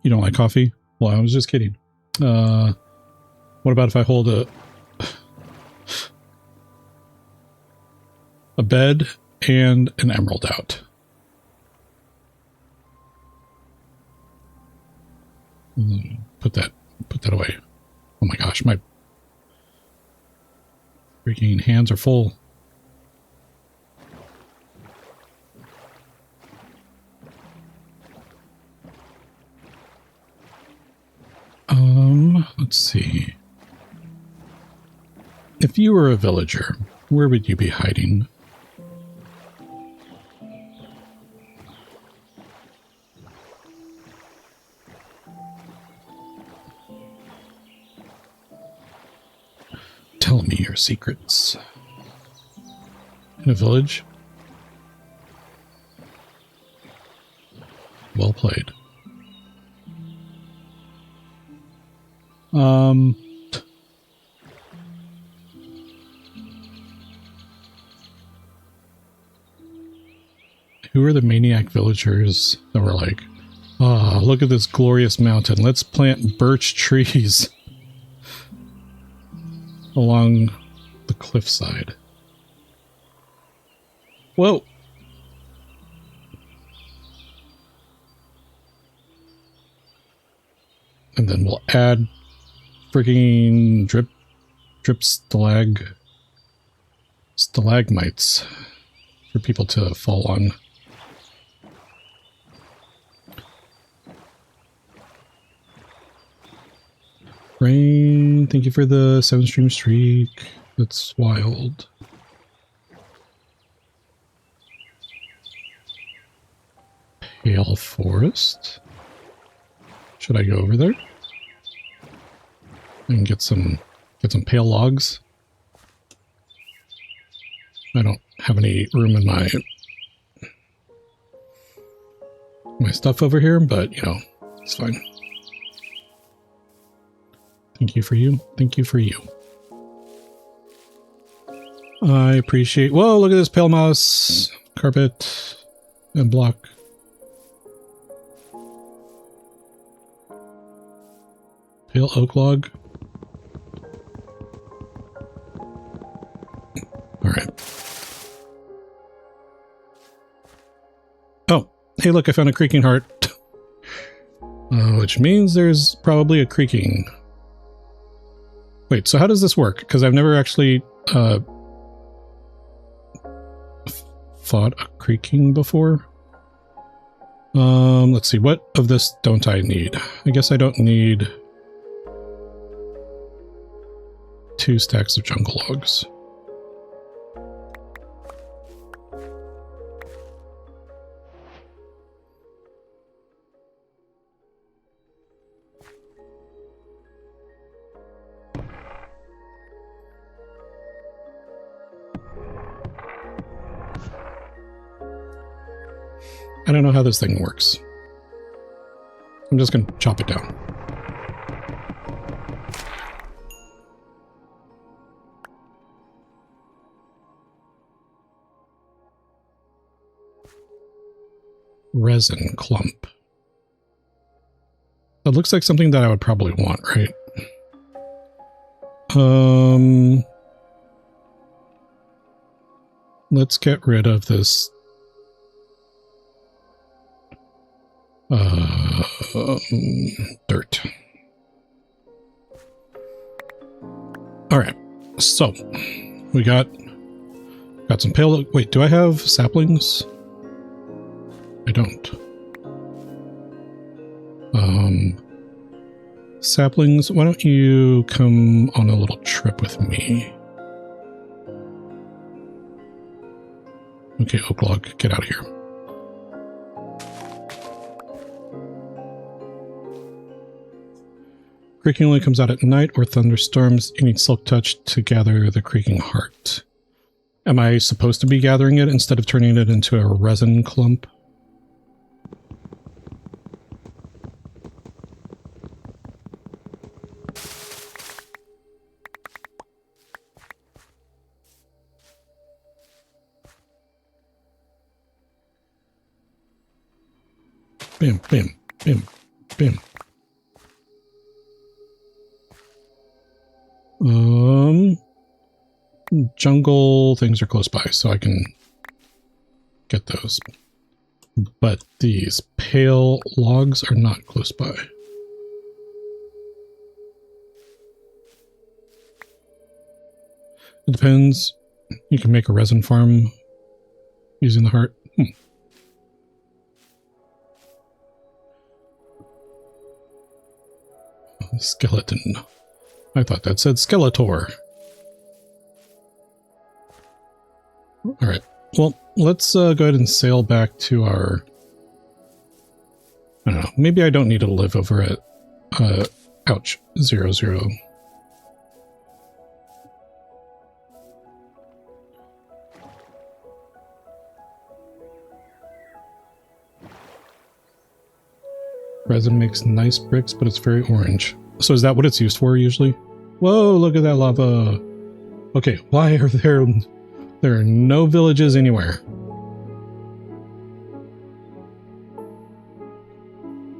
You don't like coffee? Well, I was just kidding. What about if I hold a bed and an emerald out? Put that away. Oh my gosh, my freaking hands are full. Let's see. If you were a villager, where would you be hiding? Tell me your secrets. In a village? Well played. Who are the maniac villagers that were like, oh, look at this glorious mountain. Let's plant birch trees along the cliffside. Whoa. And then we'll add freaking drip stalagmites for people to fall on. Rain, thank you for the 7-stream streak. That's wild. Pale Forest. Should I go over there? I can get some pale logs. I don't have any room in my stuff over here, but you know, it's fine. Thank you for you. Thank you for you. I appreciate... Whoa, look at this pale moss carpet and block. Pale oak log. Alright. Oh, hey look, I found a creaking heart. Which means there's probably a creaking... Wait, so how does this work? Because I've never actually fought a creaking before. Let's see, what of this don't I need? I guess I don't need 2 stacks of jungle logs. I don't know how this thing works. I'm just going to chop it down. Resin clump. That looks like something that I would probably want, right? Let's get rid of this dirt. All right, so we got some pale. Wait, do I have saplings? I don't. Saplings, why don't you come on a little trip with me? Okay, oak log, get out of here. Creaking only comes out at night or thunderstorms. You need silk touch to gather the creaking heart. Am I supposed to be gathering it instead of turning it into a resin clump? Bam, bam, bam, bam. Jungle things are close by, so I can get those. But these pale logs are not close by. It depends. You can make a resin farm using the heart. Skeleton. I thought that said Skeletor. Alright, well, let's go ahead and sail back to our... I don't know, maybe I don't need to live over at... ouch, 0, 0. Resin makes nice bricks, but it's very orange. So is that what it's used for usually? Whoa, look at that lava. Okay, why are there are no villages anywhere?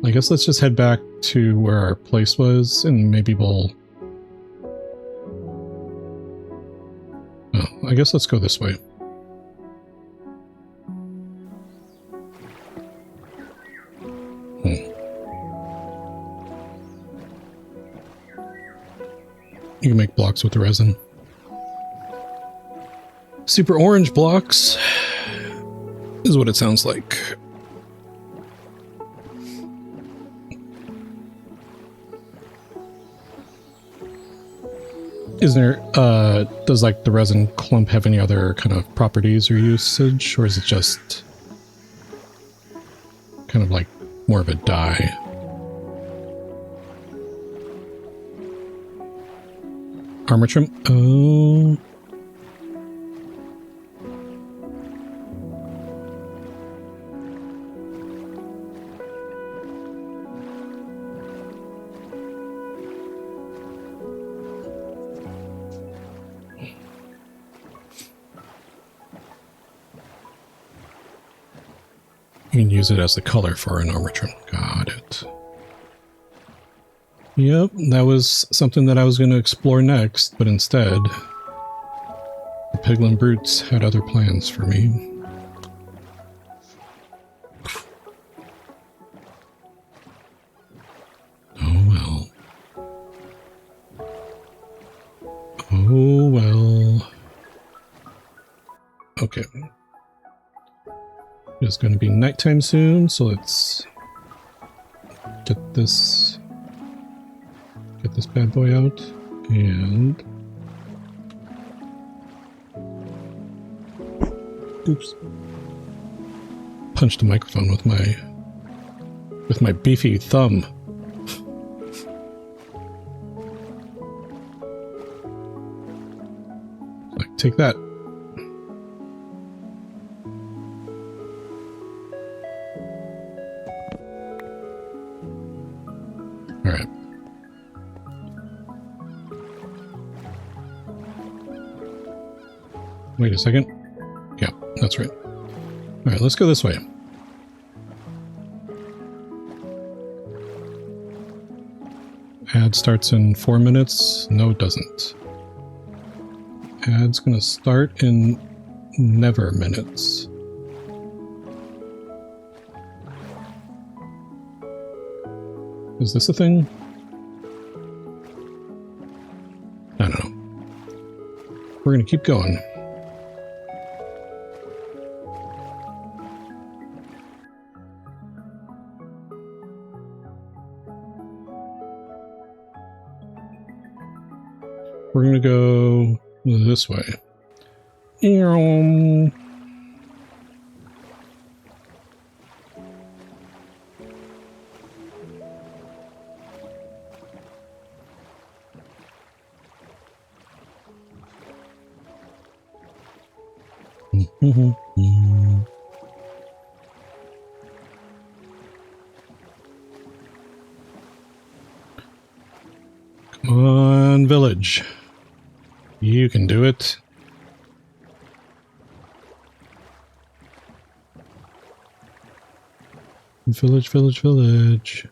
I guess let's just head back to where our place was and maybe we'll... Oh, I guess let's go this way. You can make blocks with the resin. Super orange blocks is what it sounds like. Is there, does like the resin clump have any other kind of properties or usage, or is it just kind of like more of a dye? Armor trim? Oh. You can use it as the color for an armor trim. Got it. Yep, that was something that I was going to explore next, but instead, the Piglin Brutes had other plans for me. Oh well. Oh well. Okay. is going to be nighttime soon, so let's get this bad boy out and oops, punched the microphone with my beefy thumb. Like, take that. All right. Wait a second. Yeah, that's right. All right, let's go this way. Ad starts in 4 minutes. No, it doesn't. Ad's gonna start in never minutes. Is this a thing? I don't know. We're gonna keep going. We're gonna go this way. Come on, village. You can do it. Village, village, village.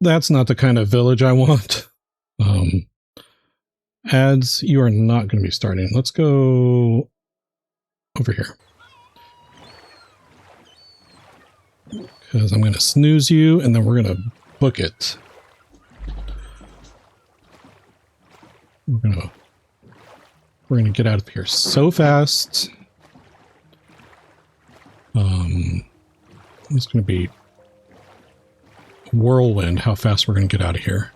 That's not the kind of village I want. Ads, you are not going to be starting. Let's go over here. Because I'm going to snooze you, and then we're going to book it. We're going to get out of here so fast. It's going to be whirlwind how fast we're going to get out of here.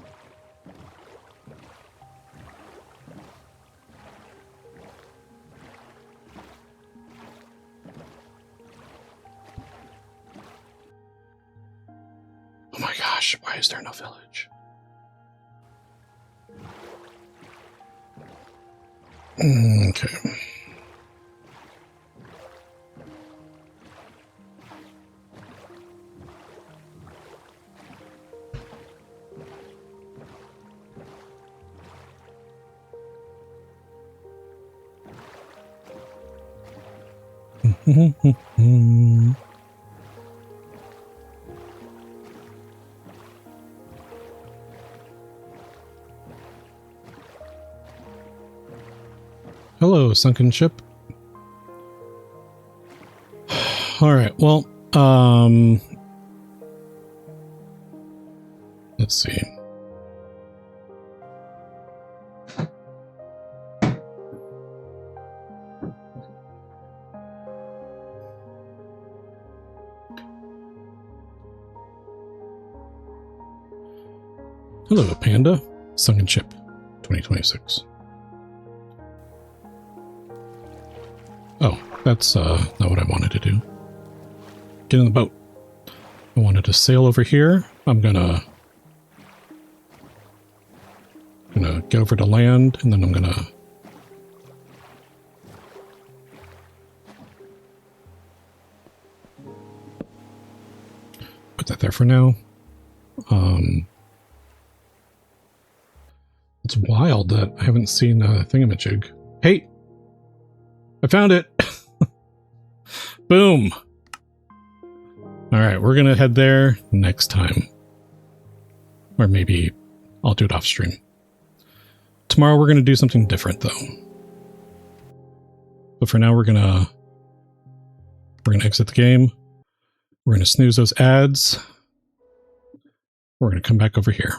Oh my gosh, why is there no village? Okay. Hello, sunken ship. All right, well, let's see. Hello, Panda. Sunken ship, 2026. Oh, that's not what I wanted to do. Get in the boat. I wanted to sail over here. I'm gonna get over to land, and then I'm gonna put that there for now. It's wild that I haven't seen a thingamajig. Hey! I found it! Boom! Alright, we're gonna head there next time. Or maybe I'll do it off stream. Tomorrow we're going to do something different though. But for now we're going to exit the game. We're going to snooze those ads. We're going to come back over here.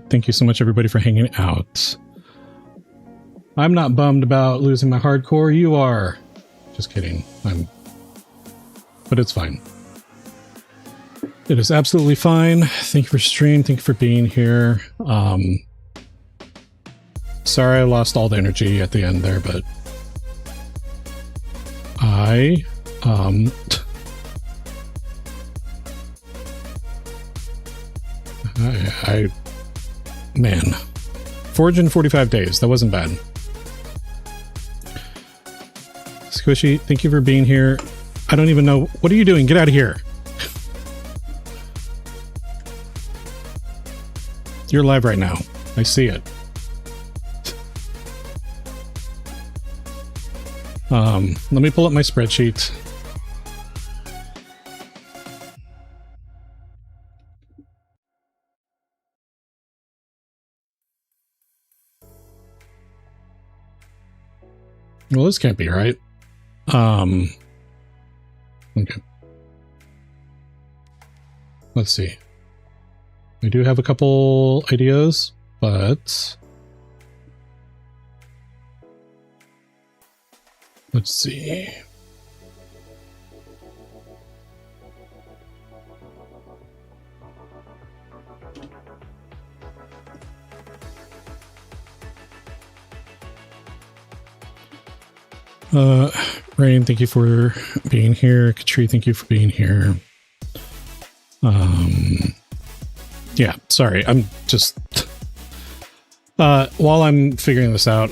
Thank you so much everybody for hanging out. I'm not bummed about losing my hardcore. You are. Just kidding. But it's fine. It is absolutely fine. Thank you for stream. Thank you for being here. Sorry I lost all the energy at the end there, but man, 445 days. That wasn't bad. Squishy, thank you for being here. I don't even know. What are you doing? Get out of here. You're live right now. I see it. Let me pull up my spreadsheet. Well, this can't be right. Okay. Let's see. We do have a couple ideas, but let's see. Rain, thank you for being here. Katri, thank you for being here. Yeah, sorry. I'm just while I'm figuring this out,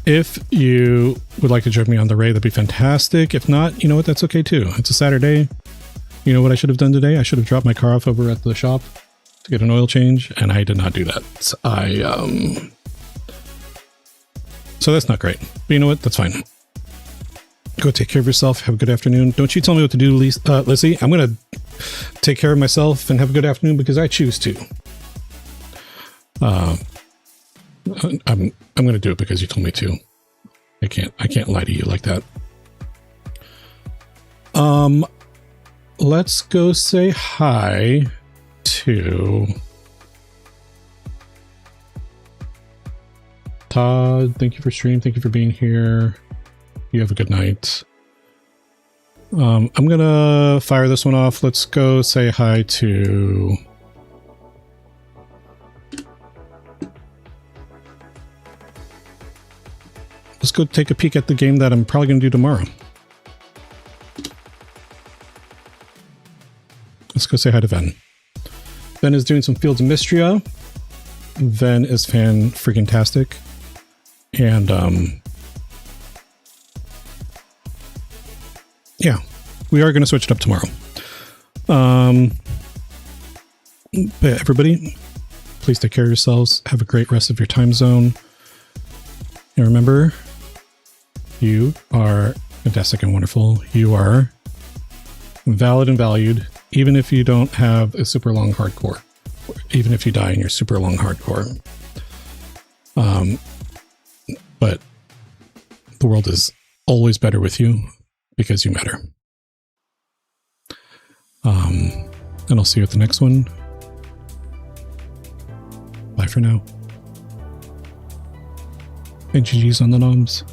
if you would like to join me on the raid, that'd be fantastic. If not, you know what? That's okay too. It's a Saturday. You know what I should have done today? I should have dropped my car off over at the shop to get an oil change, and I did not do that. So that's not great. But you know what? That's fine. Go take care of yourself. Have a good afternoon. Don't you tell me what to do, Lizzie. I'm going to take care of myself and have a good afternoon because I choose to. I'm going to do it because you told me to. I can't lie to you like that. Let's go say hi to Todd. Thank you for streaming. Thank you for being here. You have a good night. I'm gonna fire this one off. Let's go say hi to let's go take a peek at the game that I'm probably gonna do tomorrow. Let's go say hi to Ven. Ven is doing some Fields of Mystria. Ven is fan-freaking-tastic. And yeah, we are going to switch it up tomorrow. But everybody, please take care of yourselves. Have a great rest of your time zone. And remember, you are fantastic and wonderful. You are valid and valued, even if you don't have a super long hardcore. Even if you die in your super long hardcore. But the world is always better with you. Because you matter. And I'll see you at the next one. Bye for now. And GG's on the noms.